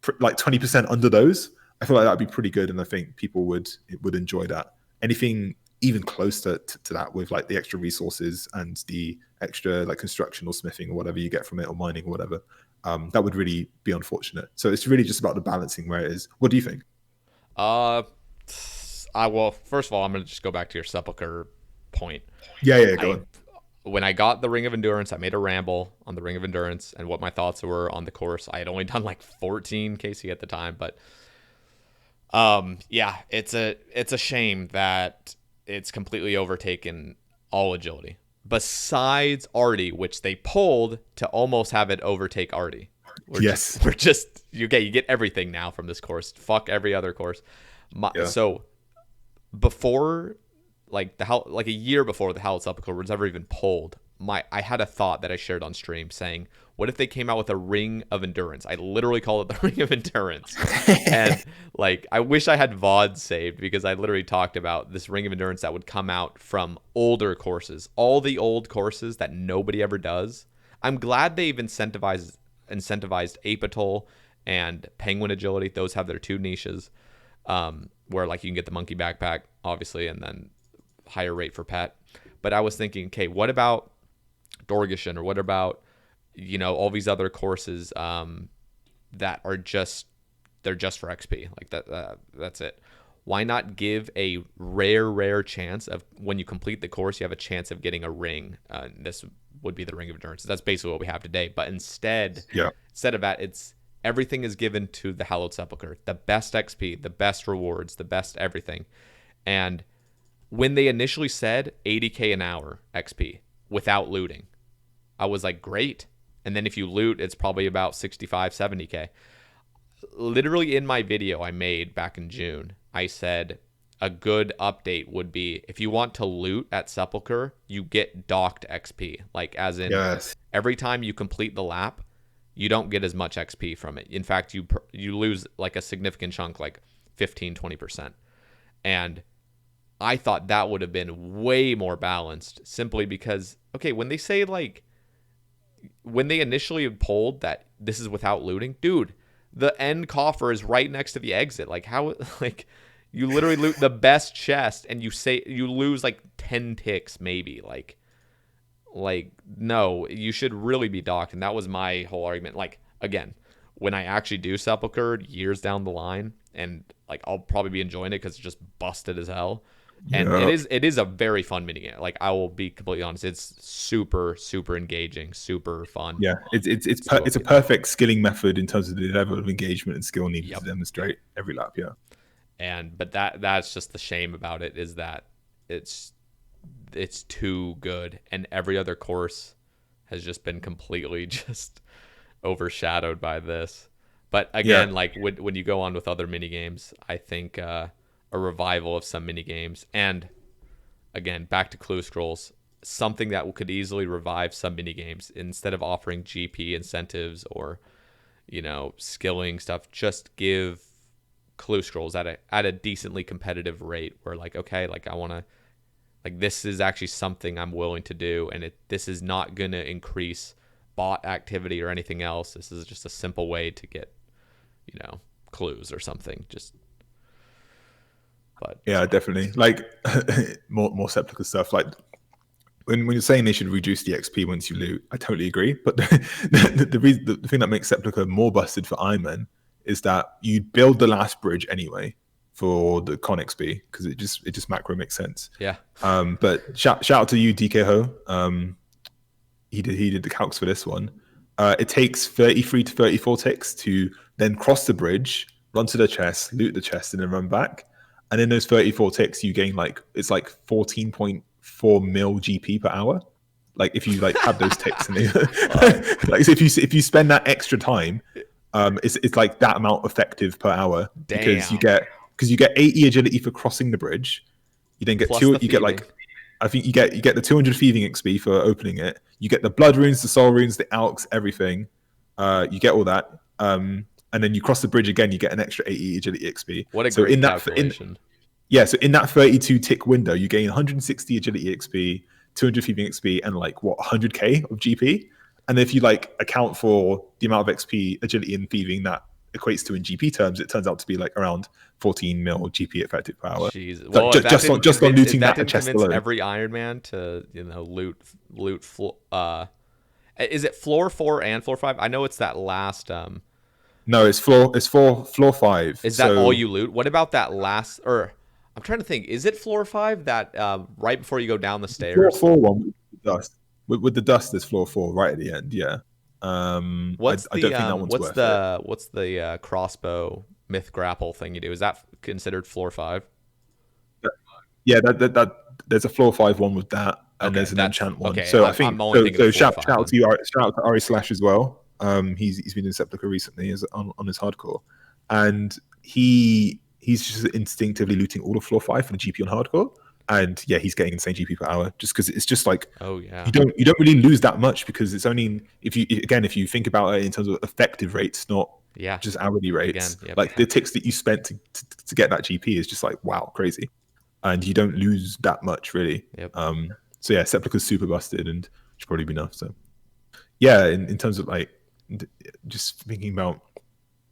20% under those, I feel like that'd be pretty good, and I think people would enjoy that. Anything even close to that, with like the extra resources and the extra like construction or smithing or whatever you get from it, or mining or whatever, that would really be unfortunate. So it's really just about the balancing where it is. What do you think? Well, first of all, I'm gonna just go back to your Sepulchre point. Yeah, go on. When I got the Ring of Endurance, I made a ramble on the Ring of Endurance and what my thoughts were on the course. I had only done like 14 KC at the time, but yeah, it's a shame that it's completely overtaken all agility. Besides Artie, which they pulled to almost have it overtake Artie. You get everything now from this course. Fuck every other course. So before, like a year before the Hallowed Sepulchre was ever even pulled, I had a thought that I shared on stream saying, what if they came out with a Ring of Endurance? I literally call it the Ring of Endurance. And like, I wish I had VOD saved, because I literally talked about this Ring of Endurance that would come out from older courses, all the old courses that nobody ever does. I'm glad they've incentivized Apatol and Penguin Agility. Those have their two niches, where like you can get the monkey backpack, obviously, and then higher rate for pet. But I was thinking, okay, what about Dorgeshin, or what about, all these other courses that are just for XP, like that's it. Why not give a rare chance of, when you complete the course, you have a chance of getting a ring? This would be the Ring of Endurance. That's basically what we have today. But instead of that, it's everything is given to the Hallowed Sepulchre, the best XP, the best rewards, the best everything. And when they initially said 80k an hour XP without looting, I was like, great. And then if you loot, it's probably about 65, 70k. Literally in my video I made back in June, I said a good update would be, if you want to loot at Sepulchre, you get docked XP. Like, as in, every time you complete the lap, you don't get as much XP from it. In fact, you lose like a significant chunk, like 15, 20%. And I thought that would have been way more balanced, simply because, okay, when they initially polled that this is without looting, dude, the end coffer is right next to the exit. Like, how, like, you literally loot the best chest and you lose like 10 ticks maybe. Like no, you should really be docked. And that was my whole argument. Like, again, when I actually do Sepulchre years down the line, and like, I'll probably be enjoying it because it's just busted as hell. And it is a very fun minigame. Like, I will be completely honest, it's super, super engaging, super fun. Yeah, it's a perfect skilling method in terms of the level of engagement and skill needed to demonstrate every lap. Yeah, but that's just the shame about it, is that it's too good, and every other course has just been completely just overshadowed by this. But again, like when you go on with other mini games, I think a revival of some mini games. And again, back to Clue Scrolls, something that could easily revive some mini games instead of offering GP incentives or, skilling stuff. Just give Clue Scrolls at a decently competitive rate where like, okay, like I want to, like this is actually something I'm willing to do, and this is not going to increase bot activity or anything else. This is just a simple way to get, clues or something. But yeah, definitely. Like more Sepulchre stuff. Like when you're saying they should reduce the XP once you loot, I totally agree. But the thing that makes Sepulchre more busted for Ironman is that you build the last bridge anyway for the con XP because it just macro makes sense. Yeah. But shout out to you, DK Ho. He did the calcs for this one. It takes 33 to 34 ticks to then cross the bridge, run to the chest, loot the chest, and then run back. And in those 34 ticks, you gain it's like 14.4 mil GP per hour. Like if you like have those ticks, and like so if you spend that extra time, it's like that amount effective per hour. Damn. Because you get 80 agility for crossing the bridge. You then get Plus two. the You get thieving. like, I think you get the 200 thieving XP for opening it. You get the blood runes, the soul runes, the alks, everything. You get all that. And then you cross the bridge again. You get an extra 80 agility XP. What a great calculation. So in that 32 tick window, you gain 160 agility XP, 200 thieving XP, and like 100k of GP. And if you like account for the amount of XP, agility, and thieving that equates to in GP terms, it turns out to be like around 14 mil GP effective per hour. Jesus. So Well, just on looting that didn't chest convince alone. every Iron Man to loot. Is it floor 4 and floor 5? I know it's that last. No, it's floor 5. Is that all you loot? What about that last? Or I'm trying to think. Is it floor 5 that right before you go down the Floor stairs? 4 one with the dust. With the dust, there's floor 4 right at the end. Yeah. I don't think that one's worth it. What's the crossbow myth grapple thing you do? Is that considered floor 5? Yeah, that there's a floor 5 one with that, and Okay, there's an enchant one. okay, So I I'm think only thinking of shout 4 or 5 out to you, shout out to Ari Slash as well. He's been in Sepulchre recently on his hardcore, and he's just instinctively looting all of floor 5 for the GP on hardcore. And yeah, he's getting insane GP per hour just because it's just like, oh yeah, you don't really lose that much because it's only if you think about it in terms of effective rates, not just hourly rates. Again, like the ticks that you spent to get that GP is just like wow, crazy, and you don't lose that much really. Yep. So yeah, Sepulchre's super busted and should probably be enough. So yeah, in terms of like just thinking about.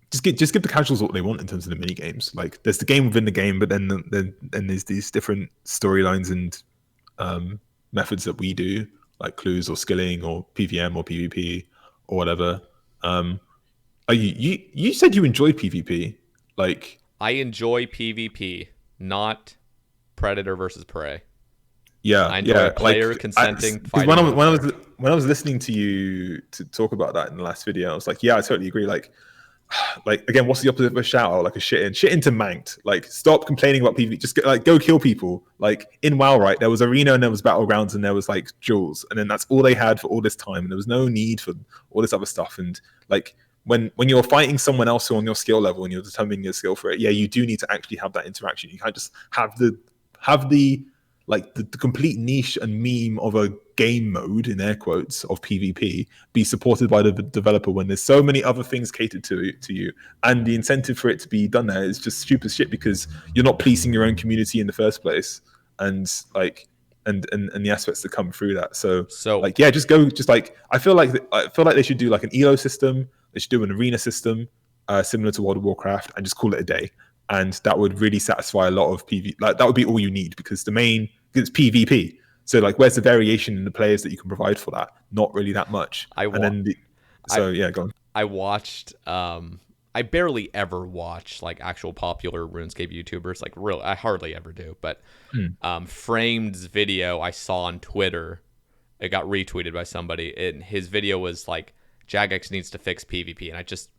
Just give the casuals what they want in terms of the mini games. Like there's the game within the game, but then there's these different storylines and methods that we do, like clues or skilling or PVM or PvP or whatever. You said you enjoyed PvP. Like I enjoy PvP, not Predator versus Prey. Yeah, I enjoy player consenting. When I was listening to you to talk about that in the last video, I was like, yeah, I totally agree. Like again, what's the opposite of a shout out? Like a shit in to manked. Like stop complaining about PvP. Just go kill people. Like in WoW, right? There was arena and there was battlegrounds and there was like duels, and then that's all they had for all this time. And there was no need for all this other stuff. And like when you're fighting someone else who on your skill level and you're determining your skill for it, yeah, you do need to actually have that interaction. You can't just have the complete niche and meme of a game mode in air quotes of PvP be supported by the developer when there's so many other things catered to you, and the incentive for it to be done there is just stupid shit because you're not policing your own community in the first place, and like and the aspects that come through that. So like yeah, just like I feel like they should do like an elo system. They should do an arena system similar to World of Warcraft and just call it a day. And that would really satisfy a lot of PvP. Like that would be all you need because it's PvP. So like, where's the variation in the players that you can provide for that? Not really that much. Go on. I watched. I barely ever watch like actual popular RuneScape YouTubers. Like real, I hardly ever do. But Framed's video I saw on Twitter, it got retweeted by somebody, and his video was like, Jagex needs to fix PvP, and I just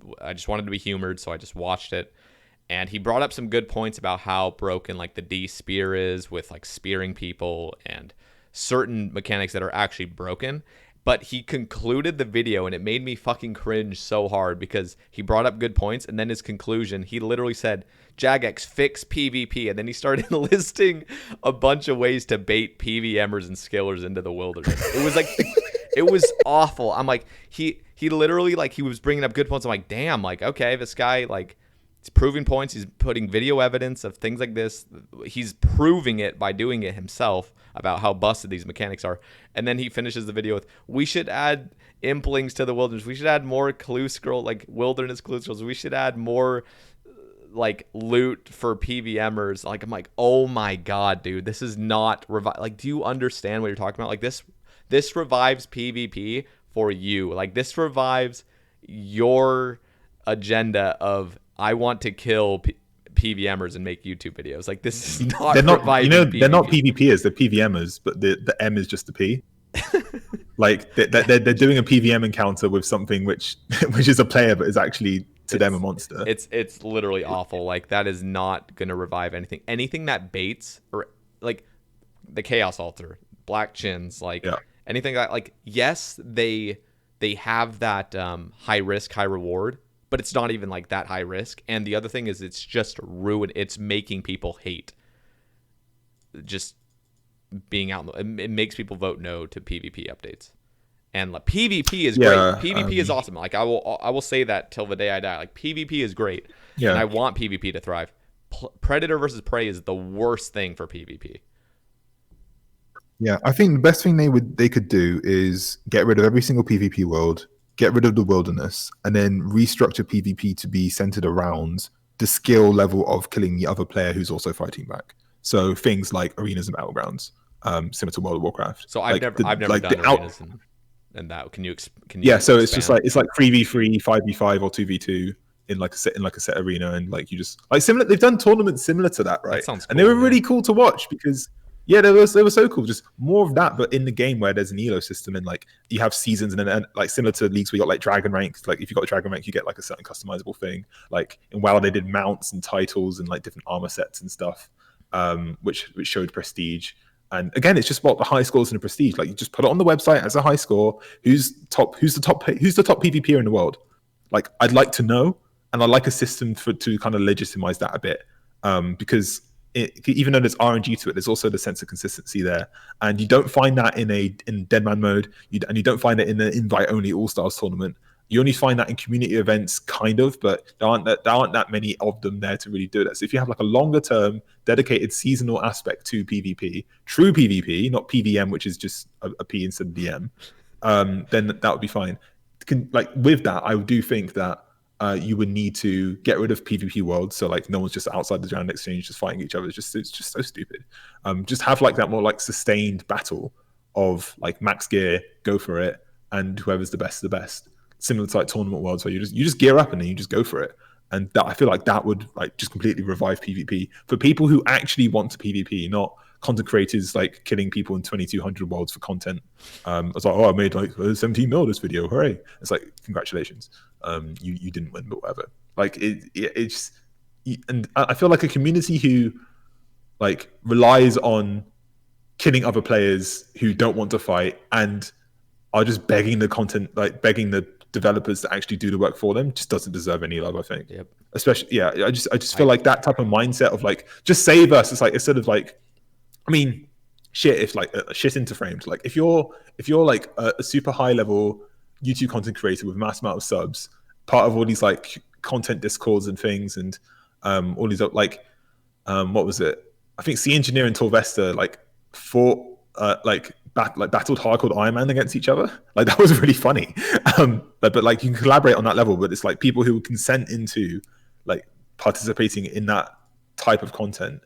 wanted to be humored, so I just watched it. And he brought up some good points about how broken like the D spear is with like spearing people and certain mechanics that are actually broken. But he concluded the video, and it made me fucking cringe so hard because he brought up good points, and then his conclusion, he literally said, Jagex, fix PvP. And then he started listing a bunch of ways to bait PvMers and skillers into the wilderness. It was like, it was awful. I'm like, he literally, like, he was bringing up good points. I'm like, damn, like, okay, this guy, like, he's proving points. He's putting video evidence of things like this. He's proving it by doing it himself about how busted these mechanics are. And then he finishes the video with, we should add implings to the wilderness. We should add more clue scroll, like wilderness clue scrolls. We should add more like loot for PvMers. Like, I'm like, oh my God, dude, this is not like, do you understand what you're talking about? Like this revives PvP for you. Like this revives your agenda of, I want to kill PvMers and make YouTube videos. Like this is not. They're not. Reviving PvP. They're not PvPers. They're PvMers, but the M is just the P. Like they're doing a PvM encounter with something which is a player, but is actually to them a monster. It's literally awful. Like that is not gonna revive anything. Anything that baits, or like the Chaos Altar, Black Chins, like anything that, like, yes, they have that high risk, high reward. But it's not even like that high risk. And the other thing is, it's just ruin. It's making people hate just being out. It makes people vote no to PvP updates. And like, PvP is great. PvP is awesome. Like I will say that till the day I die. Like PvP is great. Yeah. And I want PvP to thrive. Predator versus Prey is the worst thing for PvP. Yeah, I think the best thing they could do is get rid of every single PvP world, get rid of the wilderness, and then restructure PvP to be centered around the skill level of killing the other player who's also fighting back. So things like arenas and battlegrounds, similar to World of Warcraft. So I've never done arenas and that. Can you? Yeah, so it's just like 3v3, 5v5, or 2v2 in like a set arena, and like you just like similar. They've done tournaments similar to that, right? That sounds cool, and they were really cool to watch because. Yeah, they were so cool. Just more of that, but in the game where there's an elo system and like you have seasons, and then like similar to leagues where you got like dragon ranks. Like if you got a dragon rank, you get like a certain customizable thing. Like in WoW, they did mounts and titles and like different armor sets and stuff, which showed prestige. And again, it's just about the high scores and the prestige. Like you just put it on the website as a high score. Who's the top PvPer in the world? Like I'd like to know, and I'd like a system to kind of legitimize that a bit, because. Even though there's RNG to it, there's also the sense of consistency there, and you don't find that in Deadman mode, and you don't find it in an invite-only All-Stars tournament. You only find that in community events, kind of, but there aren't that many of them there to really do that. So if you have like a longer-term, dedicated seasonal aspect to PvP, true PvP, not PVM, which is just a P instead of DM, then that would be fine. Like with that, I do think that. You would need to get rid of PvP worlds, so like no one's just outside the Grand Exchange just fighting each other. It's just so stupid. Just have like that more like sustained battle of like max gear, go for it, and whoever's the best. Similar to like tournament worlds where you just gear up and then you just go for it. And that, I feel like that would like just completely revive PvP for people who actually want to PvP, not content creators like killing people in 2200 worlds for content. I was like, I made like 17 mil this video, hooray! It's like, congratulations, you didn't win, but whatever. Like it's and I feel like a community who like relies on killing other players who don't want to fight and are just begging the developers to actually do the work for them just doesn't deserve any love, I think. Yep. Especially, I just feel like that type of mindset of like just save us. It's like instead of like, I mean, shit. If like shit into frames, like if you're like a super high level YouTube content creator with mass amount of subs, part of all these like content discords and things, and all these like what was it? I think Sea Engineer and Torvesta like fought battled hardcore Ironman against each other. Like that was really funny. But like you can collaborate on that level, but it's like people who consent into like participating in that type of content.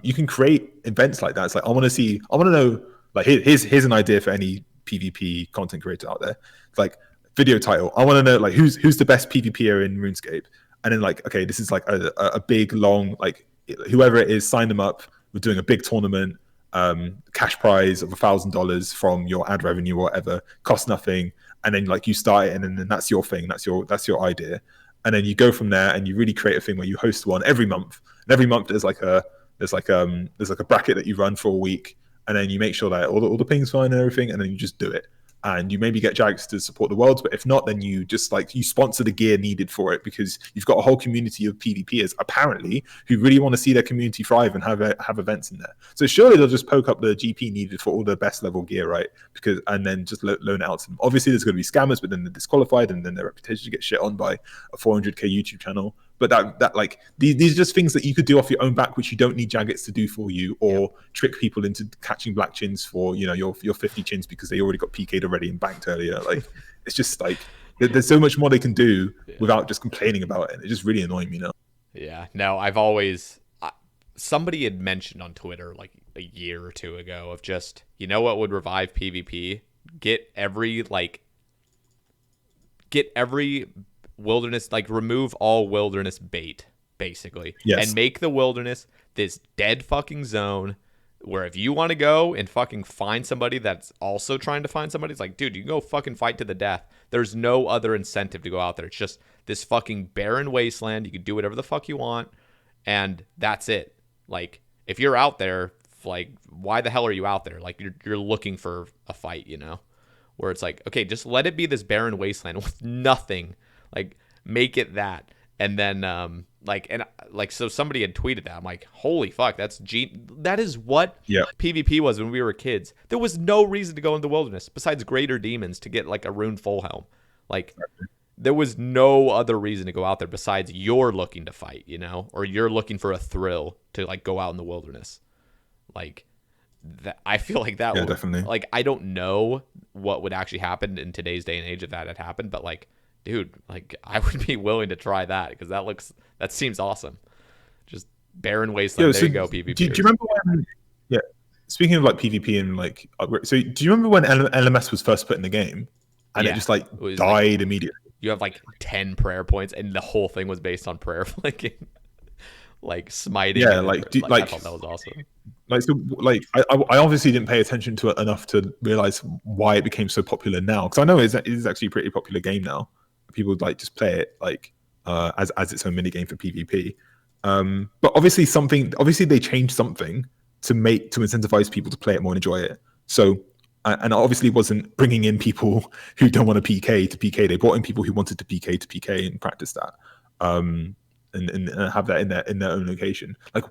You can create events like that. It's like I want to know. Like here's an idea for any PvP content creator out there. It's like video title. I want to know like who's the best PvPer in RuneScape, and then like okay, this is like a big long like whoever it is, sign them up. We're doing a big tournament. Cash prize of $1,000 from your ad revenue or whatever, costs nothing, and then like you start it, and then that's your thing, that's your idea, and then you go from there and you really create a thing where you host one every month, and every month there's like a bracket that you run for a week, and then you make sure that all the ping's fine and everything, and then you just do it. and you maybe get Jags to support the worlds, but if not, then you just like you sponsor the gear needed for it, because you've got a whole community of PvPers apparently who really want to see their community thrive and have events in there. So surely they'll just poke up the GP needed for all the best level gear, right? Because and then just loan it out to them. Obviously, there's going to be scammers, but then they're disqualified, and then their reputation gets shit on by a 400k YouTube channel. But that like these are just things that you could do off your own back, which you don't need Jaggets to do for you, or trick people into catching black chins for your 50 chins because they already got PK'd already and banked earlier. Like it's just like there's so much more they can do without just complaining about it. It's just really annoying me now. Yeah, no, I've always somebody had mentioned on Twitter like a year or two ago of just, you know what would revive PvP? Get every wilderness, like remove all wilderness bait basically, and make the wilderness this dead fucking zone where if you want to go and fucking find somebody that's also trying to find somebody, it's like, dude, you can go fucking fight to the death. There's no other incentive to go out there. It's just this fucking barren wasteland. You can do whatever the fuck you want, and that's it. Like if you're out there, like why the hell are you out there? Like you're looking for a fight, you know? Where it's like, okay, just let it be this barren wasteland with nothing. Like make it that, and then so somebody had tweeted that. I'm like, holy fuck, that is what PvP was when we were kids. There was no reason to go in the wilderness besides greater demons to get like a rune full helm. Like there was no other reason to go out there besides you're looking to fight, you know, or you're looking for a thrill to like go out in the wilderness. Like that, I feel like that would definitely. Like I don't know what would actually happen in today's day and age if that had happened, but like, dude, like I would be willing to try that because that seems awesome. Just barren wasteland. There you go, PvP. Do you remember when? Yeah, speaking of like PvP and like, so do you remember when LMS was first put in the game, and it just like died immediately? You have like 10 prayer points, and the whole thing was based on prayer flicking, like smiting. Yeah, I thought that was awesome. Like, so, like I obviously didn't pay attention to it enough to realize why it became so popular now. Because I know it is actually a pretty popular game now. People like just play it like as its own mini game for PvP. But obviously they changed something to incentivize people to play it more and enjoy it. So and obviously wasn't bringing in people who don't want to PK to PK. They brought in people who wanted to PK and practice that, and have that in their own location. Like,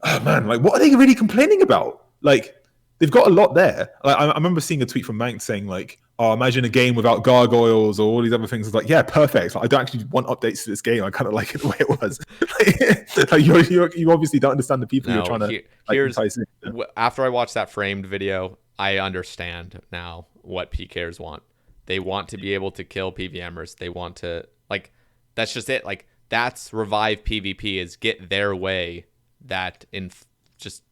oh man, like what are they really complaining about? Like they've got a lot there. Like, I remember seeing a tweet from Mank saying like, oh, imagine a game without gargoyles or all these other things. It's like, yeah, perfect. Like, I don't actually want updates to this game. I kind of like it the way it was. Like, you obviously don't understand the people you're trying to entice in. After I watched that framed video, I understand now what PKers want. They want to be able to kill PVMers. They want to, like, that's just it. Like, that's revive PvP, is get their way that just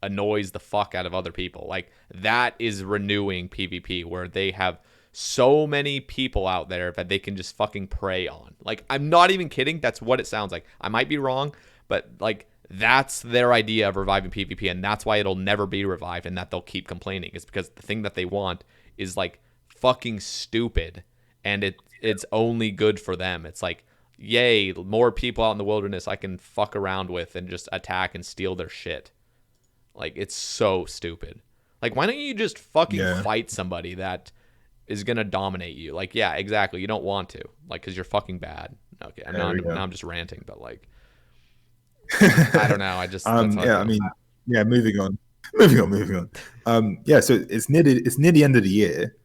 annoys the fuck out of other people. Like, that is renewing PvP, where they have so many people out there that they can just fucking prey on. Like, I'm not even kidding. That's what it sounds like. I might be wrong, but like, that's their idea of reviving PvP, and that's why it'll never be revived and that they'll keep complaining, is because the thing that they want is like fucking stupid, and it's only good for them. It's like, yay, more people out in the wilderness I can fuck around with and just attack and steal their shit. Like, it's so stupid. Like, why don't you just fucking fight somebody that is gonna dominate you? Like, yeah, exactly. You don't want to, like, because you're fucking bad. Okay, now I'm just ranting, but like, I don't know. I just moving on. So it's near the end of the year.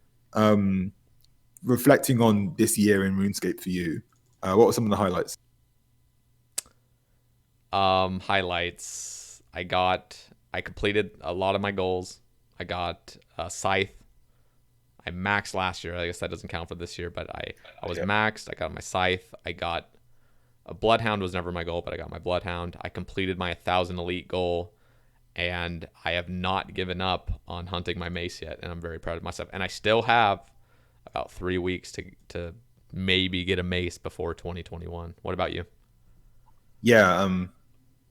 Reflecting on this year in RuneScape for you, what were some of the highlights? Highlights. I completed a lot of my goals. I got Scythe. I maxed last year. I guess that doesn't count for this year, but I was maxed. I got my Scythe. I got a Bloodhound. Was never my goal, but I got my Bloodhound. I completed my 1,000 elite goal, and I have not given up on hunting my mace yet, and I'm very proud of myself. And I still have about 3 weeks to maybe get a mace before 2021. What about you? Yeah,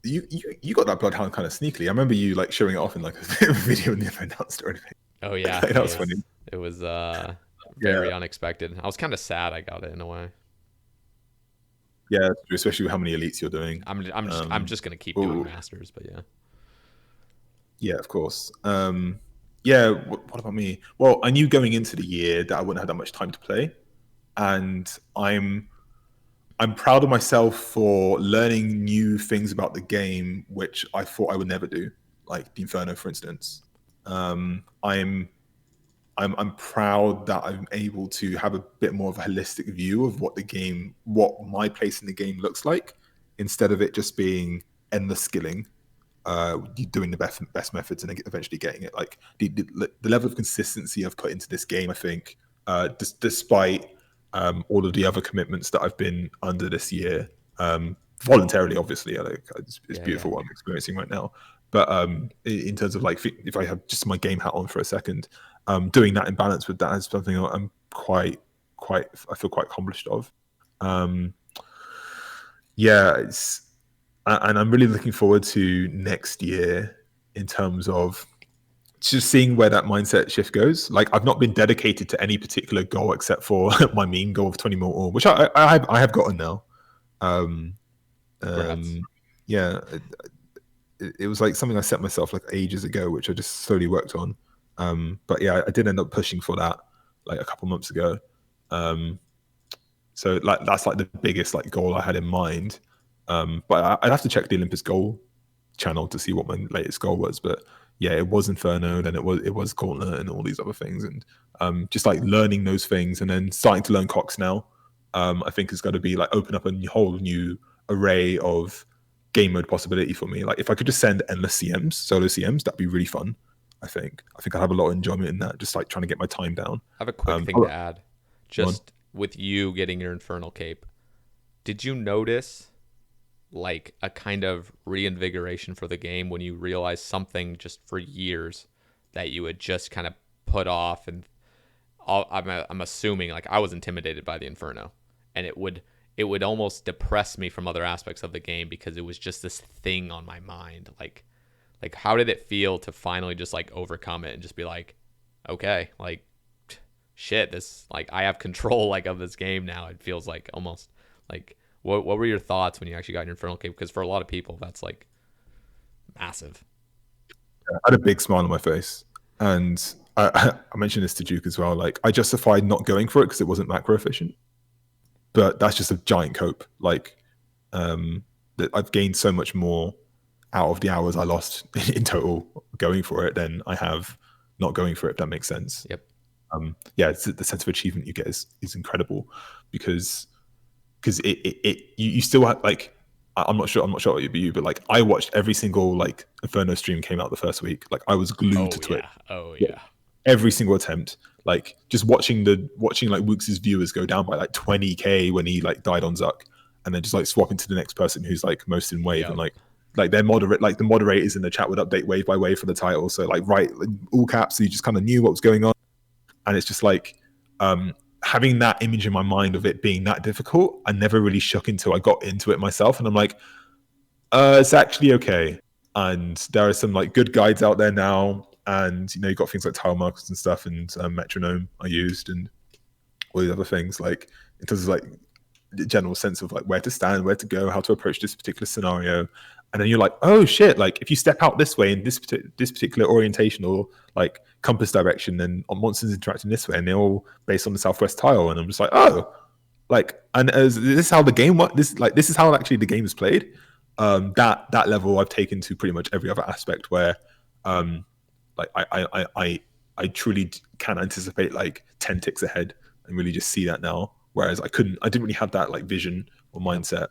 you got that Bloodhound kind of sneakily. I remember you like showing it off in like a video and never announced or anything. Oh yeah, that was funny. It was very unexpected. I was kind of sad I got it in a way. Yeah, especially with how many elites you're doing. I'm just gonna keep doing masters, but yeah. Yeah, of course. Yeah, what about me? Well, I knew going into the year that I wouldn't have that much time to play, and I'm proud of myself for learning new things about the game, which I thought I would never do, like the Inferno, for instance. I'm proud that I'm able to have a bit more of a holistic view of what my place in the game looks like, instead of it just being endless skilling, doing the best methods and then eventually getting it. Like the level of consistency I've put into this game, I think, despite all of the other commitments that I've been under this year, voluntarily, obviously, it's Yeah, beautiful what I'm experiencing right now. But in terms of like, if I have just my game hat on for a second, doing that in balance with that is something I'm I feel quite accomplished of. Yeah, and I'm really looking forward to next year in terms of just seeing where that mindset shift goes. Like, I've not been dedicated to any particular goal except for my main goal of 20 mil ore, which I have gotten now. Congrats. Yeah, it was like something I set myself like ages ago, which I just slowly worked on. But yeah, I did end up pushing for that like a couple months ago. So like that's like the biggest like goal I had in mind. But I'd have to check the Olympus goal channel to see what my latest goal was. But yeah, it was Inferno, then it was Gauntlet and all these other things, and just like learning those things and then starting to learn Cox now. I think is going to be like open up a whole new array of game mode possibility for me. Like if I could just send endless CMs, solo CMs, that'd be really fun. I think I'd have a lot of enjoyment in that, just like trying to get my time down. I have a quick thing to add. Just with you getting your Infernal Cape, did you notice like a kind of reinvigoration for the game when you realized something just for years that you had just kind of put off? And I'm assuming like I was intimidated by the Inferno, and it would almost depress me from other aspects of the game because it was just this thing on my mind. Like how did it feel to finally just like overcome it and just be like, okay, like shit, this like I have control like of this game now. It feels like almost like what were your thoughts when you actually got your Infernal Cape? Because for a lot of people that's like massive. I had a big smile on my face, and I mentioned this to Duke as well. Like I justified not going for it because it wasn't macro efficient, but that's just a giant cope. Like that I've gained so much more out of the hours I lost in total going for it than I have not going for it. If that makes sense. Yep. Yeah, it's the sense of achievement you get is incredible because you still have like I'm not sure what it'd be you, but like I watched every single like Inferno stream came out the first week. Like I was glued to Twitch. Oh yeah. Every single attempt. Like just watching like Wooks' viewers go down by like 20k when he like died on Zuck, and then just like swapping to the next person who's like most in wave. Yep. And like they're moderate, like the moderators in the chat would update wave by wave for the title. So like all caps, so you just kind of knew what was going on. And it's just like having that image in my mind of it being that difficult, I never really shook until I got into it myself. And I'm like, it's actually okay. And there are some like good guides out there now. And, you know, you've got things like tile markers and stuff, and metronome I used, and all these other things, like in terms of like the general sense of like where to stand, where to go, how to approach this particular scenario. And then you're like, oh shit, like if you step out this way in this particular orientation or like compass direction, then monsters interacting this way, and they're all based on the southwest tile. And I'm just like, oh, like, and is this how the game works? This is how actually the game is played. That level I've taken to pretty much every other aspect where like I truly can anticipate like 10 ticks ahead and really just see that now. Whereas I didn't really have that like vision or mindset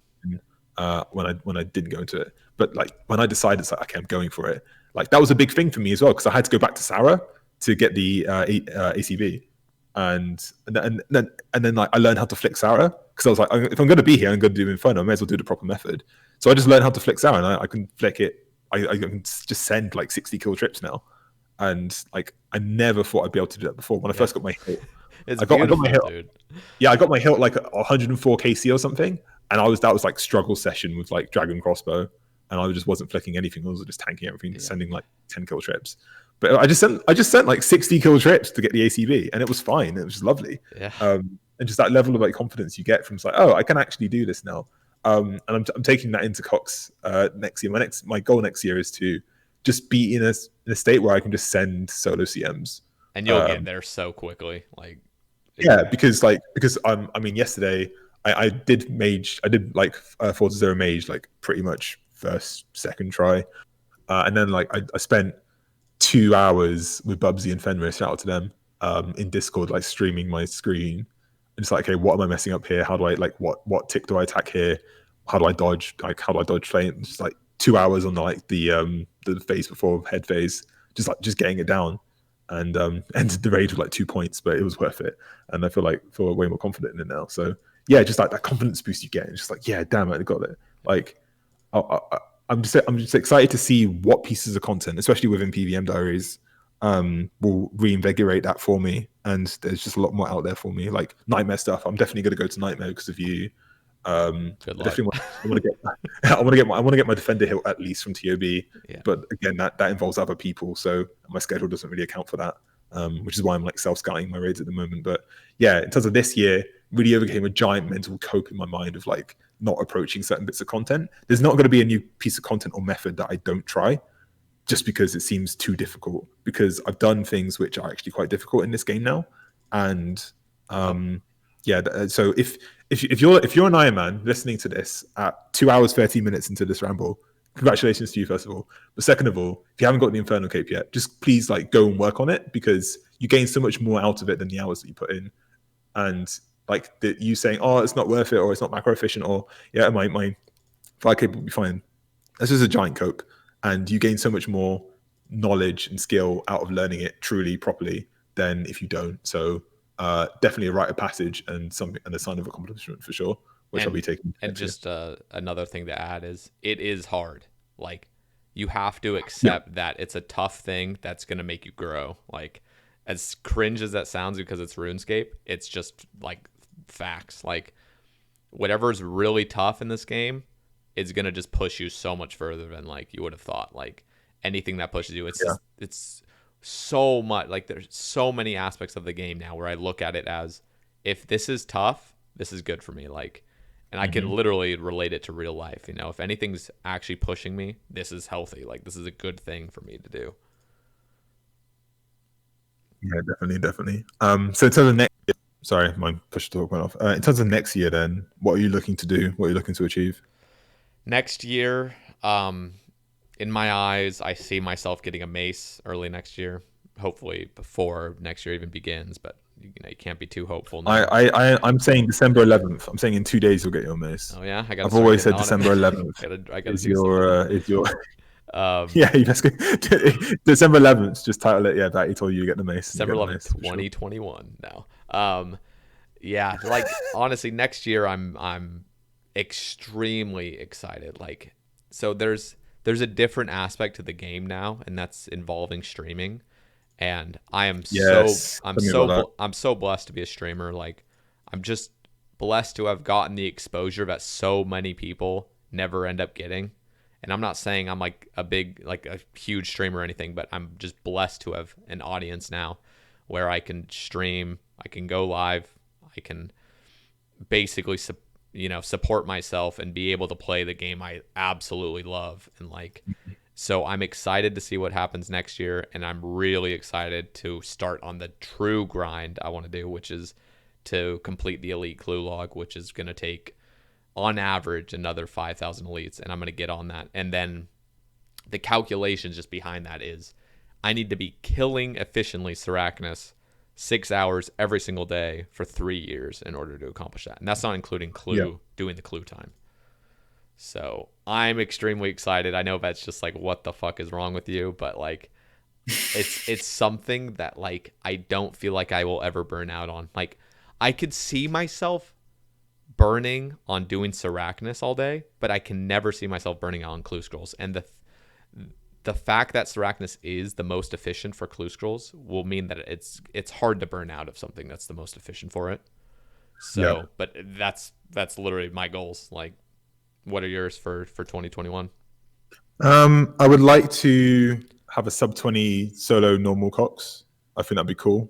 when I didn't go into it. But like when I decided, it's like, okay, I'm going for it. Like that was a big thing for me as well, because I had to go back to Sarah to get the ACB, and then like I learned how to flick Sarah, because I was like, if I'm going to be here, I'm going to do Inferno, I may as well do the proper method. So I just learned how to flick Sarah, and I can flick it. I can just send like 60 kill trips now, and like I never thought I'd be able to do that before. When I first got my hilt, I got my hilt, dude. Yeah, I got my hilt like 104 KC or something, and that was like struggle session with like dragon crossbow, and I just wasn't flicking anything. I was just tanking everything, sending like 10 kill trips. But I just sent like 60 kill trips to get the ACB, and it was fine. It was just lovely. Yeah. And just that level of like confidence you get from like, oh, I can actually do this now. And I'm taking that into Cox next year. My goal next year is to just be in a state where I can just send solo CMs. And you'll get there so quickly. Like, yeah, because I mean, yesterday I did mage. I did like 4-0 mage, like pretty much first, second try. And then like I spent 2 hours with Bubsy and Fenris, shout out to them, in Discord, like streaming my screen. And it's like, okay, what am I messing up here? How do I like what tick do I attack here? How do I dodge? Like, how do I dodge flame? Just like 2 hours on like the phase before head phase, just getting it down. And entered the raid with like 2 points, but it was worth it. And I feel way more confident in it now. So yeah, just like that confidence boost you get. It's just like, yeah, damn it, I got it. Like I'm just excited to see what pieces of content, especially within PVM Diaries, will reinvigorate that for me. And there's just a lot more out there for me, like Nightmare stuff. I'm definitely going to go to Nightmare because of you. Good luck. I want to get my defender hilt at least from TOB. Yeah. But again, that involves other people, so my schedule doesn't really account for that. Which is why I'm like self-scouting my raids at the moment. But yeah, in terms of this year, really overcame a giant mental cope in my mind of like not approaching certain bits of content. There's not going to be a new piece of content or method that I don't try just because it seems too difficult, because I've done things which are actually quite difficult in this game now. And so if you're an Ironman listening to this at 2 hours 30 minutes into this ramble, congratulations to you, first of all. But second of all, if you haven't got the Inferno Cape yet, just please like go and work on it, because you gain so much more out of it than the hours that you put in. And like you saying, oh, it's not worth it, or it's not macro efficient, or yeah, my fire cape will be fine. This is a giant cope, and you gain so much more knowledge and skill out of learning it truly properly than if you don't. So definitely a rite of passage and a sign of accomplishment for sure, which I'll be taking. And just another thing to add is it is hard. Like, you have to accept that it's a tough thing that's going to make you grow. Like, as cringe as that sounds because it's RuneScape, it's just like facts. Like, whatever's really tough in this game is going to just push you so much further than like you would have thought. Like, anything that pushes you, it's so much. Like, there's so many aspects of the game now where I look at it as, if this is tough, this is good for me. Like, and I can literally relate it to real life. You know, if anything's actually pushing me, this is healthy. Like, this is a good thing for me to do. Yeah, definitely. So in terms of next year, sorry, my push talk went off. In terms of next year, then, what are you looking to do? What are you looking to achieve? Next year, in my eyes, I see myself getting a mace early next year. Hopefully before next year even begins, but you can't be too hopeful now. I'm saying December 11th. I'm saying in 2 days you'll get your mace. Oh yeah, I've always said December 11th. I gotta is your yeah, you best December 11th. Just title it. Yeah, that he told you get the mace. December 11th, 2021. Now, yeah, like honestly, next year I'm extremely excited. Like, so there's a different aspect to the game now, and that's involving streaming. And I'm so blessed to be a streamer. Like, I'm just blessed to have gotten the exposure that so many people never end up getting. And I'm not saying I'm like a huge streamer or anything, but I'm just blessed to have an audience now where I can stream, I can go live, I can basically support myself and be able to play the game I absolutely love. And like, so I'm excited to see what happens next year, and I'm really excited to start on the true grind I want to do, which is to complete the elite clue log, which is going to take on average another 5,000 elites, and I'm going to get on that. And then the calculations just behind that is I need to be killing efficiently Sarachnis 6 hours every single day for 3 years in order to accomplish that. And that's not including doing the clue time. So I'm extremely excited. I know that's just like, what the fuck is wrong with you? But like, it's something that like I don't feel like I will ever burn out on. Like, I could see myself burning on doing Sarachnis all day, but I can never see myself burning out on clue scrolls. And the fact that Sarachnis is the most efficient for clue scrolls will mean that it's hard to burn out of something that's the most efficient for it. So, but that's literally my goals. Like, what are yours for 2021? I would like to have a sub 20 solo normal Cox. I think that'd be cool.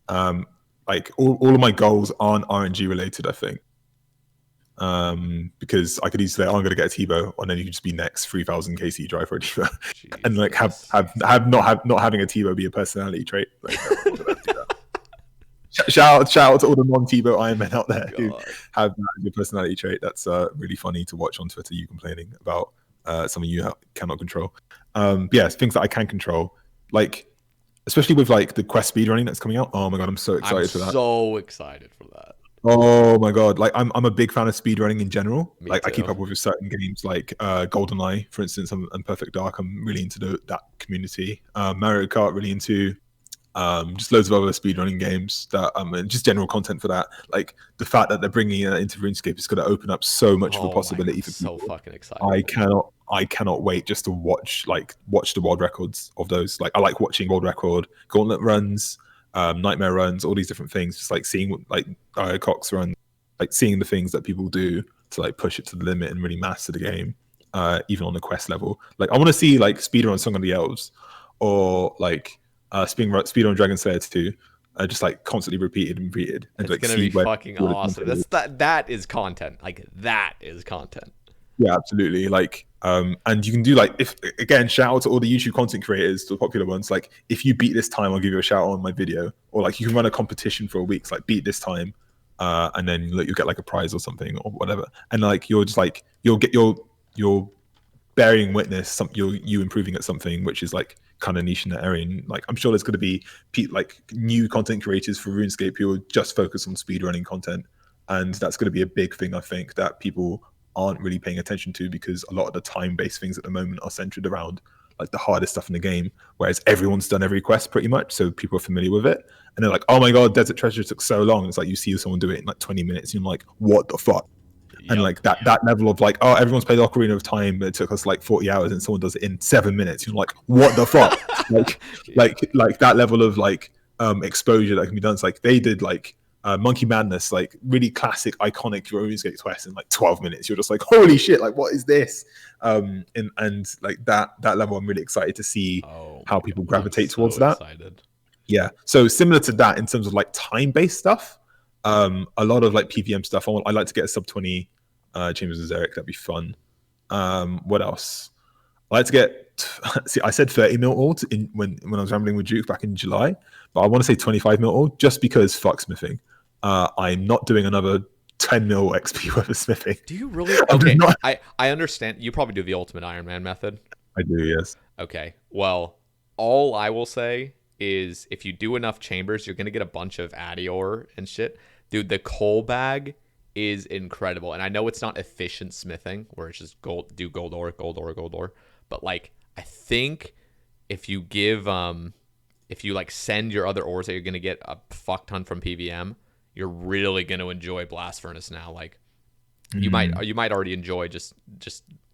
Like all of my goals aren't RNG related, I think. because I could easily say, oh, I'm going to get a T-Bow, and then you could just be next 3,000 KC drive for a T-Bow, and like not having a T-Bow be a personality trait. Like, shout out to all the non-T-Bow Ironmen out there who have that as your personality trait. That's really funny to watch on Twitter. You complaining about something you cannot control. Yeah, things that I can control, like especially with like the quest speedrunning that's coming out. Oh my god, I'm so excited for that. So excited for that. Oh my god, like I'm a big fan of speedrunning in general. Me like too. I keep up with certain games like GoldenEye, for instance, and Perfect Dark. I'm really into that community. Mario Kart, really into. Just loads of other speedrunning games that and just general content for that. Like the fact that they're bringing it into RuneScape is going to open up so much of a possibility for people. So fucking excited. I cannot wait just to watch the world records of those. Like I like watching world record gauntlet runs, nightmare runs, all these different things. Just like seeing like Cox run, like seeing the things that people do to like push it to the limit and really master the game, even on the quest level. Like I want to see like speedrun Song of the Elves, or like speed on Dragon Slayer 2, just like constantly repeated and repeated. And it's like gonna be fucking awesome. That is content. Like that is content. Yeah, absolutely. Like, and you can do like, if again, shout out to all the YouTube content creators, the popular ones. Like, if you beat this time, I'll give you a shout out on my video. Or like, you can run a competition for a week. So, like, beat this time, and then you'll get like a prize or something or whatever. And like, you're just like, you'll bearing witness you improving at something which is like kind of niche in that area. And like I'm sure there's going to be like new content creators for RuneScape who will just focus on speedrunning content, and that's going to be a big thing I think that people aren't really paying attention to, because a lot of the time-based things at the moment are centered around like the hardest stuff in the game, whereas everyone's done every quest pretty much, so people are familiar with it, and they're like, oh my god, Desert Treasure took so long. It's like you see someone do it in like 20 minutes and you're like, what the fuck? And like that level of like, oh, everyone's played Ocarina of Time, but it took us like 40 hours, and someone does it in 7 minutes. You're like, what the fuck? like that level of like exposure that can be done. It's like they did like Monkey Madness, like really classic, iconic RuneScape quest in like 12 minutes. You're just like, holy shit! Like, what is this? And like that level, I'm really excited to see how people gravitate towards that. Yeah. So similar to that in terms of like time-based stuff. A lot of like PVM stuff. I like to get a sub 20 Chambers of Xeric. That'd be fun. What else? I like to get. See, I said 30 mil ult when I was rambling with Duke back in July, but I want to say 25 mil ult just because fuck smithing. I'm not doing another 10 mil XP worth of smithing. Do you really? Okay, I understand. You probably do the ultimate Ironman method. I do, yes. Okay. Well, all I will say is if you do enough chambers, you're gonna get a bunch of Addy ore and shit. Dude, the coal bag is incredible. And I know it's not efficient smithing where it's just gold ore. But like, I think if you give, if you like send your other ores that you're going to get a fuck ton from PVM, you're really going to enjoy Blast Furnace now. Like you might already enjoy just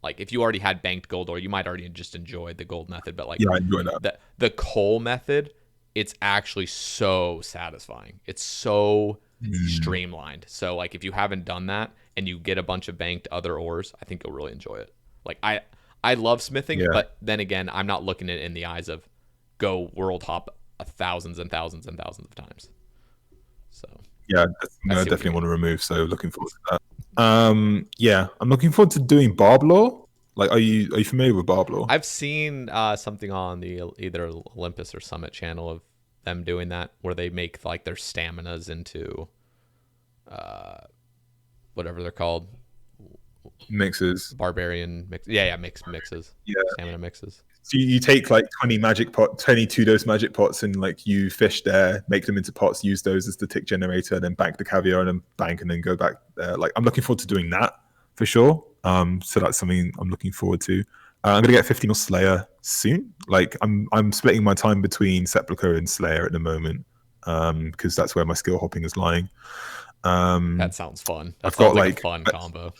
like if you already had banked gold ore, you might already just enjoy the gold method. But like, yeah, I enjoy that. The coal method, it's actually so satisfying. It's so streamlined. So like if you haven't done that and you get a bunch of banked other ores, I think you'll really enjoy it. Like I love smithing, but then again, I'm not looking at it in the eyes of go world hop thousands and thousands and thousands of times. So yeah, I definitely want to remove. So looking forward to that. Yeah, I'm looking forward to doing barb lore. Like, are you familiar with barb lore? I've seen something on the either Olympus or Summit channel of them doing that, where they make like their staminas into whatever they're called, mixes, barbarian mixes, stamina mixes. So you take like 22 dose magic pots, and like you fish there, make them into pots, use those as the tick generator, then bank the caviar and then bank and then go back there. Like I'm looking forward to doing that for sure. So that's something I'm looking forward to. I'm gonna get 50 mil Slayer soon. Like I'm splitting my time between Sepulchre and Slayer at the moment, because that's where my skill hopping is lying. That sounds fun. That I've sounds got like a fun combo.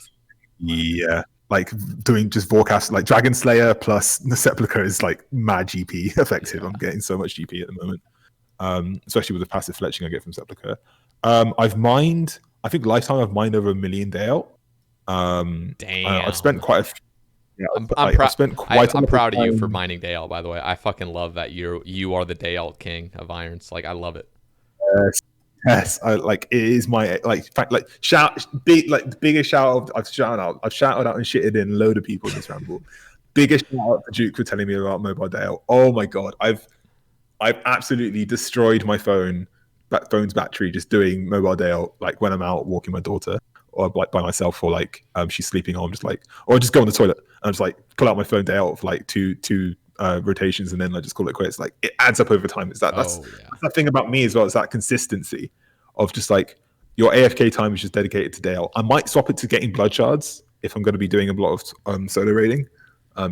Yeah, like doing just Vorcast, like Dragon Slayer plus the Sepulchre is like mad GP effective. Yeah. I'm getting so much GP at the moment, especially with the passive fletching I get from Sepulchre. I've mined, I think lifetime I've mined over 1 million day out. Damn. I've spent quite a yeah, I'm proud of you for mining Dale, by the way. I fucking love that you are the Dale king of irons. Like, I love it. Yes, I like it is my like in fact like shout big like the biggest shout out I've shouted out and shitted in a load of people in this ramble. Biggest shout out to Duke for telling me about Mobile Dale. Oh my god, I've absolutely destroyed my phone's battery just doing Mobile Dale like when I'm out walking my daughter or like by myself or like she's sleeping or I'm just like or I just go on the toilet and I'm just like pull out my phone Dale for like two rotations and then I just call it quits. Like it adds up over time. That's the thing about me as well. Is that consistency of just like your AFK time is just dedicated to Dale. I might swap it to getting blood shards if I'm going to be doing a lot of solo raiding,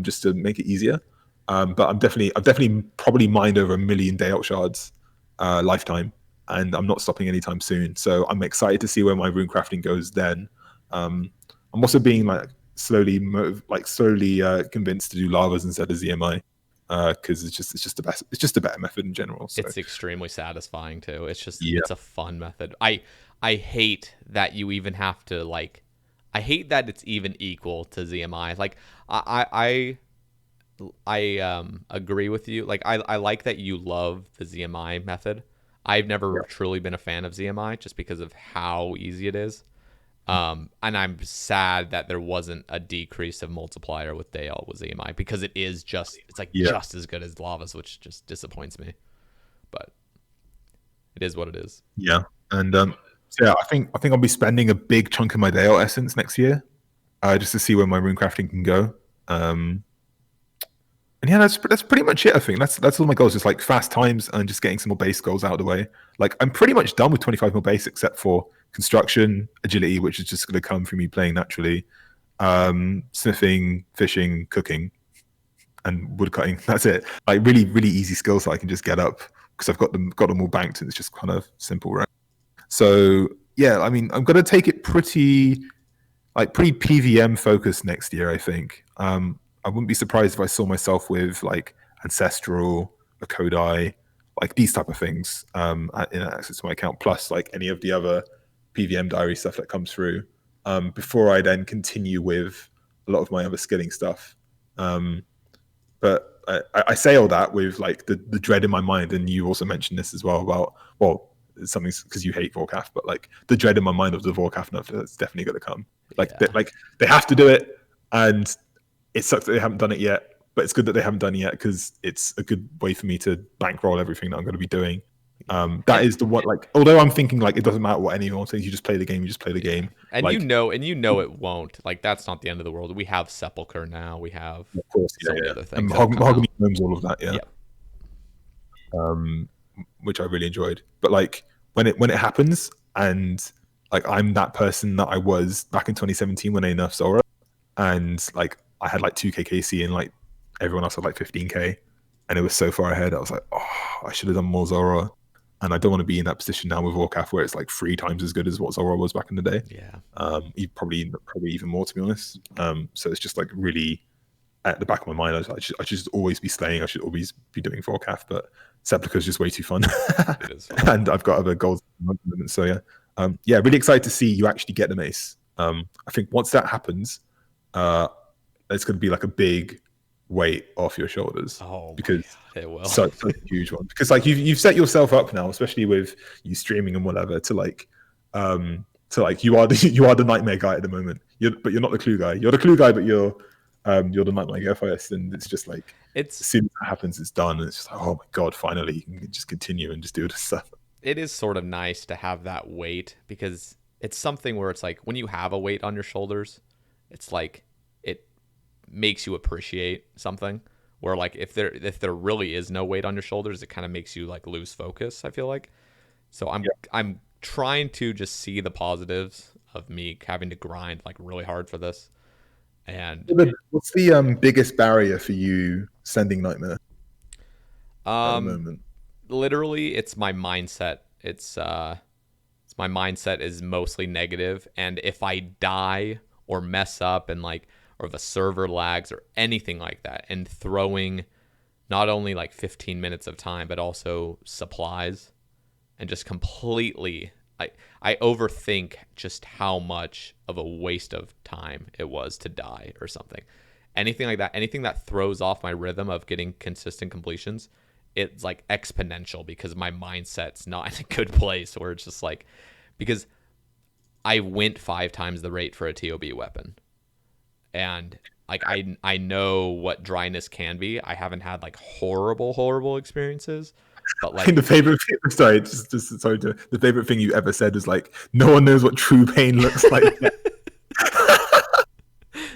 just to make it easier. But I've definitely probably mined over 1 million Dale shards lifetime, and I'm not stopping anytime soon. So I'm excited to see where my rune crafting goes then. I'm also being like slowly convinced to do lavas instead of ZMI. Because it's just a better method in general. So. It's extremely satisfying too. It's a fun method. I hate that you even have to like. I hate that it's even equal to ZMI. Like I agree with you. Like I like that you love the ZMI method. I've never truly been a fan of ZMI just because of how easy it is. And I'm sad that there wasn't a decrease of multiplier with Dale with ZMI because it's just as good as Lava's, which just disappoints me. But it is what it is. Yeah, and so yeah, I think I'll be spending a big chunk of my Dale essence next year, just to see where my rune crafting can go. And yeah, that's pretty much it. I think that's all my goals. Just like fast times and just getting some more base goals out of the way. Like I'm pretty much done with 25 mil base except for construction, agility, which is just going to come from me playing naturally, smithing, fishing, cooking, and woodcutting. That's it. Like really, really easy skills that I can just get up because I've got them all banked, and it's just kind of simple, right? So yeah, I mean, I'm going to take it pretty PVM focused next year. I think. I wouldn't be surprised if I saw myself with like Ancestral, a Kodai, like these type of things in access to my account, plus like any of the other PVM diary stuff that comes through before I then continue with a lot of my other skilling stuff. But I say all that with like the dread in my mind, and you also mentioned this as well about, well, it's something because you hate Warcraft, but like the dread in my mind of the Warcraft stuff that's definitely going to come. Like, they have to do it, and it sucks that they haven't done it yet, but it's good that they haven't done it yet because it's a good way for me to bankroll everything that I'm going to be doing. That is the one. Like, although I'm thinking like it doesn't matter what anyone says, you just play the game. You just play the game. And like, you know it won't. Like that's not the end of the world. We have Sepulcher now. We have of course, so many other things. Mahogany Gnomes, all of that, yeah. Which I really enjoyed. But like when it happens, and like I'm that person that I was back in 2017 when they nerfed Zora, and like I had like 2k KC and like everyone else had like 15k, and it was so far ahead. I was like, oh, I should have done more Zora, and I don't want to be in that position now with Warcraft where it's like 3 times as good as what Zora was back in the day. Yeah. Probably even more, to be honest. So it's just like really at the back of my mind. I should always be slaying. I should always be doing Warcraft, but Sepulcher is just way too fun. It is fun. And I've got other goals. So yeah, really excited to see you actually get the mace. I think once that happens, it's going to be like a big weight off your shoulders. Oh, because it will. Such a huge one. Because like you've set yourself up now, especially with you streaming and whatever, to like you are the nightmare guy at the moment. But you're not the clue guy. You're the clue guy, but you're the nightmare guy first. And it's just like as soon as that happens, it's done. And it's just like, oh my god, finally you can just continue and just do this stuff. It is sort of nice to have that weight because it's something where it's like when you have a weight on your shoulders, it's like it makes you appreciate something where like if there really is no weight on your shoulders, it kind of makes you like lose focus, I feel like. So I'm trying to just see the positives of me having to grind like really hard for this. And what's the biggest barrier for you sending Nightmare at the moment? Literally it's my mindset. It's my mindset is mostly negative, and if I die or mess up and like, or if a server lags or anything like that, and throwing not only like 15 minutes of time, but also supplies, and just completely, I overthink just how much of a waste of time it was to die or something. Anything like that, anything that throws off my rhythm of getting consistent completions, it's like exponential because my mindset's not in a good place, where it's just like, because I went 5 times the rate for a TOB weapon, and like I know what dryness can be. I haven't had like horrible experiences, but I think like the favorite sorry, the favorite thing you ever said was like, no one knows what true pain looks like.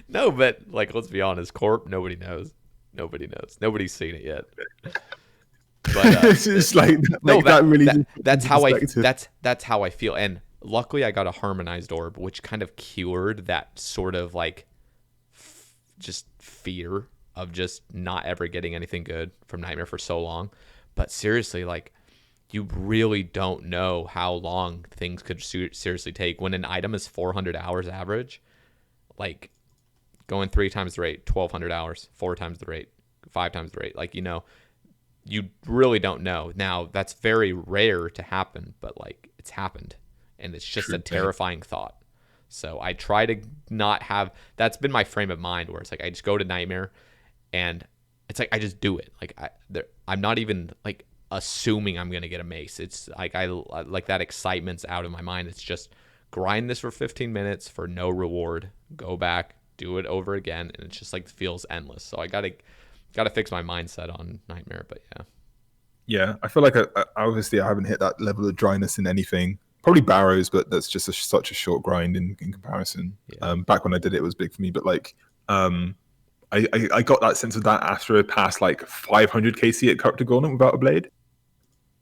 no, but like, let's be honest, Corp, nobody knows. Nobody's seen it yet. But It's just like no, that really that's how perspective. that's how I feel. And luckily I got a harmonized orb, which kind of cured that sort of like just fear of just not ever getting anything good from Nightmare for so long. But seriously, like, you really don't know how long things could seriously take when an item is 400 hours average. Like, going 3 times the rate, 1,200 hours, 4 times the rate, 5 times the rate. Like, you really don't know. Now, that's very rare to happen, but like, it's happened, and it's just a terrifying thought. So I try to not have, that's been my frame of mind, where it's like I just go to Nightmare and it's like I just do it. Like I'm not even like assuming I'm going to get a mace. It's like I like that excitement's out of my mind. It's just grind this for 15 minutes for no reward, go back, do it over again, and it just like feels endless. So I got to fix my mindset on Nightmare, but yeah. Yeah, I feel like obviously I haven't hit that level of dryness in anything. Probably Barrows, but that's just such a short grind in comparison. Yeah. Back when I did it, it was big for me, but like I got that sense of that after I passed like 500 KC at Character Gauntlet without a blade.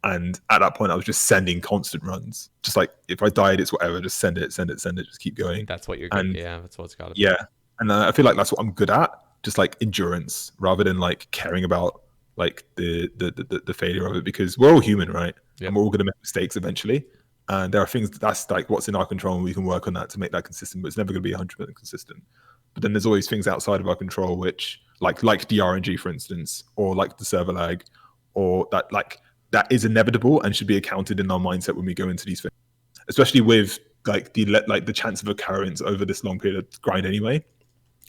And at that point, I was just sending constant runs. Just like, if I died, it's whatever. Just send it, just keep going. That's what you're good. Yeah, that's what it's got to be. Yeah. And I feel like that's what I'm good at. Just like endurance, rather than like caring about like the failure of it, because we're all human, right? Yep. And we're all going to make mistakes eventually. And there are things that's like what's in our control, and we can work on that to make that consistent, but it's never going to be 100% consistent. But then there's always things outside of our control, which like the RNG, for instance, or like the server lag, or that is inevitable and should be accounted in our mindset when we go into these things, especially with like the chance of occurrence over this long period of grind anyway.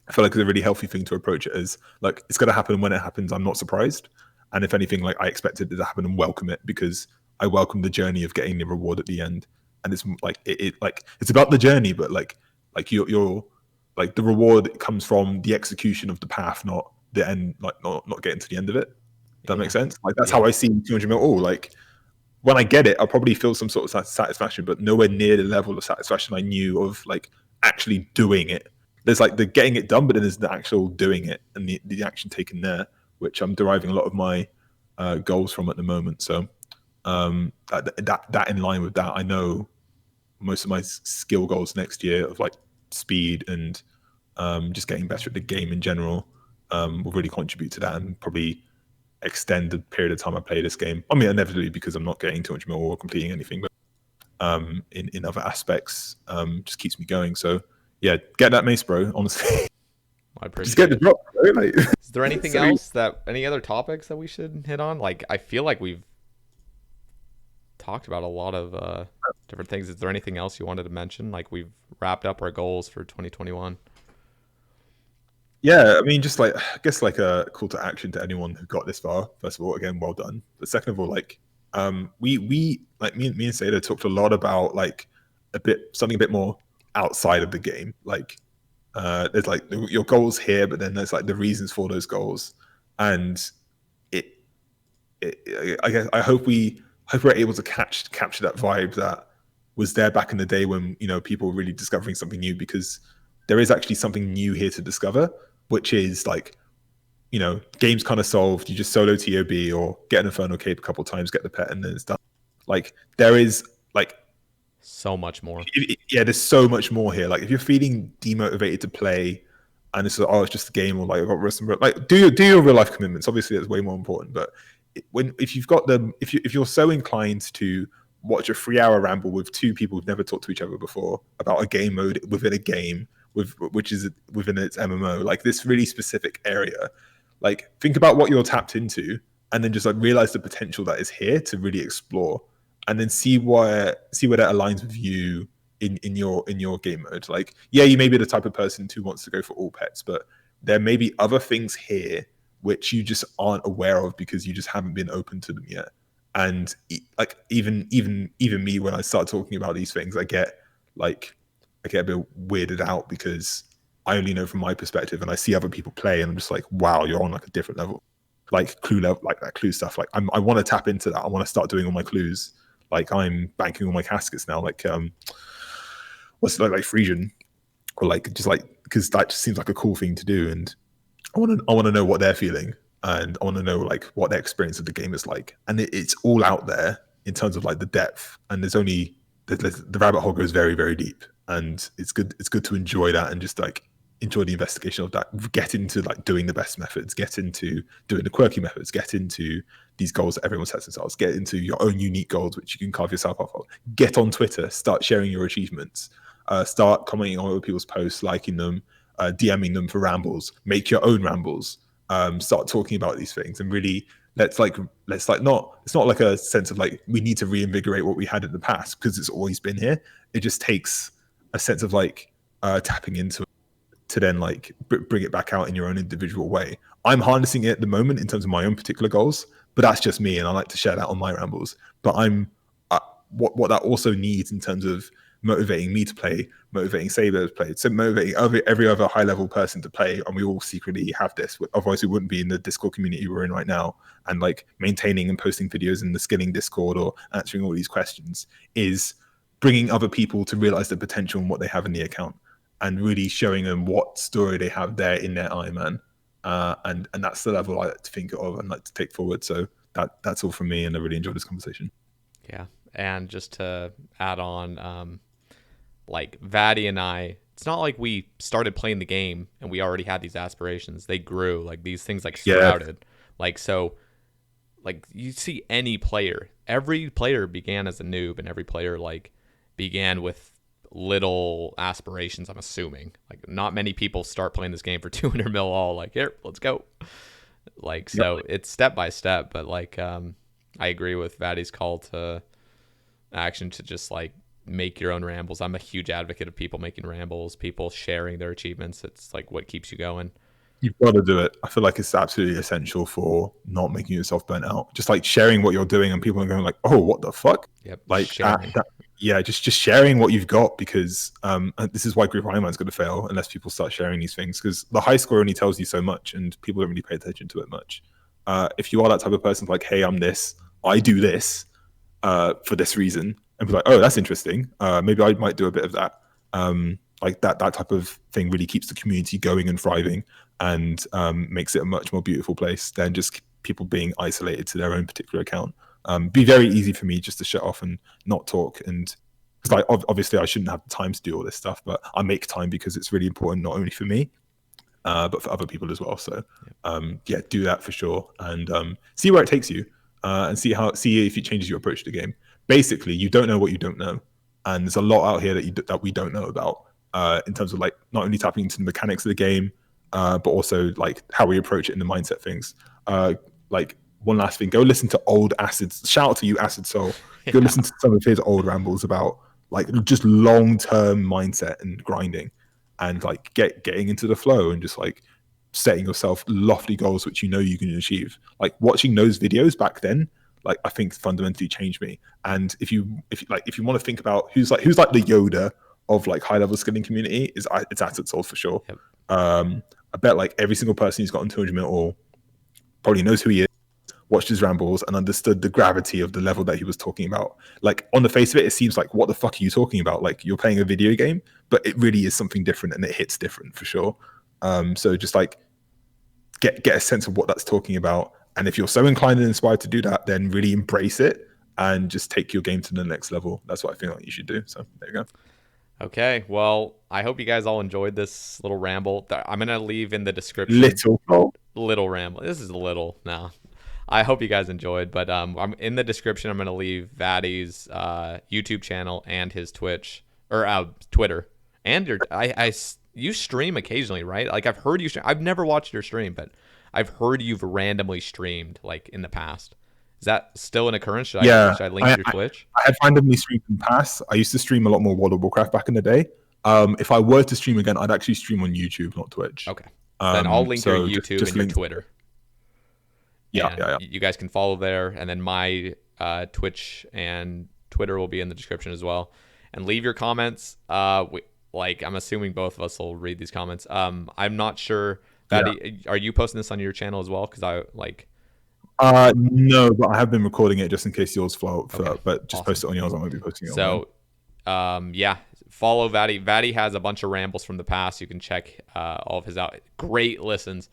I feel like it's a really healthy thing to approach it as like, it's going to happen. When it happens, I'm not surprised. And if anything, like, I expect it to happen and welcome it, because I welcome the journey of getting the reward at the end. And it's like, it's about the journey, but like you're like, the reward comes from the execution of the path, not the end, like not getting to the end of it. Does that make sense? Like, that's how I see 200 mil. Like, when I get it, I'll probably feel some sort of satisfaction, but nowhere near the level of satisfaction I knew of like actually doing it. There's like the getting it done, but then there's the actual doing it and the action taken there, which I'm deriving a lot of my goals from at the moment. So that in line with that, I know most of my skill goals next year of like speed and just getting better at the game in general will really contribute to that, and probably extend the period of time I play this game. I mean, inevitably, because I'm not getting 200 mil or completing anything, but in other aspects, just keeps me going. So yeah, get that mace, bro. Honestly, I appreciate just get the drop, bro. Like, is there anything else any other topics that we should hit on? Like, I feel like we've talked about a lot of different things. Is there anything else you wanted to mention? Like, we've wrapped up our goals for 2021. Yeah, I mean, just like, I guess like a call to action to anyone who got this far. First of all, again, well done. But second of all, like, we like me and Sae talked a lot about like something a bit more outside of the game. Like, there's like your goals here, but then there's like the reasons for those goals, and I guess I hope we're able to capture that vibe that was there back in the day when, you know, people were really discovering something new, because there is actually something new here to discover, which is like, you know, game's kind of solved. You just solo TOB or get an Infernal Cape a couple times, get the pet, and then it's done. Like, there is like so much more. Yeah, there's so much more here. Like, if you're feeling demotivated to play, and it's like, oh, it's just a game, or like, I've got some, like, do your real life commitments. Obviously, that's way more important. But if you're so inclined to watch a 3-hour ramble with two people who've never talked to each other before about a game mode within a game, which is within its MMO, like this really specific area, like, think about what you're tapped into, and then just like realize the potential that is here to really explore, and then see where that aligns with you in your game mode. Like, yeah, you may be the type of person who wants to go for all pets, but there may be other things here which you just aren't aware of because you just haven't been open to them yet. And like even me, when I start talking about these things, I get a bit weirded out because I only know from my perspective, and I see other people play, and I'm just like, wow, you're on like a different level, like clue level, like that clue stuff. Like I want to tap into that. I want to start doing all my clues. Like I'm banking all my caskets now. Like what's it like Frisian, or like just like, because that just seems like a cool thing to do, and I want to know what they're feeling, and I want to know like what their experience of the game is like. And it's all out there in terms of like the depth, and there's only the rabbit hole goes very, very deep, and it's good to enjoy that and just like enjoy the investigation of that. Get into like doing the best methods, get into doing the quirky methods, get into these goals that everyone sets themselves, get into your own unique goals which you can carve yourself off of. Get on Twitter, start sharing your achievements, start commenting on other people's posts, liking them, DMing them for rambles, make your own rambles, start talking about these things, and really let's not, it's not like a sense of like we need to reinvigorate what we had in the past because it's always been here. It just takes a sense of like tapping into it to then like bring it back out in your own individual way. I'm harnessing it at the moment in terms of my own particular goals, but that's just me, and I like to share that on my rambles. But what that also needs in terms of motivating me to play, motivating Sae Bae to play, so motivating every other high level person to play, and we all secretly have this. Otherwise, we wouldn't be in the Discord community we're in right now, and like maintaining and posting videos in the skilling Discord or answering all these questions, is bringing other people to realize the potential and what they have in the account, and really showing them what story they have there in their ironman. And that's the level I like to think of and like to take forward. So that's all from me, and I really enjoyed this conversation. Yeah, and just to add on, like Vatti and I, it's not like we started playing the game and we already had these aspirations. They grew, like these things like sprouted. Yeah. Like, so like you see any player, every player began as a noob, and every player like began with little aspirations, I'm assuming. Like not many people start playing this game for 200 mil all like, here, let's go. Like, so yep. It's step by step, but like I agree with Vatti's call to action to just like make your own rambles. I'm a huge advocate of people making rambles, people sharing their achievements. It's like what keeps you going. You've got to do it. I feel like it's absolutely essential for not making yourself burnt out. Just like sharing what you're doing, and people are going like, oh, what the fuck? Yep. Like just sharing what you've got, because this is why Group Ironman's going to fail unless people start sharing these things, because the high score only tells you so much and people don't really pay attention to it much. If you are that type of person, like, hey, I'm this, I do this for this reason, and be like, oh, that's interesting. Maybe I might do a bit of that. Like that type of thing really keeps the community going and thriving, and makes it a much more beautiful place than just people being isolated to their own particular account. Be very easy for me just to shut off and not talk, and because like obviously I shouldn't have the time to do all this stuff, but I make time because it's really important, not only for me but for other people as well. So do that for sure, and see where it takes you, and see if it changes your approach to the game. Basically, you don't know what you don't know, and there's a lot out here that we don't know about, in terms of like not only tapping into the mechanics of the game, but also like how we approach it in the mindset things. Like one last thing, go listen to old Acid's. Shout out to you, Acid Soul. Go listen to some of his old rambles about like just long-term mindset and grinding, and like getting into the flow, and just like setting yourself lofty goals which you know you can achieve. Like watching those videos back then, like I think fundamentally changed me. And if you want to think about who's like the Yoda of like high level skilling community, it's Acid Soul for sure. Yep. I bet like every single person who's gotten 200 mil or probably knows who he is, watched his rambles, and understood the gravity of the level that he was talking about. Like on the face of it, it seems like, what the fuck are you talking about? Like you're playing a video game, but it really is something different, and it hits different for sure. So just like get a sense of what that's talking about. And if you're so inclined and inspired to do that, then really embrace it and just take your game to the next level. That's what I feel like you should do. So there you go. Okay, well, I hope you guys all enjoyed this little ramble. I'm going to leave in the description. Little ramble. This is little now. I hope you guys enjoyed, but I'm in the description. I'm going to leave Vatti's YouTube channel and his Twitch or Twitter. And you stream occasionally, right? Like I've heard you stream. I've never watched your stream, but I've heard you've randomly streamed like in the past. Is that still an occurrence? Should I link your Twitch? I have randomly streamed in the past. I used to stream a lot more World of Warcraft back in the day. If I were to stream again, I'd actually stream on YouTube, not Twitch. Okay. Then I'll link your YouTube and your Twitter. Yeah, and you guys can follow there. And then my Twitch and Twitter will be in the description as well. And leave your comments. Like, I'm assuming both of us will read these comments. I'm not sure. Vatti, are you posting this on your channel as well? Because I like. No, but I have been recording it just in case yours flow. Okay, But just awesome. post it on yours. I might be posting it. So, yeah, follow Vatti. Vatti has a bunch of rambles from the past. You can check all of his out. Great listens.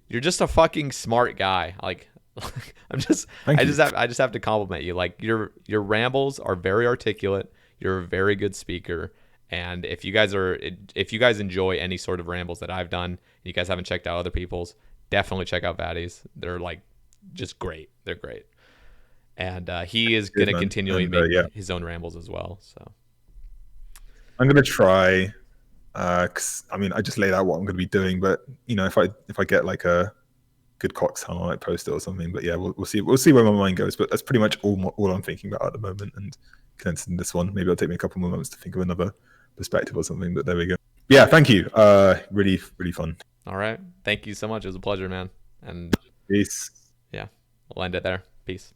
You're just a fucking smart guy. Like, I just have to compliment you. Like, your rambles are very articulate. You're a very good speaker. And if you guys enjoy any sort of rambles that I've done, and you guys haven't checked out other people's, definitely check out Vatti's. They're like just great. They're great. And he is going to continually make his own rambles as well. So I'm going to try. Cause I mean, I just laid out what I'm going to be doing, but you know, if I get like a good cocktail, I might post it or something. But yeah, we'll see. We'll see where my mind goes. But that's pretty much all I'm thinking about at the moment. And condensing this one, maybe it'll take me a couple more moments to think of another perspective or something. But there we go. Yeah, thank you. Really, really fun. All right, thank you so much. It was a pleasure, man. And peace. Yeah, we'll end it there. Peace.